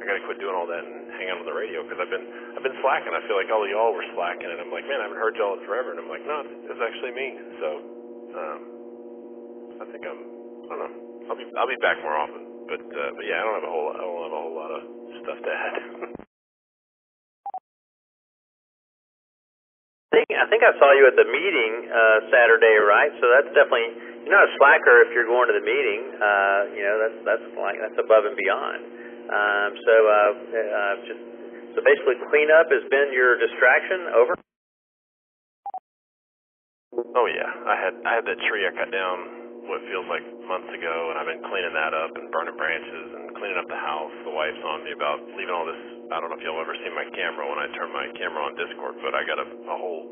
gotta quit doing all that and hang on to the radio, because I've been slacking. I feel like all of y'all were slacking, and I'm like, man, I haven't heard y'all in forever. And I'm like, no, it was actually me. So I think I don't know. I'll be back more often. But yeah, I don't have a whole lot of stuff to add. I think I saw you at the meeting Saturday, right? So that's definitely, you're not a slacker if you're going to the meeting. That's above and beyond. So basically, cleanup has been your distraction. Over. Oh yeah, I had that tree I cut down what feels like months ago, and I've been cleaning that up and burning branches and cleaning up the house. The wife's on me about leaving all this. I don't know if you'll ever see my camera when I turn my camera on Discord, but I got a whole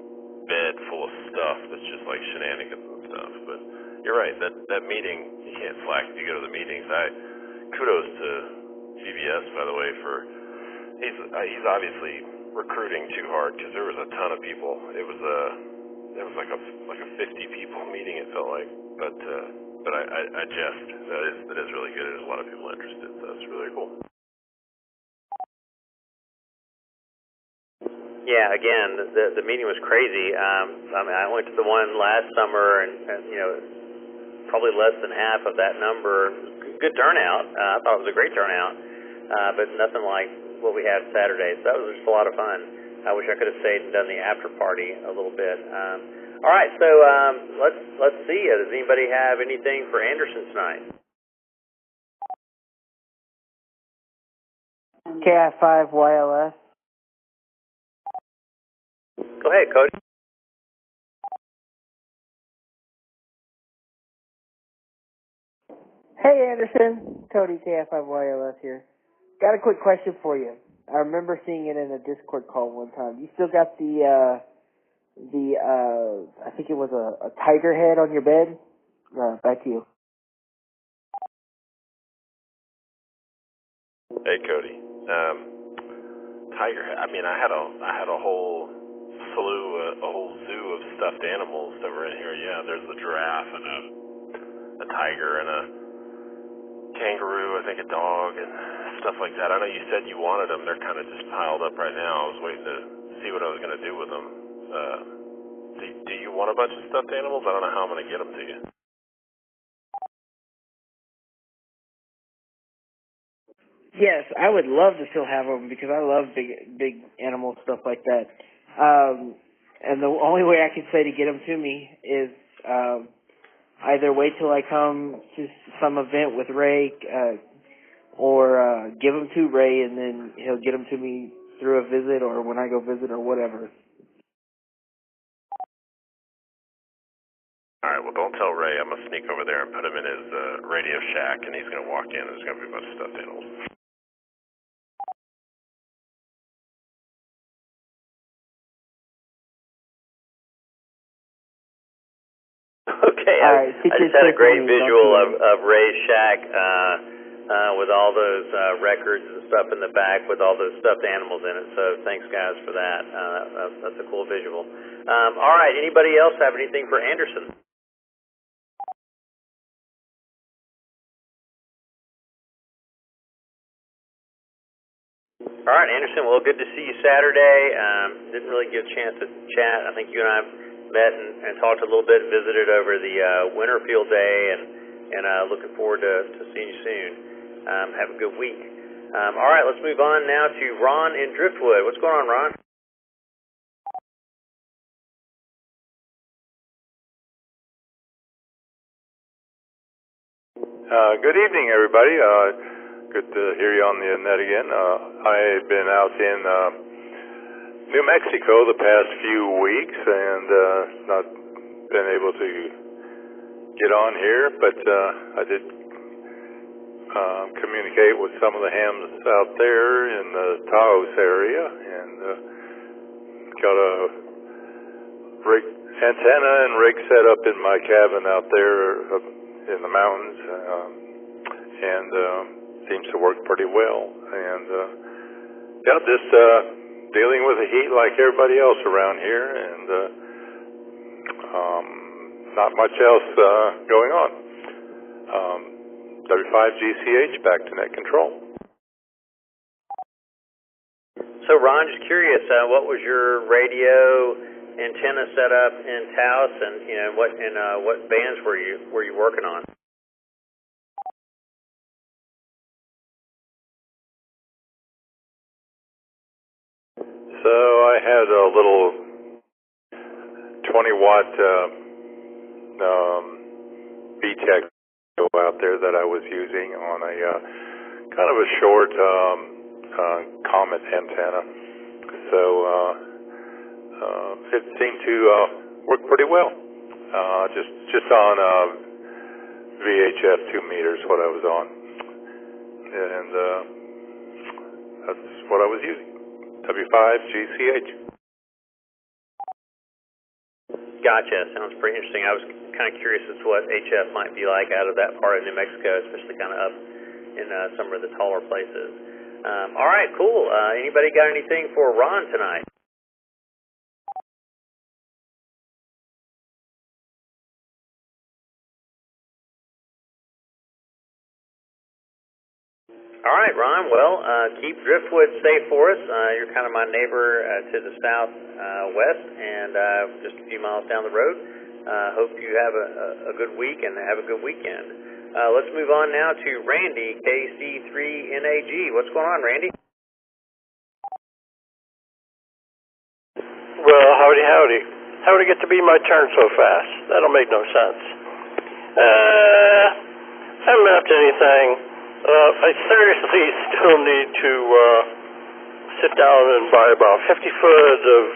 bed full of stuff that's just like shenanigans and stuff. But you're right, that meeting, you can't slack if you go to the meetings. Kudos to CBS, by the way, for he's obviously recruiting too hard because there was a ton of people. It was like a 50 people meeting, it felt like. But I jest. That is really good. There's a lot of people interested, so that's really cool. Yeah, again, the meeting was crazy. I mean, I went to the one last summer, and you know, probably less than half of that number. Good turnout. I thought it was a great turnout, but nothing like what we had Saturday. So that was just a lot of fun. I wish I could have stayed and done the after party a little bit. All right, so let's see. Does anybody have anything for Anderson tonight? KI5YLS. Go ahead, Cody. Hey, Anderson. Cody, KI5YLS here. Got a quick question for you. I remember seeing it in a Discord call one time. You still got the I think it was a tiger head on your bed? Back to you. Hey, Cody. Tiger head. I mean, I had a whole slew, a whole zoo of stuffed animals that were in here. Yeah, there's a giraffe and a tiger and a kangaroo, I think a dog and stuff like that. I know you said you wanted them. They're kind of just piled up right now. I was waiting to see what I was going to do with them. Do you want a bunch of stuffed animals? I don't know how I'm going to get them to you. Yes, I would love to still have them because I love big animal stuff like that. And the only way I can say to get them to me is either wait till I come to some event with Ray, or give them to Ray and then he'll get them to me through a visit or when I go visit or whatever. Alright, well don't tell Ray. I'm going to sneak over there and put him in his Radio Shack and he's going to walk in and there's going to be a bunch of stuffed animals. Okay, I just had a great visual of Ray's shack with all those records and stuff in the back with all those stuffed animals in it. So thanks, guys, for that. That's a cool visual. All right, anybody else have anything for Anderson? All right, Anderson, well, good to see you Saturday. Didn't really get a chance to chat. I think you and I met and talked a little bit, visited over the Winterfield Day, and looking forward to seeing you soon. Have a good week. All right, let's move on now to Ron in Driftwood. What's going on, Ron? Good evening, everybody. Good to hear you on the net again. I've been out in New Mexico the past few weeks and not been able to get on here, but I did communicate with some of the hams out there in the Taos area and got a rig antenna and rig set up in my cabin out there in the mountains, and seems to work pretty well. And yeah, just dealing with the heat like everybody else around here, and not much else going on. W5GCH back to net control. So Ron, just curious, what was your radio antenna set up in Taos, and what bands were you working on? So I had a little 20-watt VTech out there that I was using on a kind of a short Comet antenna. So it seemed to work pretty well. Just on VHF 2 meters, what I was on, and that's what I was using. W5GCH. Gotcha. Sounds pretty interesting. I was kind of curious as to what HF might be like out of that part of New Mexico, especially kind of up in some of the taller places. All right, cool. Anybody got anything for Ron tonight? All right, Ron. Well, keep Driftwood safe for us. You're kind of my neighbor to the southwest, and just a few miles down the road. Hope you have a good week and have a good weekend. Let's move on now to Randy, KC3NAG. What's going on, Randy? Well, howdy, howdy. How would it get to be my turn so fast? That'll make no sense. I haven't mapped anything. I seriously still need to sit down and buy about 50 foot of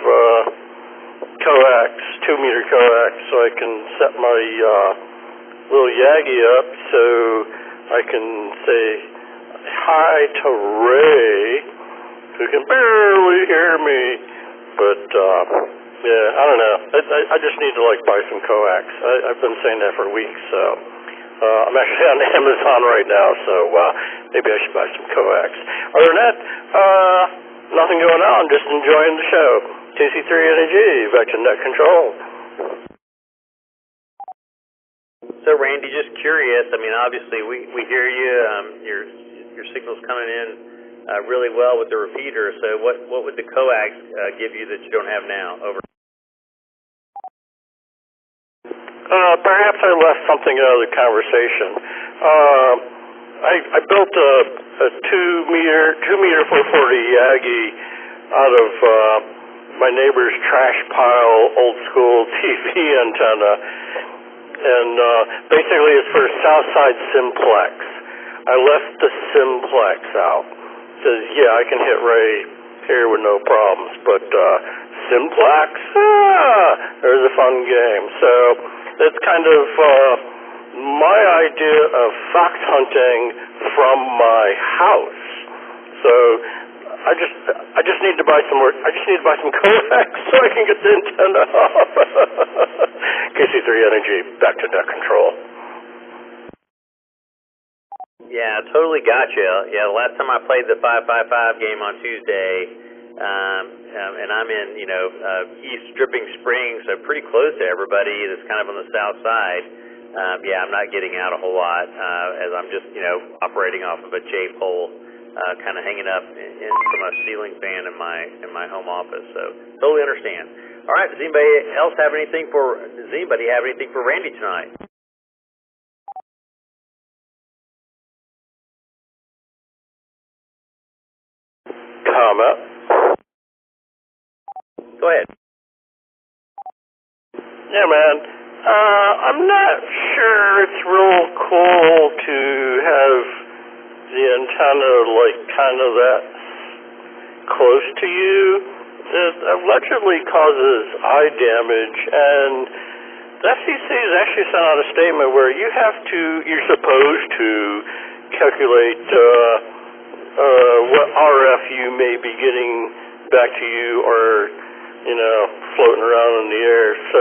coax, 2-meter coax, so I can set my little Yagi up so I can say hi to Ray, who can barely hear me. But, yeah, I don't know. I just need to, buy some coax. I've been saying that for weeks, so... I'm actually on Amazon right now, so maybe I should buy some coax. Other than that, nothing going on, just enjoying the show. KC3NAG, back to net control. So, Randy, just curious, I mean, obviously we hear you, your signal's coming in really well with the repeater, so what would the coax give you that you don't have now? Over. Perhaps I left something out of the conversation. I built a 2-meter 440 Yagi out of my neighbor's trash pile, old school TV antenna, and basically it's for Southside Simplex. I left the Simplex out. Says, yeah, I can hit Ray here with no problems, but Simplex? There's a fun game. So it's kind of my idea of fox hunting from my house. So I just need to buy some more. I just need to buy some coax so I can get the antenna off. KC3NAG, back to net control. Yeah, totally gotcha. Yeah, the last time I played the 555 game on Tuesday, and I'm in, East Dripping Springs, so pretty close to everybody that's kind of on the south side. Yeah, I'm not getting out a whole lot, as I'm just, operating off of a J-pole, kind of hanging up from a ceiling fan in my home office. So totally understand. All right, does anybody have anything for Randy tonight? Comment. Go ahead. Yeah, man. I'm not sure it's real cool to have the antenna kind of that close to you. It allegedly causes eye damage, and the FCC has actually sent out a statement where you're supposed to calculate what RF you may be getting back to you, or floating around in the air. So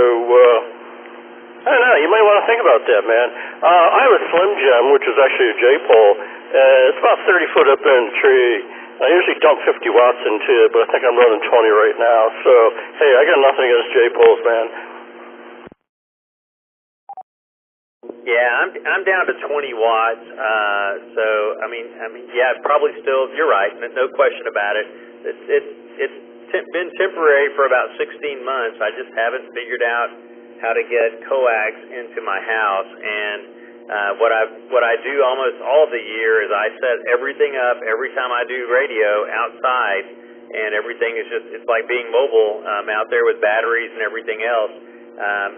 I don't know, you might want to think about that, man. I have a Slim Gem, which is actually a J-pole. It's about 30 foot up in a tree. I usually dump 50 watts into it, but I think I'm running 20 right now. So hey, I got nothing against J-poles, man. Yeah, I'm down to 20 watts. So I mean, yeah, probably still. You're right. No question about it. It's been temporary for about 16 months. I just haven't figured out how to get coax into my house. And what I do almost all of the year is I set everything up every time I do radio outside, and everything is it's like being mobile out there with batteries and everything else.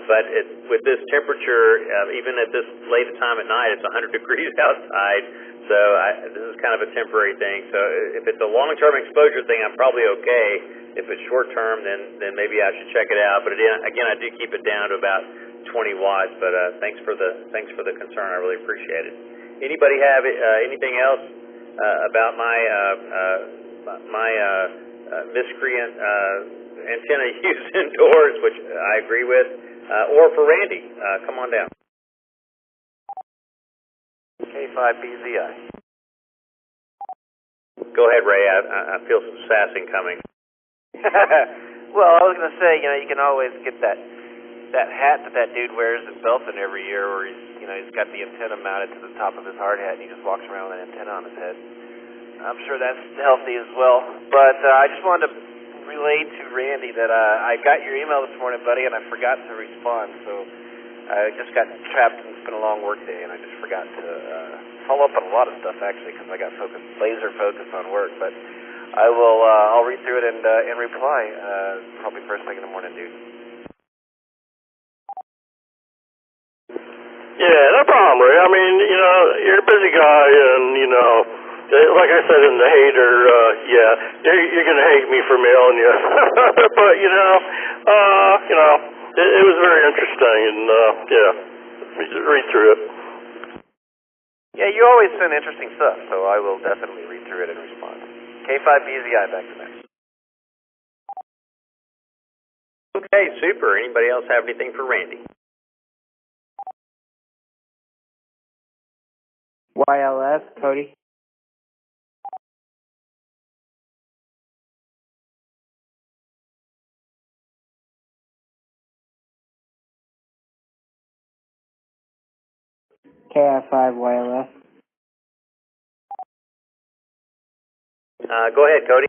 But with this temperature, even at this late a time at night, it's 100 degrees outside. So this is kind of a temporary thing. So if it's a long-term exposure thing, I'm probably okay. If it's short-term, then maybe I should check it out. But again, I do keep it down to about 20 watts. But thanks for the concern. I really appreciate it. Anybody have anything else about my miscreant antenna used indoors, which I agree with? Or for Randy, come on down. K5BZI. Go ahead, Ray. I feel some sassing coming. Well, I was going to say, you can always get that hat that dude wears in Belton every year, where he's got the antenna mounted to the top of his hard hat, and he just walks around with an antenna on his head. I'm sure that's healthy as well. But I just wanted to relay to Randy that I got your email this morning, buddy, and I forgot to respond. So I just got trapped, and it's been a long work day, and I just forgot to follow up on a lot of stuff, actually, because I got laser focused on work. But I'll read through it and reply probably first thing in the morning, dude. Yeah, no problem, Ray. I mean, you're a busy guy, and, like I said in the hater, you're going to hate me for mailing you. But, it was very interesting, and, read through it. Yeah, you always send interesting stuff, so I will definitely read through it and respond. K5BZI, back to next. Okay, super. Anybody else have anything for Randy? YLS, Cody. KI5 YLS. Go ahead, Cody.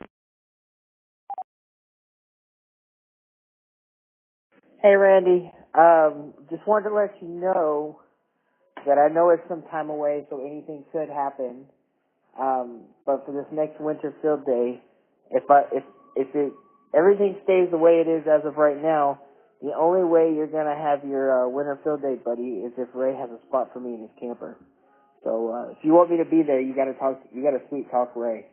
Hey, Randy. Just wanted to let you know that I know it's some time away, so anything could happen. But for this next winter field day, if everything stays the way it is as of right now, the only way you're gonna have your winter field day, buddy, is if Ray has a spot for me in his camper. So if you want me to be there, you gotta sweet talk Ray.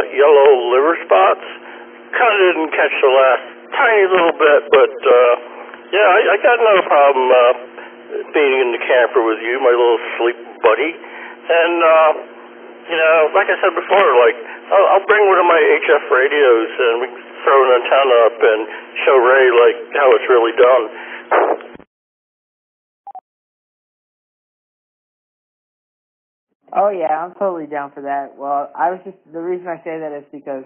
Yellow liver spots. Kind of didn't catch the last tiny little bit, but I got no problem being in the camper with you, my little sleep buddy. And like I said before, I'll bring one of my HF radios and we can throw an antenna up and show Ray how it's really done. Oh yeah, I'm totally down for that. Well, the reason I say that is because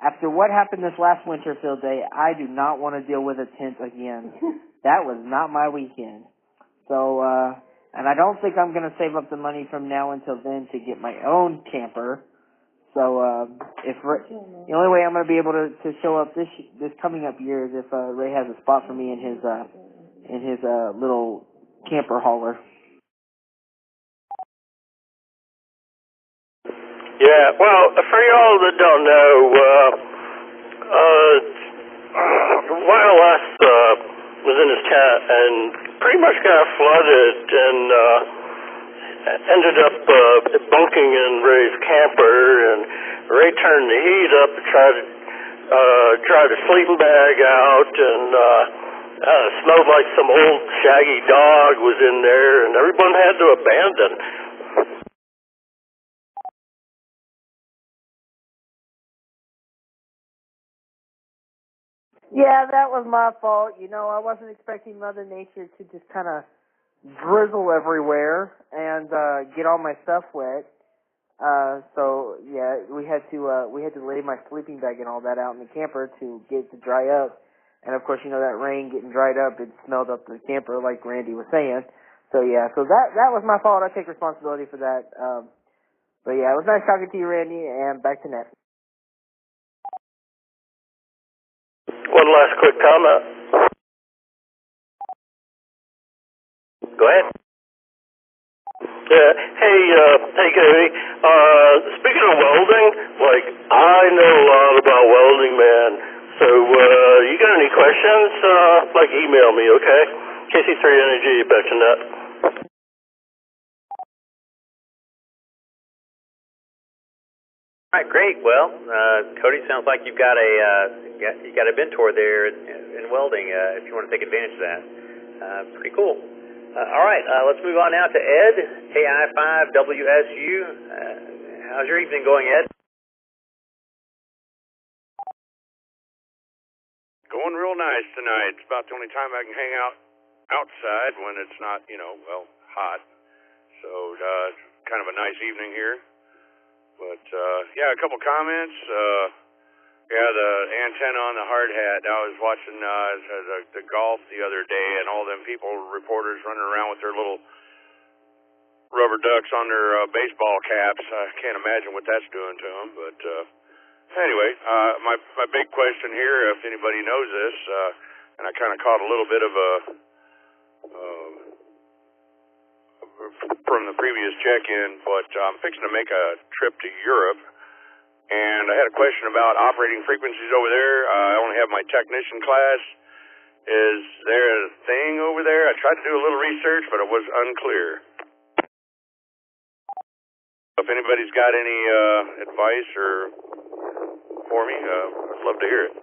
after what happened this last winter field day, I do not want to deal with a tent again. That was not my weekend. So, and I don't think I'm going to save up the money from now until then to get my own camper. So, the only way I'm going to be able to show up this coming up year is if Ray has a spot for me in his little camper hauler. Yeah, well, for y'all that don't know, YLS was in his tent and pretty much got flooded and ended up bunking in Ray's camper, and Ray turned the heat up and tried a sleeping bag out, and it smelled like some old shaggy dog was in there, and everyone had to abandon. Yeah, that was my fault. I wasn't expecting Mother Nature to just kind of drizzle everywhere and get all my stuff wet. So yeah, we had to lay my sleeping bag and all that out in the camper to get it to dry up. And of course, that rain getting dried up, it smelled up the camper, like Randy was saying. So yeah, so that was my fault. I take responsibility for that. But yeah, it was nice talking to you, Randy, and back to net. One last quick comment. Go ahead. Yeah. Hey, Cody. Speaking of welding, I know a lot about welding, man. So, you got any questions? Email me, okay? KC3Energy, back to net. All right, great. Well, Cody, sounds like you've got a mentor there in welding. If you want to take advantage of that, pretty cool. All right, let's move on now to Ed, KI5WSU. How's your evening going, Ed? Going real nice tonight. It's about the only time I can hang out outside when it's not, hot. So, it's kind of a nice evening here. But, yeah, a couple comments. Yeah, the antenna on the hard hat. I was watching the golf the other day, and all them reporters running around with their little rubber ducks on their baseball caps. I can't imagine what that's doing to them. But anyway, my big question here, if anybody knows this, and I kind of caught a little bit of a from the previous check-in, but I'm fixing to make a trip to Europe. And I had a question about operating frequencies over there. I only have my technician class. Is there a thing over there? I tried to do a little research, but it was unclear. If anybody's got any advice or for me, I'd love to hear it.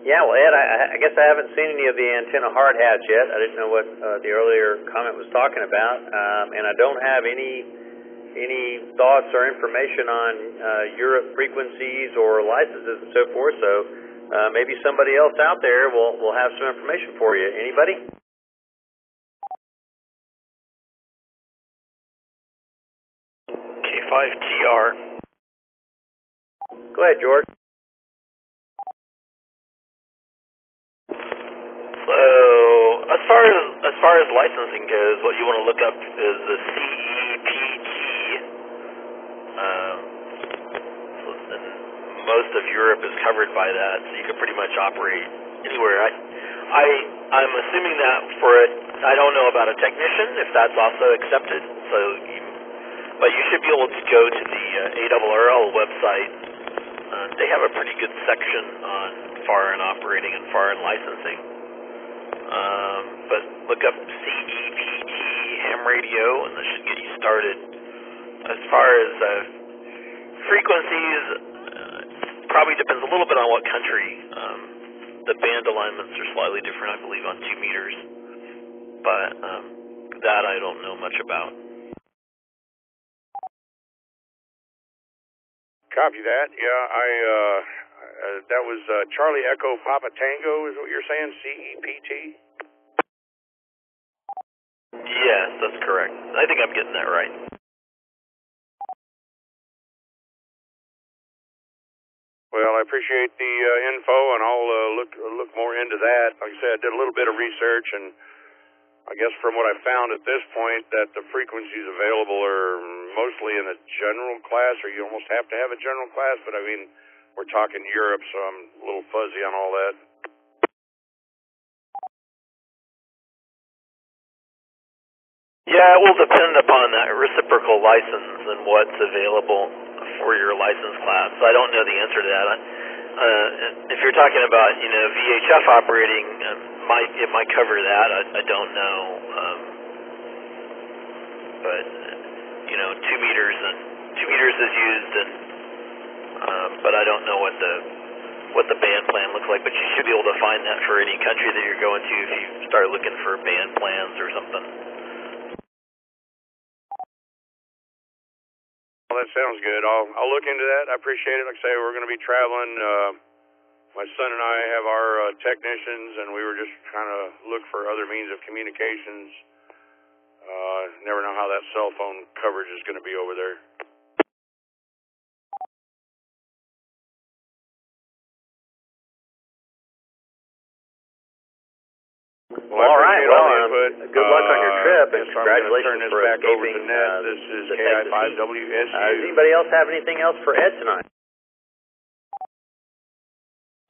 Yeah, well, Ed, I guess I haven't seen any of the antenna hard hats yet. I didn't know what the earlier comment was talking about, and I don't have any thoughts or information on Europe frequencies or licenses and so forth, so maybe somebody else out there will have some information for you. Anybody? K5TR. Go ahead, George. So, as far as licensing goes, what you want to look up is the CEPT. Most of Europe is covered by that, so you can pretty much operate anywhere. I'm assuming that for it, I don't know about a technician, if that's also accepted, but you should be able to go to the ARRL website. They have a pretty good section on foreign operating and foreign licensing. But look up CEPT ham radio, and that should get you started. As far as frequencies, probably depends a little bit on what country. The band alignments are slightly different, I believe, on 2 meters. But that I don't know much about. Copy that. Yeah, that was Charlie Echo Papa Tango, is what you're saying? CEPT? Yes, that's correct. I think I'm getting that right. Well, I appreciate the info, and I'll look more into that. Like I said, I did a little bit of research, and I guess from what I found at this point, that the frequencies available are mostly in the general class, or you almost have to have a general class, but I mean, we're talking Europe, so I'm a little fuzzy on all that. Yeah, it will depend upon that reciprocal license and what's available for your license class. So I don't know the answer to that. If you're talking about, VHF operating, it might cover that. I don't know. But 2 meters is used, and but I don't know what the band plan looks like. But you should be able to find that for any country that you're going to if you start looking for band plans or something. Well, that sounds good. I'll look into that. I appreciate it. Like I say, we're going to be traveling. My son and I have our technicians, and we were just trying to look for other means of communications. Never know how that cell phone coverage is going to be over there. Well, all right. Well, good luck on your trip, and congratulations for escaping This is KI5WSU. Does anybody else have anything else for Ed tonight?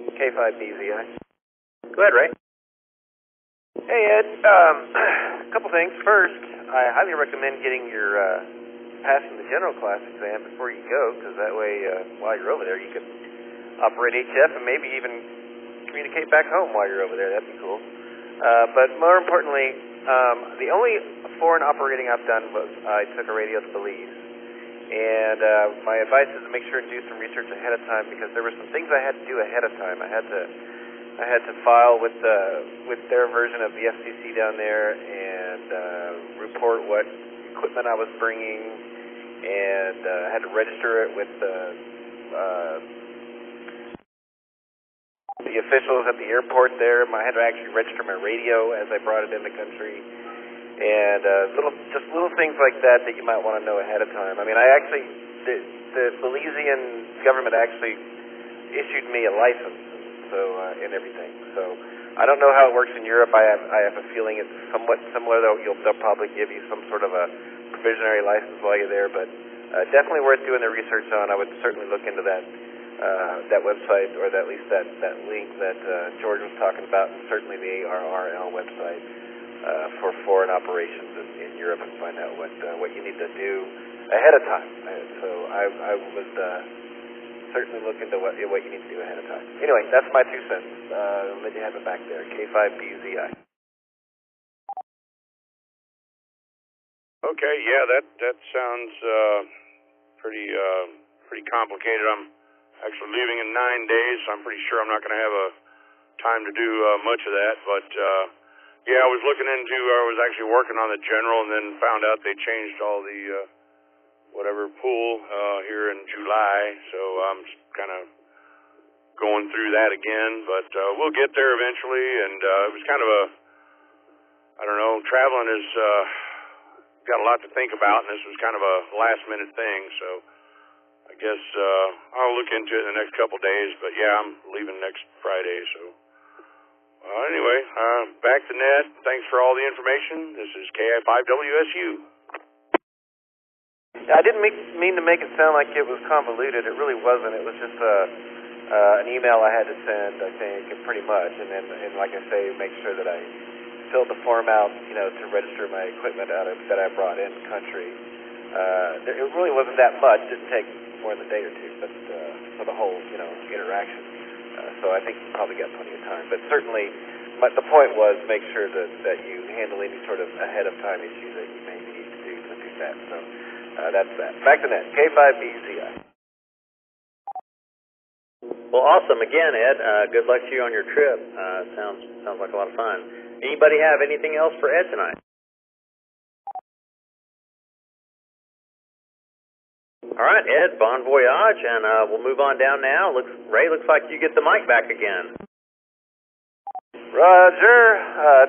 K5BZI. Go ahead, Ray. Hey, Ed. A couple things. First, I highly recommend getting your passing the general class exam before you go, because that way, while you're over there, you can operate HF and maybe even communicate back home while you're over there. That'd be cool. But more importantly, the only foreign operating I've done was I took a radio to Belize. And my advice is to make sure and do some research ahead of time, because there were some things I had to do ahead of time. I had to I had to file with their version of the FCC down there and report what equipment I was bringing, and had to register it with the officials at the airport there. I had to actually register my radio as I brought it in the country, and little things like that you might want to know ahead of time. I mean, the Belizean government actually issued me a license, so and everything. So I don't know how it works in Europe. I have a feeling it's somewhat similar, though. They'll probably give you some sort of a provisionary license while you're there, but definitely worth doing the research on. I would certainly look into that website, or at least that link that George was talking about, and certainly the ARRL website for foreign operations in Europe, and find out what you need to do ahead of time. So I would certainly look into what you need to do ahead of time. Anyway, that's my 2 cents. Let you have it back there. K5BZI. Okay, yeah, that sounds pretty complicated. I'm actually leaving in 9 days, so I'm pretty sure I'm not going to have a time to do much of that. But yeah, I was actually working on the general, and then found out they changed all the pool here in July, so I'm just kind of going through that again. But we'll get there eventually, and it was kind of traveling is got a lot to think about, and this was kind of a last-minute thing, so I guess I'll look into it in the next couple days. But yeah, I'm leaving next Friday, so anyway, back to net. Thanks for all the information. This is KI5WSU. I didn't mean to make it sound like it was convoluted. It really wasn't. It was just an email I had to send, I think, pretty much, and like I say, make sure that I filled the form out, to register my equipment that I brought in the country. It really wasn't that much. It didn't take more than a day or two, but for the whole, interaction. So I think you probably got plenty of time. But certainly, the point was make sure that you handle any sort of ahead of time issue that you may need to do that. So that's that. Back to net. K5BZI. Well, awesome. Again, Ed, good luck to you on your trip. Sounds like a lot of fun. Anybody have anything else for Ed tonight? All right, Ed, bon voyage, and we'll move on down now. Ray, looks like you get the mic back again. Roger.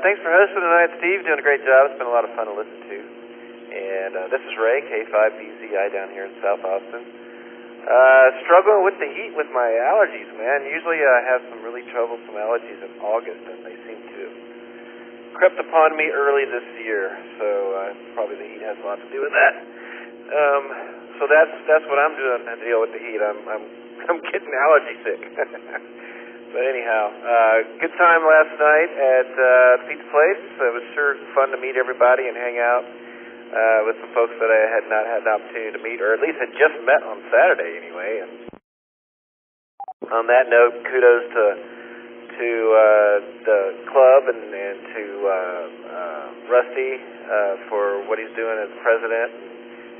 Thanks for hosting tonight, Steve. Doing a great job. It's been a lot of fun to listen to. And this is Ray, K5BZI down here in South Austin. Struggling with the heat with my allergies, man. Usually I have some really troublesome allergies in August, and they seem to have crept upon me early this year. So probably the heat has a lot to do with that. So that's what I'm doing to deal with the heat. I'm getting allergy sick. But anyhow, good time last night at Pete's Place. It was sure fun to meet everybody and hang out with some folks that I had not had an opportunity to meet, or at least had just met on Saturday anyway. And on that note, kudos to the club and to Rusty for what he's doing as president,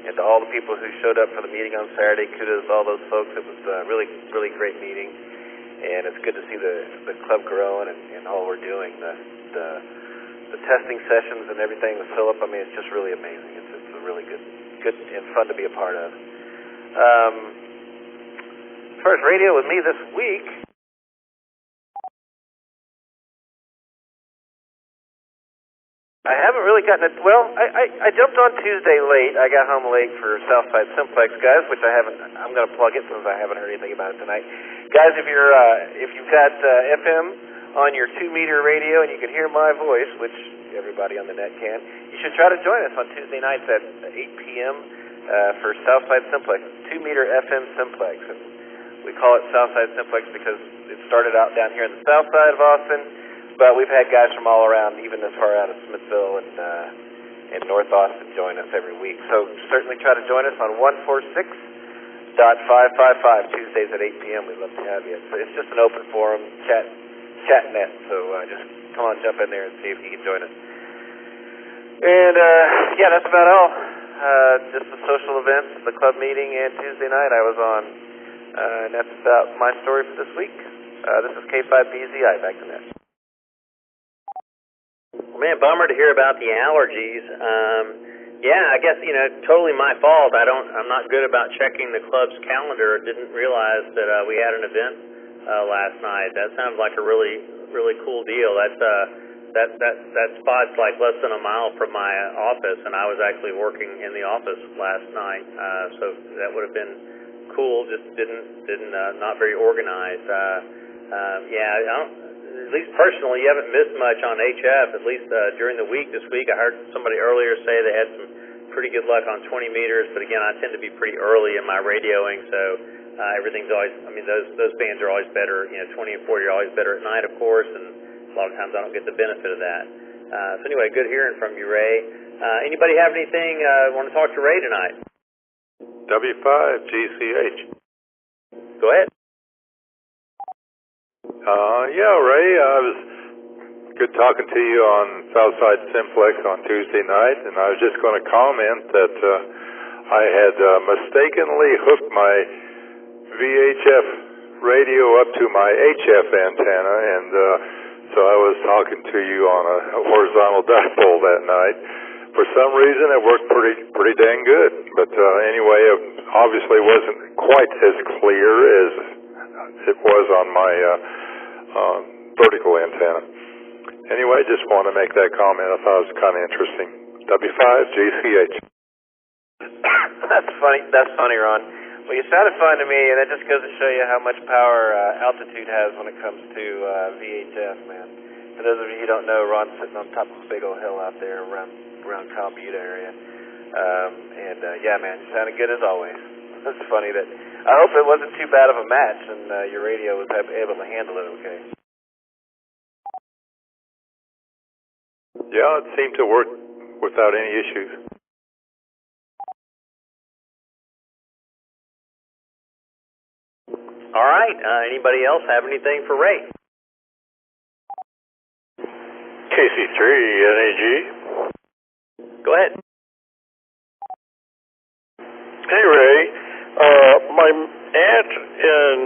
and to all the people who showed up for the meeting on Saturday. Kudos to all those folks. It was a really, really great meeting, and it's good to see the club growing and all we're doing. The testing sessions and everything with Philip, I mean, it's just really amazing. It's a really good and fun to be a part of. As far as radio with me this week, I haven't really gotten it. Well, I jumped on Tuesday late. I got home late for Southside Simplex, guys, which I'm going to plug it since I haven't heard anything about it tonight. Guys, if you've got FM on your 2-meter radio and you can hear my voice, which everybody on the net can, you should try to join us on Tuesday nights at 8 p.m. For Southside Simplex, 2-meter FM Simplex. And we call it Southside Simplex because it started out down here in the south side of Austin. But we've had guys from all around, even as far out of Smithville and North Austin, join us every week. So certainly try to join us on 146.555 Tuesdays at 8 p.m. We'd love to have you. So it's just an open forum, chat net. So just come on, jump in there and see if you can join us. And yeah, that's about all. Just the social events, the club meeting, and Tuesday night I was on. And that's about my story for this week. This is K5BZI, back to net. Man, bummer to hear about the allergies. Yeah, I guess, totally my fault. I'm not good about checking the club's calendar. Didn't realize that we had an event last night. That sounds like a really, really cool deal. That spot's like less than a mile from my office, and I was actually working in the office last night. So that would have been cool. Just not very organized. At least personally, you haven't missed much on HF, at least during the week this week. I heard somebody earlier say they had some pretty good luck on 20 meters, but again, I tend to be pretty early in my radioing, so everything's always, those bands are always better, 20 and 40 are always better at night, of course, and a lot of times I don't get the benefit of that. So anyway, good hearing from you, Ray. Anybody have anything, want to talk to Ray tonight? W5GCH. Go ahead. Yeah, Ray, I was good talking to you on Southside Simplex on Tuesday night, and I was just going to comment that I had mistakenly hooked my VHF radio up to my HF antenna, and so I was talking to you on a horizontal dipole that night. For some reason, it worked pretty dang good, but anyway, it obviously wasn't quite as clear as it was on my vertical antenna. Anyway, just want to make that comment. I thought it was kind of interesting. W5GCH. That's funny, Ron. Well, you sounded fine to me, and that just goes to show you how much power altitude has when it comes to VHF, man. For those of you who don't know, Ron's sitting on top of a big old hill out there around Kyle Butte area. Yeah, man, you sounded good as always. It's funny that I hope it wasn't too bad of a match and your radio was able to handle it okay. Yeah, it seemed to work without any issues. All right. Anybody else have anything for Ray? KC3 NAG. Go ahead. Hey, Ray. My aunt in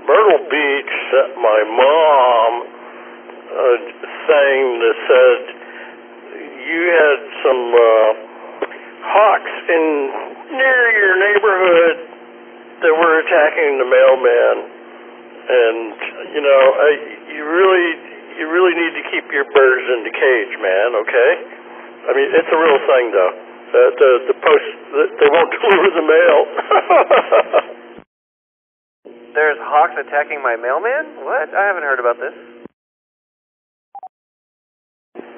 Myrtle Beach sent my mom a thing that said you had some hawks near your neighborhood that were attacking the mailman, and you really need to keep your birds in the cage, man. Okay? I mean, it's a real thing, though. The post, they won't deliver the mail. There's hawks attacking my mailman? What? I haven't heard about this.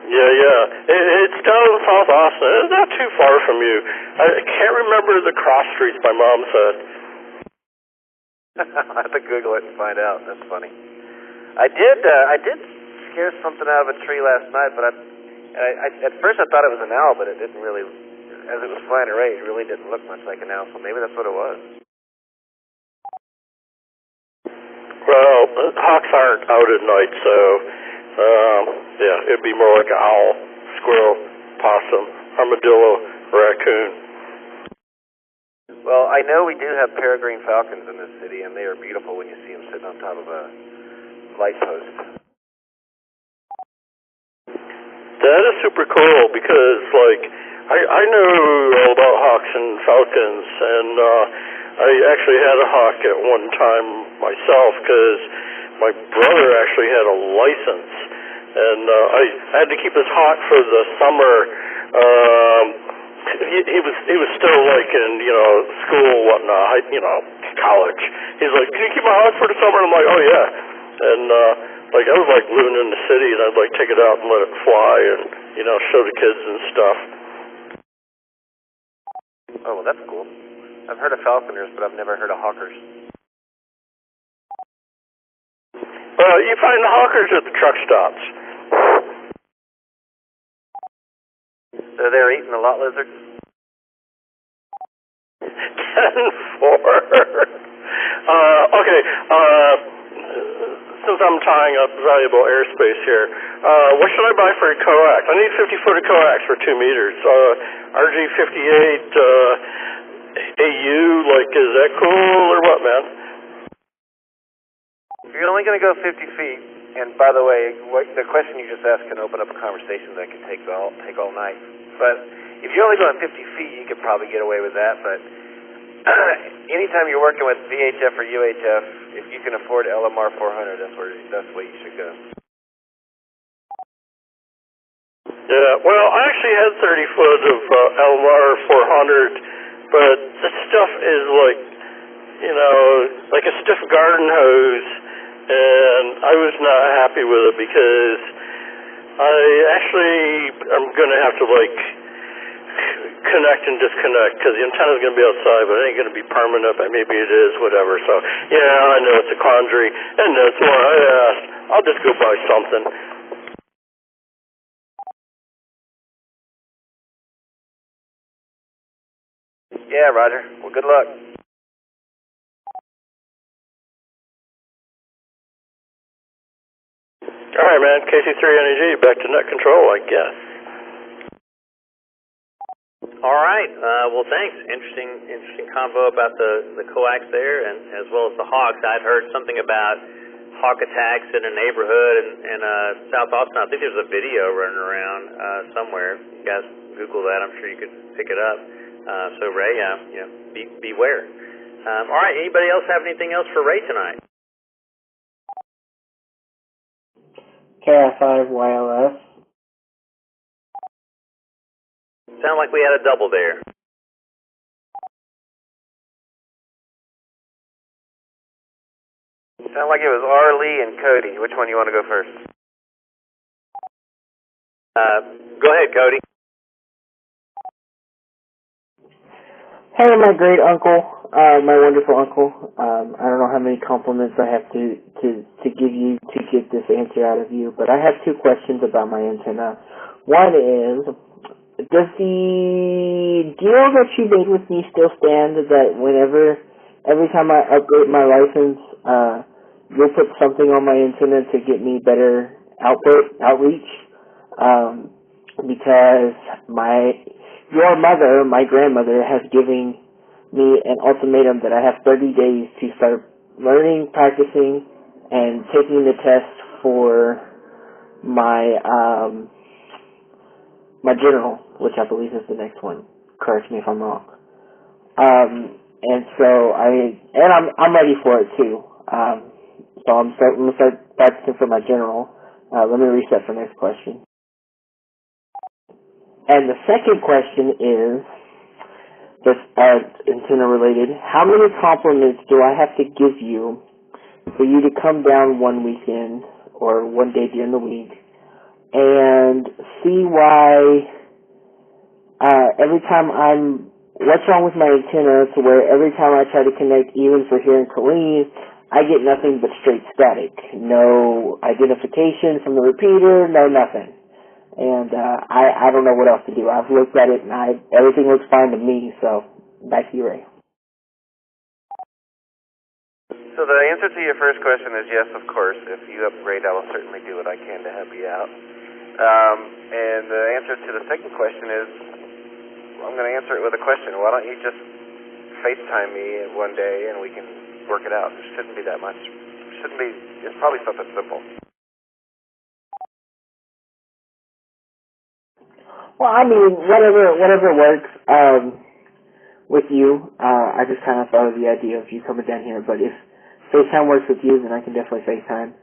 Yeah. It's down in South Austin. It's not too far from you. I can't remember the cross streets my mom said. I'll have to Google it and find out. That's funny. I did scare something out of a tree last night, but at first I thought it was an owl, but it didn't really. As it was flying away, it really didn't look much like an owl, so maybe that's what it was. Well, hawks aren't out at night, so yeah, it'd be more like an owl, squirrel, possum, armadillo, raccoon. Well, I know we do have peregrine falcons in this city, and they are beautiful when you see them sitting on top of a light post. That is super cool because, I know all about hawks and falcons, and I actually had a hawk at one time myself because my brother actually had a license, and I had to keep his hawk for the summer. He was still in school, whatnot, college. He's like, "Can you keep my hawk for the summer?" And I'm like, "Oh yeah," and I was living in the city, and I'd take it out and let it fly, and show the kids and stuff. Oh, well, that's cool. I've heard of falconers, but I've never heard of hawkers. Well, you find the hawkers at the truck stops. So they're eating the lot lizards? 10-4. Okay, since I'm tying up valuable airspace here, what should I buy for a coax? I need 50-foot of coax for 2 meters. RG58 AU, is that cool or what, man? If you're only going to go 50 feet, and by the way, the question you just asked can open up a conversation that can take all night. But if you're only going 50 feet, you could probably get away with that. But anytime you're working with VHF or UHF, if you can afford LMR 400, that's the way you should go. Yeah, well, I actually had 30 foot of LMR 400, but the stuff is like, you know, like a stiff garden hose, and I was not happy with it because I actually am going to have to, like, connect and disconnect because the antenna's going to be outside, but it ain't going to be permanent, but maybe it is, whatever. So, yeah, I know it's a quandary, and that's why I asked. I'll just go buy something. Yeah, Roger. Well, good luck. All right, man. KC3NEG, back to net control, I guess. All right. Well, thanks. Interesting combo about the coax there, and as well as the hawks. I'd heard something about hawk attacks in a neighborhood in South Austin. I think there's a video running around somewhere. You guys Google that. I'm sure you could pick it up. So Ray, beware. All right. Anybody else have anything else for Ray tonight? KI5YLS. Sound like we had a double there. Sound like it was R. Lee and Cody. Which one you want to go first? Go ahead, Cody. Hey, my great uncle, my wonderful uncle. I don't know how many compliments I have to give you to get this answer out of you, but I have two questions about my antenna. One is, does the deal that you made with me still stand, that every time I upgrade my license, you'll put something on my antenna to get me better outreach? Because your mother, my grandmother, has given me an ultimatum that I have 30 days to start learning, practicing, and taking the test for my general, which I believe is the next one. Correct me if I'm wrong. And so I'm ready for it too. So I'm gonna start practicing for my general. Let me reset for next question. And the second question is, just antenna related, how many compliments do I have to give you for you to come down one weekend or one day during the week and see why every time what's wrong with my antenna to where every time I try to connect, even for here in Killeen, I get nothing but straight static. No identification from the repeater, no nothing. And I don't know what else to do. I've looked at it and everything looks fine to me, so back to you, Ray. So the answer to your first question is yes, of course. If you upgrade, I will certainly do what I can to help you out. And the answer to the second question is, I'm going to answer it with a question. Why don't you just FaceTime me one day and we can work it out? It shouldn't be that much. It's probably something simple. Well, I mean, whatever works with you. I just kind of thought of the idea of you coming down here, but if FaceTime works with you, then I can definitely FaceTime.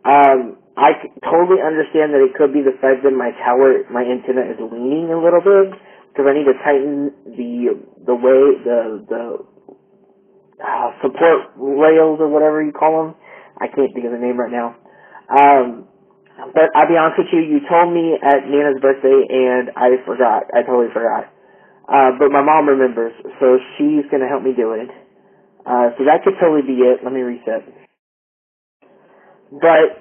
I totally understand that it could be the fact that my antenna is leaning a little bit, because I need to tighten the support rails or whatever you call them. I can't think of the name right now. But I'll be honest with you, you told me at Nana's birthday and I forgot. I totally forgot. But my mom remembers, so she's going to help me do it. So that could totally be it. Let me reset. But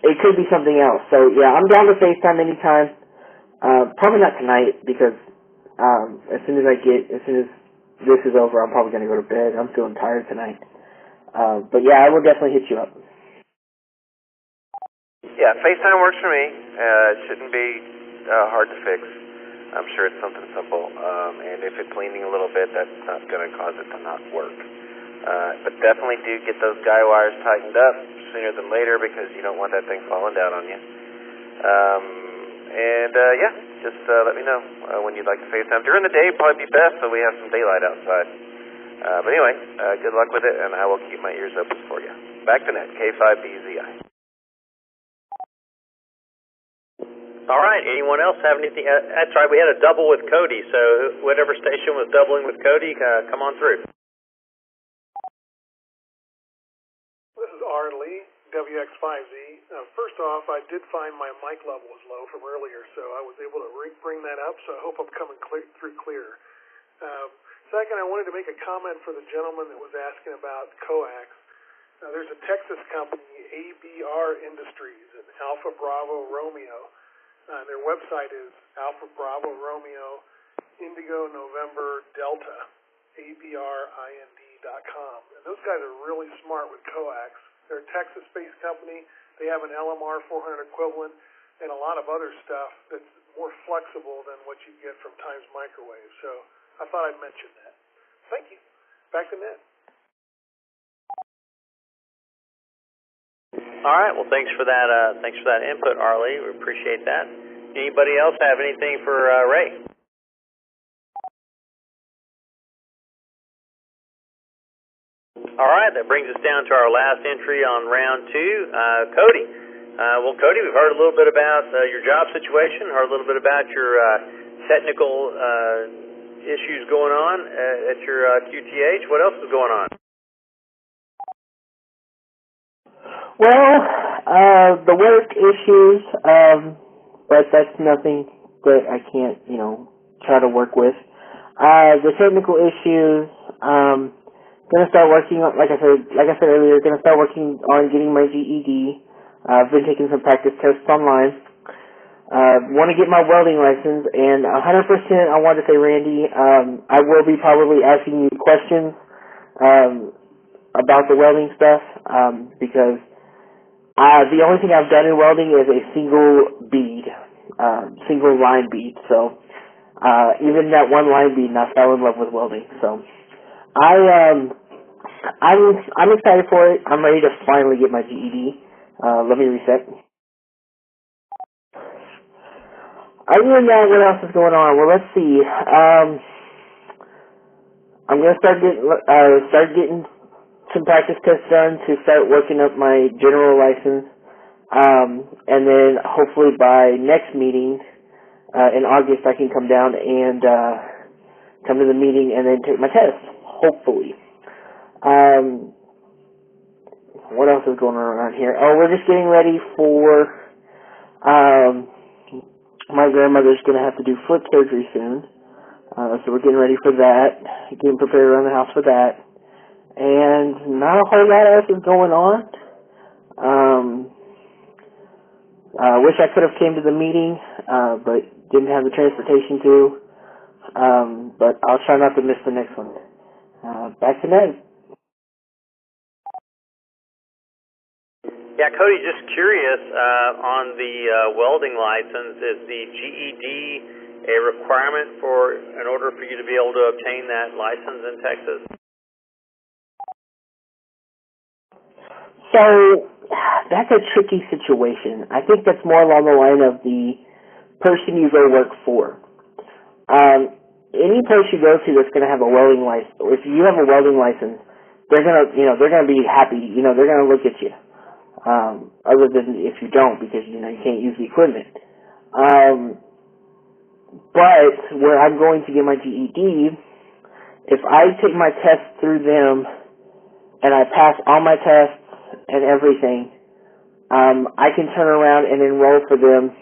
it could be something else. So yeah, I'm down to FaceTime anytime. Probably not tonight because as soon as this is over, I'm probably going to go to bed. I'm feeling tired tonight. But yeah, I will definitely hit you up. Yeah, FaceTime works for me. It shouldn't be hard to fix. I'm sure it's something simple. And if it's leaning a little bit, that's not going to cause it to not work. But definitely do get those guy wires tightened up sooner than later because you don't want that thing falling down on you. Yeah, just let me know when you'd like to FaceTime. During the day, probably be best, so we have some daylight outside. But anyway, good luck with it, and I will keep my ears open for you. Back to net, K5BZI. All right, anyone else have anything? That's right, we had a double with Cody, so whatever station was doubling with Cody, come on through. This is Arlie, WX5Z. First off, I did find my mic level was low from earlier, so I was able to bring that up, so I hope I'm coming through clear. Second, I wanted to make a comment for the gentleman that was asking about coax. There's a Texas company, ABR Industries, and Alpha Bravo Romeo. Their website is Alpha Bravo Romeo Indigo November Delta, ABRIND.com. And those guys are really smart with coax. They're a Texas-based company. They have an LMR 400 equivalent and a lot of other stuff that's more flexible than what you get from Times Microwave. So I thought I'd mention that. Thank you. Back to Ned. All right. Well, thanks for that. Thanks for that input, Arlie. We appreciate that. Anybody else have anything for Ray? All right. That brings us down to our last entry on round 2. Cody. Well, Cody, we've heard a little bit about your job situation. Heard a little bit about your technical issues going on at your QTH. What else is going on? Well, the work issues, but that's nothing that I can't, try to work with. The technical issues, gonna start working on, like I said earlier, gonna start working on getting my GED. I've been taking some practice tests online. Want to get my welding license, and 100% I want to say, Randy, I will be probably asking you questions about the welding stuff, because the only thing I've done in welding is a single bead, single line bead. So even that one line bead, and I fell in love with welding. So I'm excited for it. I'm ready to finally get my GED. Let me reset. Other than that, what else is going on? Well, let's see. I'm gonna start getting some practice tests done to start working up my general license, and then hopefully by next meeting in August I can come down and come to the meeting and then take my test. Hopefully. What else is going on around here? Oh, we're just getting ready for my grandmother's going to have to do foot surgery soon, so we're getting ready for that, getting prepared around the house for that. And not a whole lot else is going on. I wish I could have came to the meeting, but didn't have the transportation to. But I'll try not to miss the next one. Back to Ned. Yeah, Cody, just curious, on the welding license, is the GED a requirement in order for you to be able to obtain that license in Texas? So, that's a tricky situation. I think that's more along the line of the person you go work for. Any place you go to that's going to have a welding license, if you have a welding license, they're going to be happy, they're going to look at you. Other than if you don't, because, you can't use the equipment. But where I'm going to get my GED, if I take my test through them and I pass all my tests and everything, I can turn around and enroll for them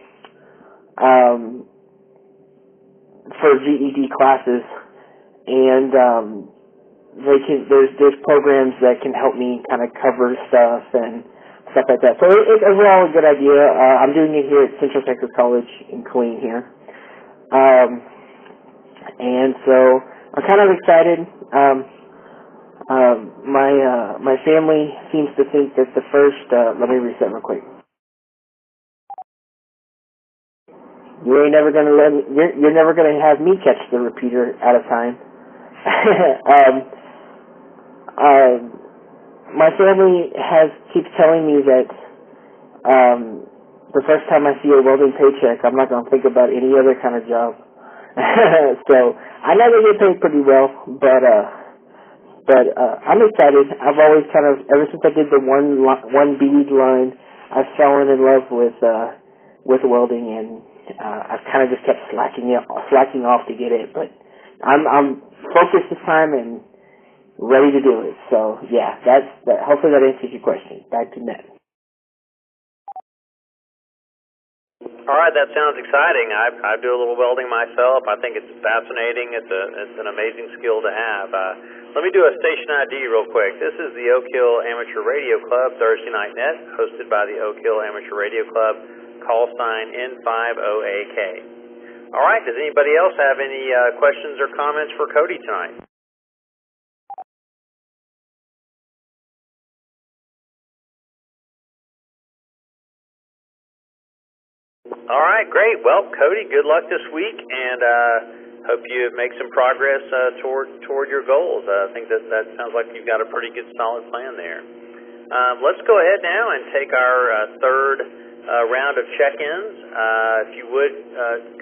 for GED classes, and there's programs that can help me kind of cover stuff and stuff like that. So it's overall a good idea. I'm doing it here at Central Texas College in Killeen here. And so I'm kind of excited. My family seems to think that the first, let me reset real quick. You're never gonna have me catch the repeater out of time. my family keeps telling me that the first time I see a welding paycheck, I'm not going to think about any other kind of job. So I know they get paid pretty well, but I'm excited. I've always ever since I did the one bead line, I've fallen in love with welding, and I've kind of just kept slacking off to get it. But I'm focused this time and ready to do it. So yeah, hopefully that answers your question. Back to Ned. All right, that sounds exciting. I do a little welding myself. I think it's fascinating. It's an amazing skill to have. Let me do a station ID real quick. This is the Oak Hill Amateur Radio Club Thursday Night Net, hosted by the Oak Hill Amateur Radio Club, call sign N50AK. All right, does anybody else have any questions or comments for Cody tonight? All right, great. Well, Cody, good luck this week, and hope you make some progress toward your goals. I think that sounds like you've got a pretty good, solid plan there. Let's go ahead now and take our third round of check-ins. If you would,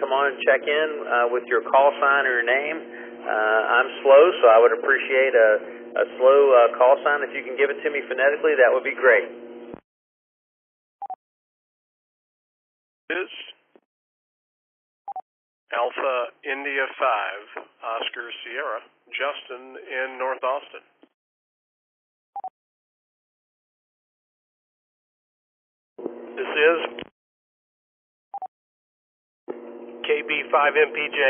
come on and check in with your call sign or your name. I'm slow, so I would appreciate a slow call sign. If you can give it to me phonetically, that would be great. Is Alpha India 5, Oscar Sierra, Justin in North Austin. This is KB5MPJ,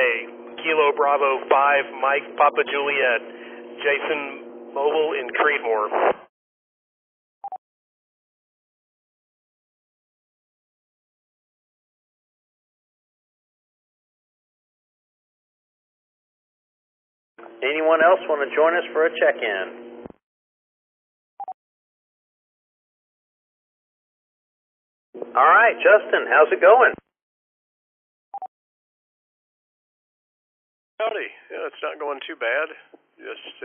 Kilo Bravo 5, Mike Papa Juliet, Jason Mobile in Creedmoor. Anyone else want to join us for a check-in? All right, Justin, how's it going? Howdy. Yeah, it's not going too bad. Just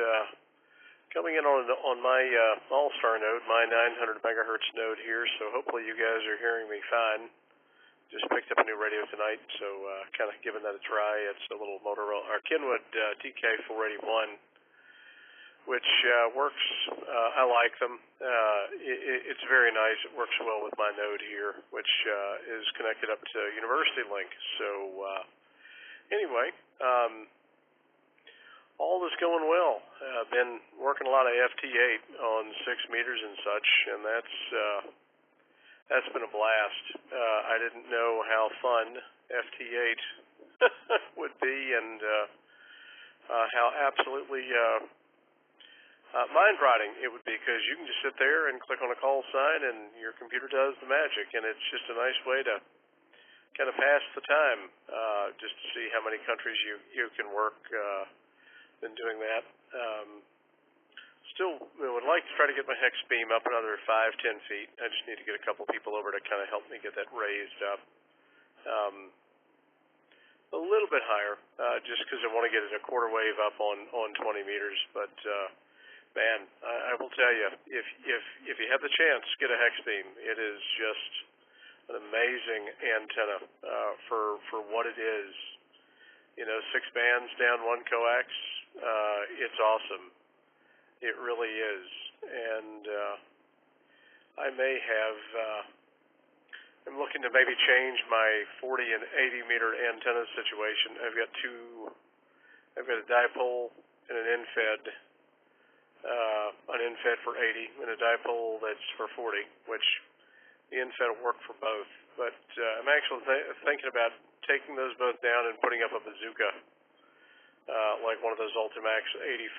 coming in on my All-Star node, my 900 megahertz node here, so hopefully you guys are hearing me fine. Just picked up a new radio tonight, so kind of giving that a try. It's a little Motorola, or Kenwood TK481, which works. I like them. It's very nice. It works well with my node here, which is connected up to University Link. So anyway, all is going well. I've been working a lot of FT8 on 6 meters and such, and that's been a blast. I didn't know how fun FT8 would be, and how absolutely mind-riding it would be, because you can just sit there and click on a call sign and your computer does the magic, and it's just a nice way to kind of pass the time, just to see how many countries you can work. Been doing that. Still would like to try to get my hex beam up another 5-10 feet. I just need to get a couple people over to kind of help me get that raised up a little bit higher, just because I want to get it a quarter wave up on 20 meters. But man, I will tell you, if you have the chance, get a hex beam. It is just an amazing antenna for what it is. You know, 6 bands down 1 coax. It's awesome. It really is, and I may have, I'm looking to maybe change my 40 and 80 meter antenna situation. I've got a dipole and an infed for 80 and a dipole that's for 40, which the infed will work for both. But I'm actually thinking about taking those both down and putting up a bazooka. Like one of those Ultimax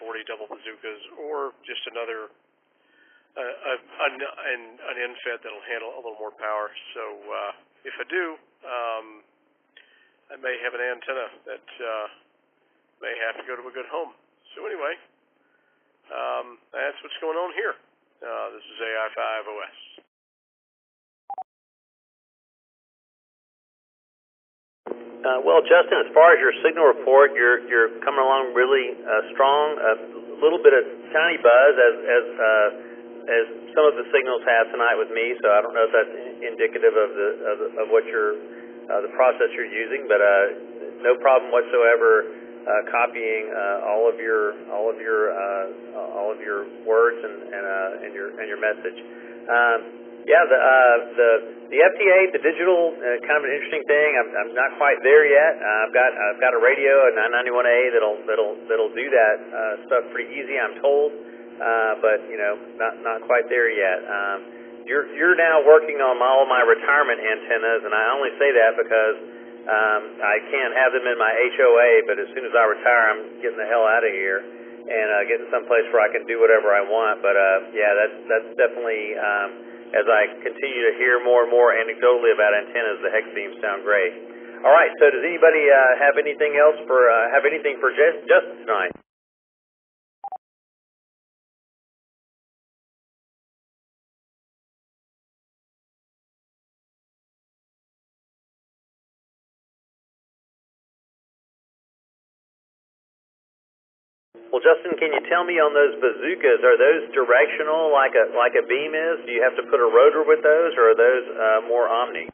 80-40 double bazookas, or just another an infed that'll handle a little more power. So if I do, I may have an antenna that may have to go to a good home. So anyway, that's what's going on here. This is AI5OS. Well, Justin, as far as your signal report, you're coming along really strong. A little bit of tiny buzz as some of the signals have tonight with me. So I don't know if that's indicative of what the process you're using, but no problem whatsoever copying all of your words and your message. Yeah, the FTA, the digital, kind of an interesting thing. I'm not quite there yet. I've got a radio, a 991A that'll do that stuff pretty easy, I'm told. But not quite there yet. You're now working on all my retirement antennas, and I only say that because I can't have them in my HOA. But as soon as I retire, I'm getting the hell out of here and getting someplace where I can do whatever I want. But yeah, that's definitely. As I continue to hear more and more anecdotally about antennas, the hex beams sound great. All right, so does anybody have anything else for Justin tonight? Well, Justin, can you tell me on those bazookas, are those directional like a beam is? Do you have to put a rotor with those, or are those more omni?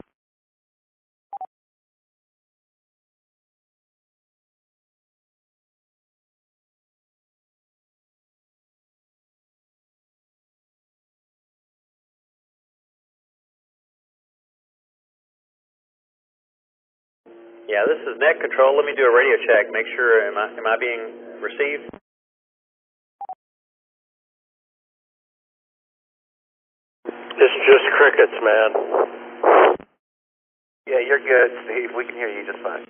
Yeah, this is net control. Let me do a radio check. Make sure am I being received? It's just crickets, man. Yeah, you're good, Steve. We can hear you just fine.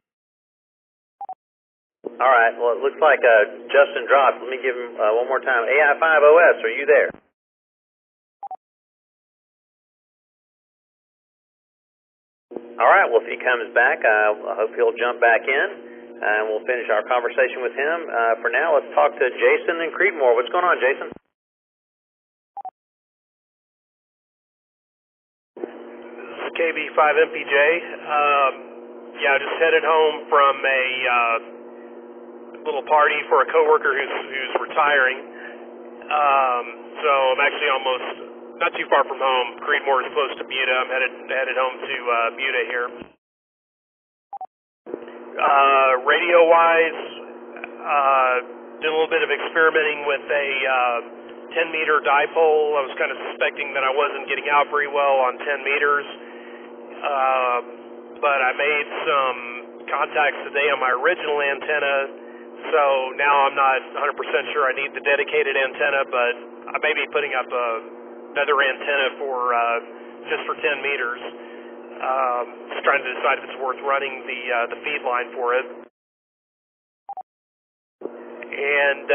All right. Well, it looks like Justin dropped. Let me give him one more time. AI5OS, are you there? All right. Well, if he comes back, I hope he'll jump back in, and we'll finish our conversation with him. For now, let's talk to Jason in Creedmoor. What's going on, Jason? KB5MPJ. Yeah, I just headed home from a little party for a coworker who's retiring. So I'm actually almost not too far from home. Creedmoor is close to Buda. I'm headed home to Buda here. Radio-wise, did a little bit of experimenting with a 10-meter dipole. I was kind of suspecting that I wasn't getting out very well on 10 meters. But I made some contacts today on my original antenna, so now I'm not 100% sure I need the dedicated antenna, but I may be putting up another antenna for just for 10 meters. Just trying to decide if it's worth running the feed line for it. And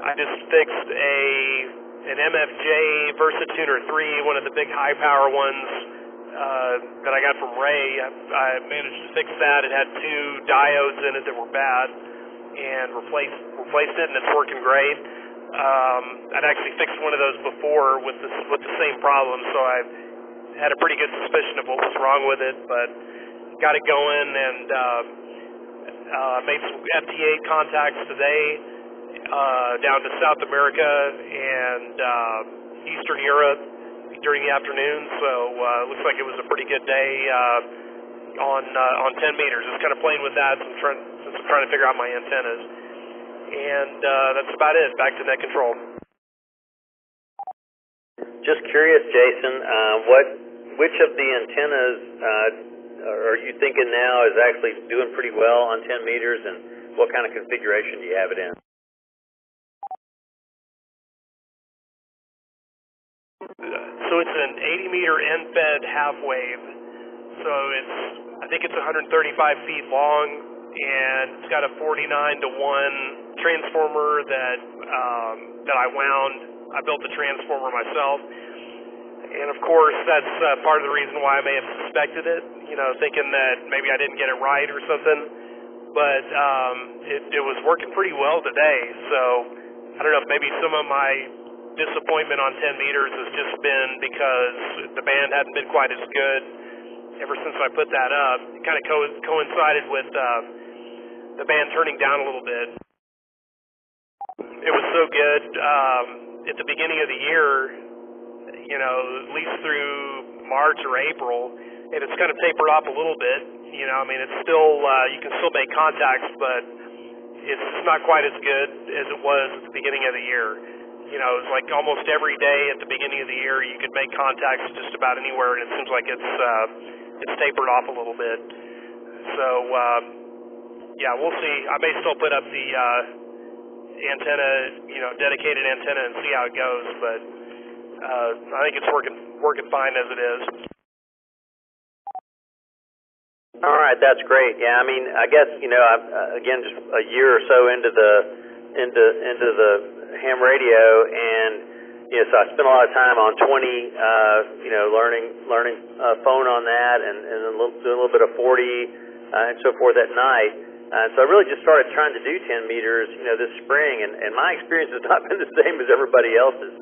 I just fixed an MFJ VersaTuner 3, one of the big high power ones. That I got from Ray. I managed to fix that. It had 2 diodes in it that were bad, and replaced it, and it's working great. I'd actually fixed one of those before with the same problem, so I had a pretty good suspicion of what was wrong with it, but got it going, and made some FTA contacts today down to South America and Eastern Europe during the afternoon, so it looks like it was a pretty good day on 10 meters. Just kind of playing with that since I'm trying to figure out my antennas. And that's about it. Back to net control. Just curious, Jason, which of the antennas are you thinking now is actually doing pretty well on 10 meters, and what kind of configuration do you have it in? So it's an 80-meter end-fed half wave. So I think it's 135 feet long, and it's got a 49-to-1 transformer that I wound. I built the transformer myself, and of course that's part of the reason why I may have suspected it. Thinking that maybe I didn't get it right or something. But it was working pretty well today. So I don't know if maybe some of my disappointment on 10 meters has just been because the band hadn't been quite as good ever since I put that up. It kind of coincided with the band turning down a little bit. It was so good at the beginning of the year, you know, at least through March or April, and it's kind of tapered off a little bit. You know, I mean, it's still, you can still make contacts, but it's not quite as good as it was at the beginning of the year. You know, it's like almost every day at the beginning of the year you could make contacts just about anywhere, and it seems like it's tapered off a little bit. So, yeah, we'll see. I may still put up the antenna, you know, dedicated antenna and see how it goes, but I think it's working fine as it is. All right, that's great. Yeah, I mean, I guess, you know, again, just a year or so into the ham radio, and you know, so I spent a lot of time on 20, you know, learning phone on that, and doing a little bit of 40 and so forth at night. So I really just started trying to do 10 meters, you know, this spring, and my experience has not been the same as everybody else's.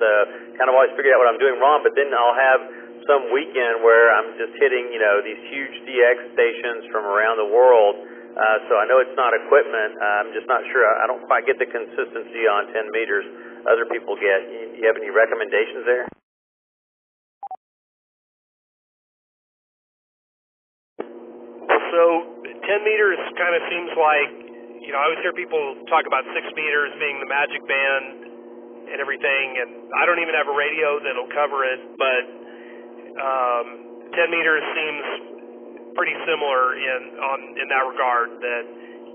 Kind of always figured out what I'm doing wrong, but then I'll have some weekend where I'm just hitting, you know, these huge DX stations from around the world. So I know it's not equipment. I'm just not sure. I don't quite get the consistency on 10 meters other people get. You have any recommendations there? So 10 meters kind of seems like, you know, I always hear people talk about 6 meters being the magic band and everything, and I don't even have a radio that'll cover it, but 10 meters seems pretty similar in that regard, that,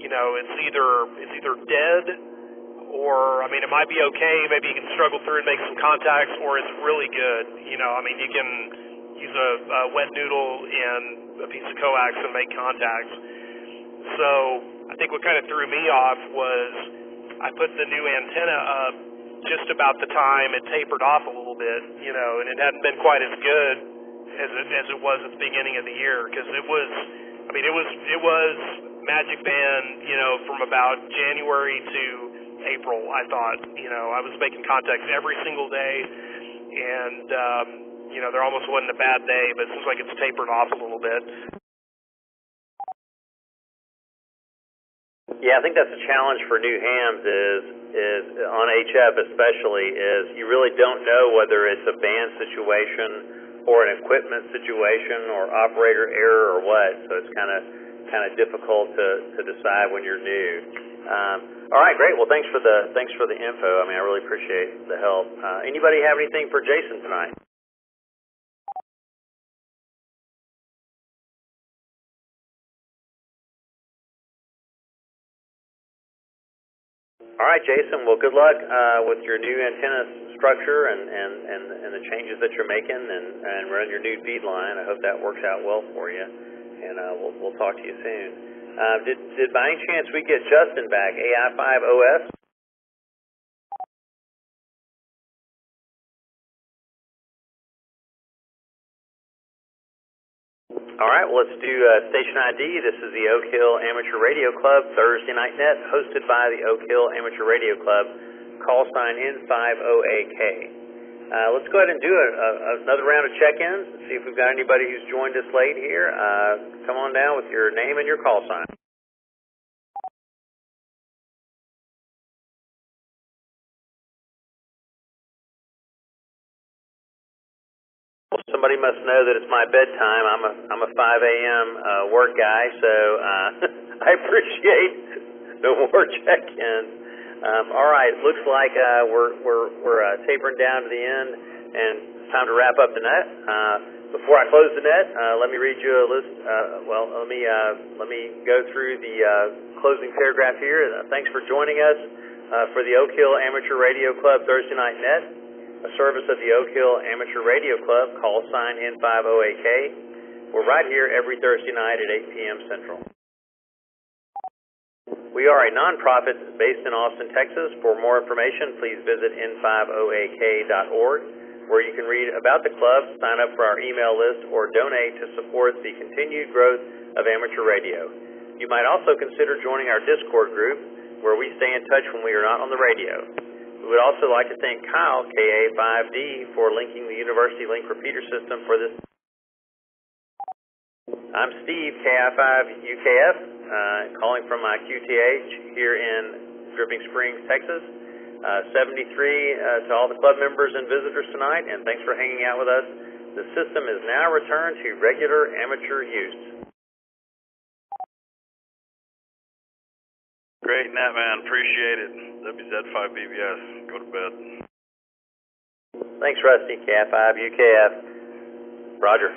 you know, it's either dead, or, I mean, it might be okay, maybe you can struggle through and make some contacts, or it's really good. You know, I mean, you can use a wet noodle and a piece of coax and make contacts. So I think what kind of threw me off was I put the new antenna up just about the time it tapered off a little bit, you know, and it hadn't been quite as good as it was at the beginning of the year, because it was Magic Band, you know, from about January to April. I thought, you know, I was making contacts every single day, and you know, there almost wasn't a bad day, but it seems like it's tapered off a little bit. Yeah, I think that's a challenge for new hams is on HF especially, is you really don't know whether it's a band situation or an equipment situation or operator error or what. So it's kind of difficult to decide when you're new. All right, great. Well, thanks for the info. I mean, I really appreciate the help. Anybody have anything for Jason tonight? All right, Jason. Well, good luck with your new antenna structure and the changes that you're making, and running your new feed line. I hope that works out well for you, and we'll talk to you soon. Did by any chance we get Justin back? AI5OS. All right, well, let's do station ID. This is the Oak Hill Amateur Radio Club, Thursday Night Net, hosted by the Oak Hill Amateur Radio Club, call sign N50AK. Let's go ahead and do another round of check-ins and see if we've got anybody who's joined us late here. Come on down with your name and your call sign. Somebody must know that it's my bedtime. I'm a 5 a.m. Work guy, so I appreciate no more check-ins. All right, looks like we're tapering down to the end, and it's time to wrap up the net. Before I close the net, let me read you a list. Let me go through the closing paragraph here. Thanks for joining us for the Oak Hill Amateur Radio Club Thursday Night Net, a service of the Oak Hill Amateur Radio Club, call sign N50AK. We're right here every Thursday night at 8 p.m. Central. We are a nonprofit based in Austin, Texas. For more information, please visit n50ak.org, where you can read about the club, sign up for our email list, or donate to support the continued growth of amateur radio. You might also consider joining our Discord group, where we stay in touch when we are not on the radio. We would also like to thank Kyle, KA5D, for linking the University Link repeater system for this. I'm Steve, KI5UKF, calling from my QTH here in Dripping Springs, Texas. 73 to all the club members and visitors tonight, and thanks for hanging out with us. The system is now returned to regular amateur use. Great, Nat, man. Appreciate it. WZ5BBS. Go to bed. Thanks, Rusty. KI5UKF. Roger.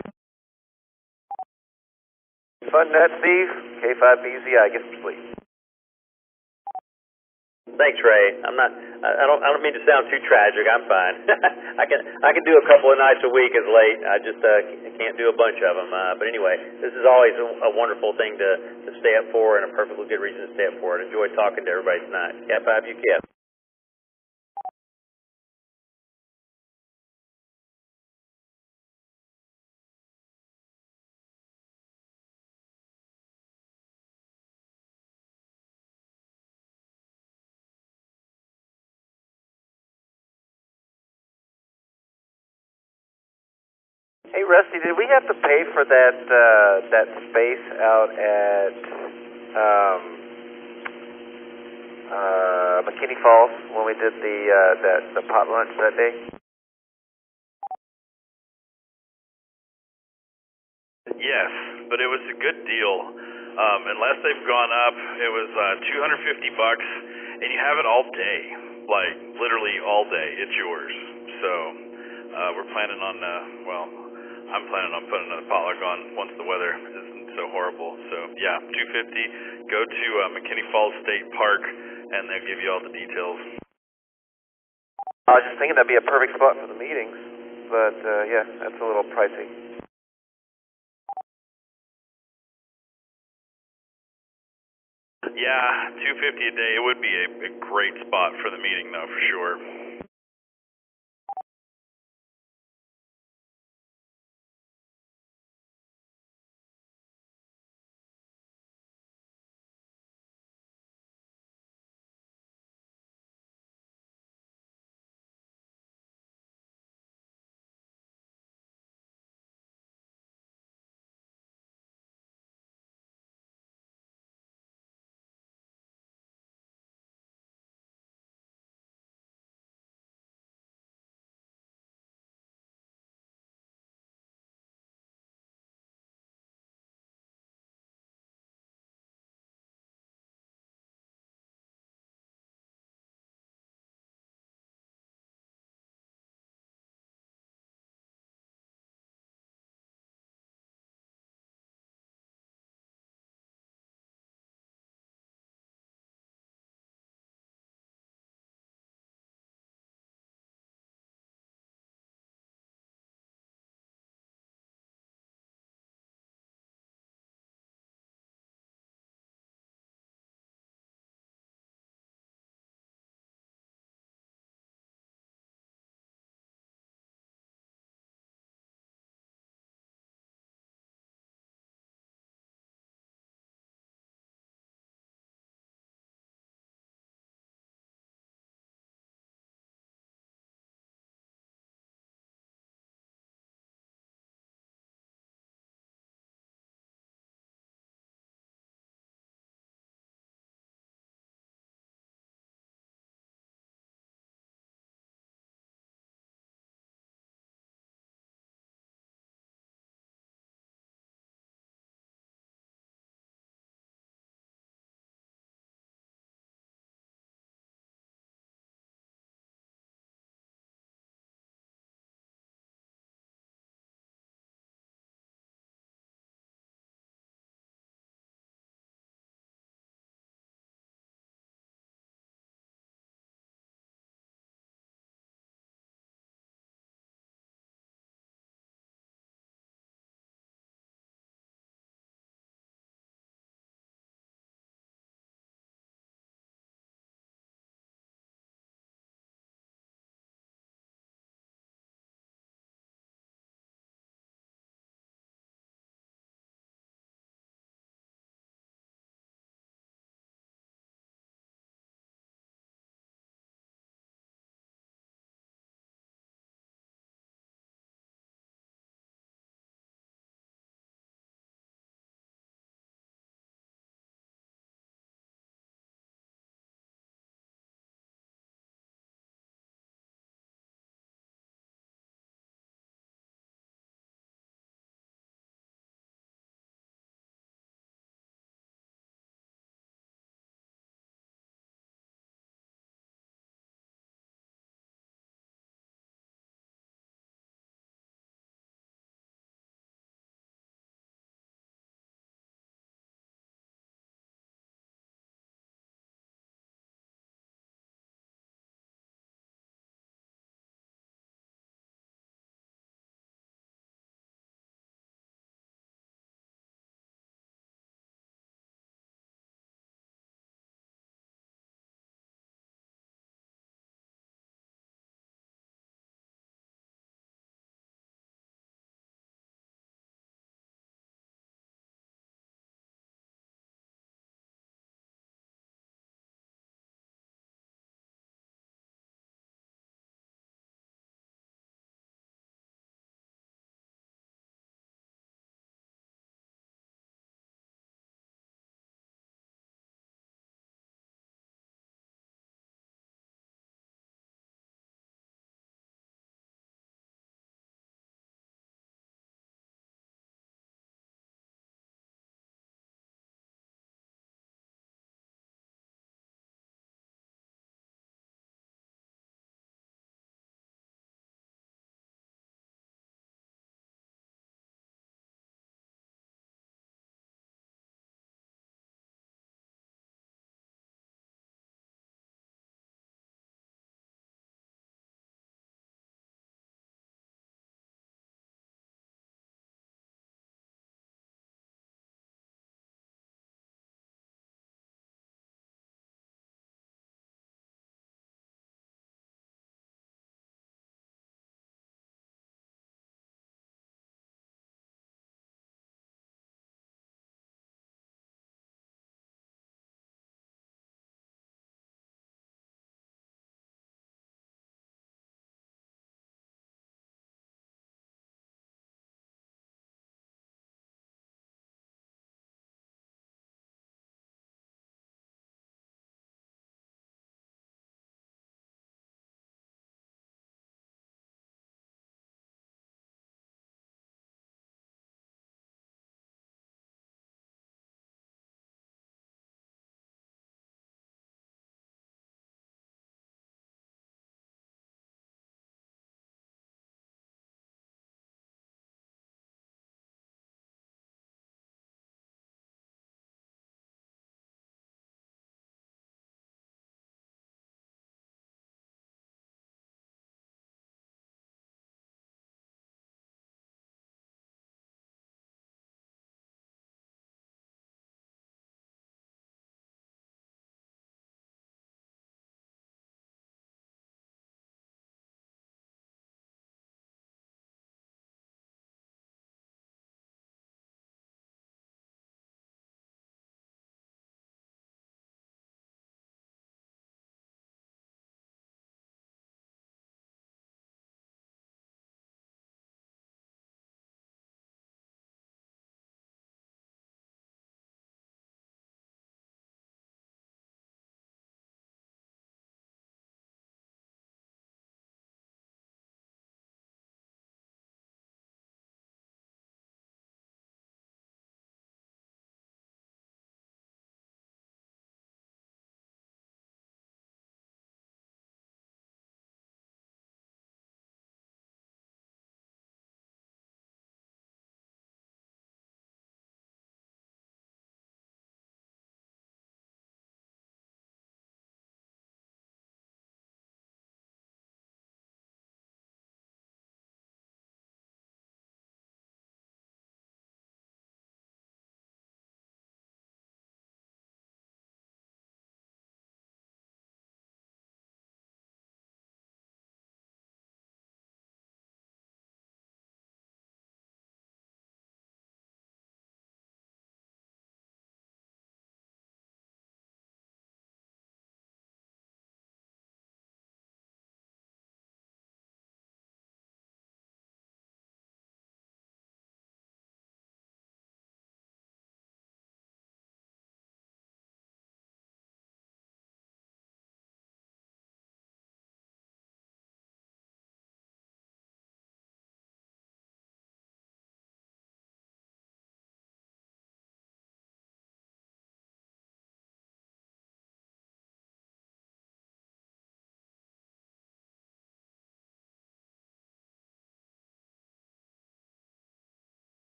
Fun net, Steve. K5BZI. Get some sleep. Thanks, Ray. I don't mean to sound too tragic. I'm fine. I can do a couple of nights a week as late. I just can't do a bunch of them. But anyway, this is always a wonderful thing to stay up for, and a perfectly good reason to stay up for it. Enjoy talking to everybody tonight. KI5UKF. Hey, Rusty, did we have to pay for that space out at McKinney Falls when we did the pot lunch that day? Yes, but it was a good deal. Unless they've gone up, it was $250, and you have it all day, like literally all day. It's yours. So we're planning on, I'm planning on putting a potluck on once the weather isn't so horrible. So yeah, $250. Go to McKinney Falls State Park, and they'll give you all the details. I was just thinking that'd be a perfect spot for the meetings, but yeah, that's a little pricey. Yeah, $250 a day. It would be a great spot for the meeting, though, for sure.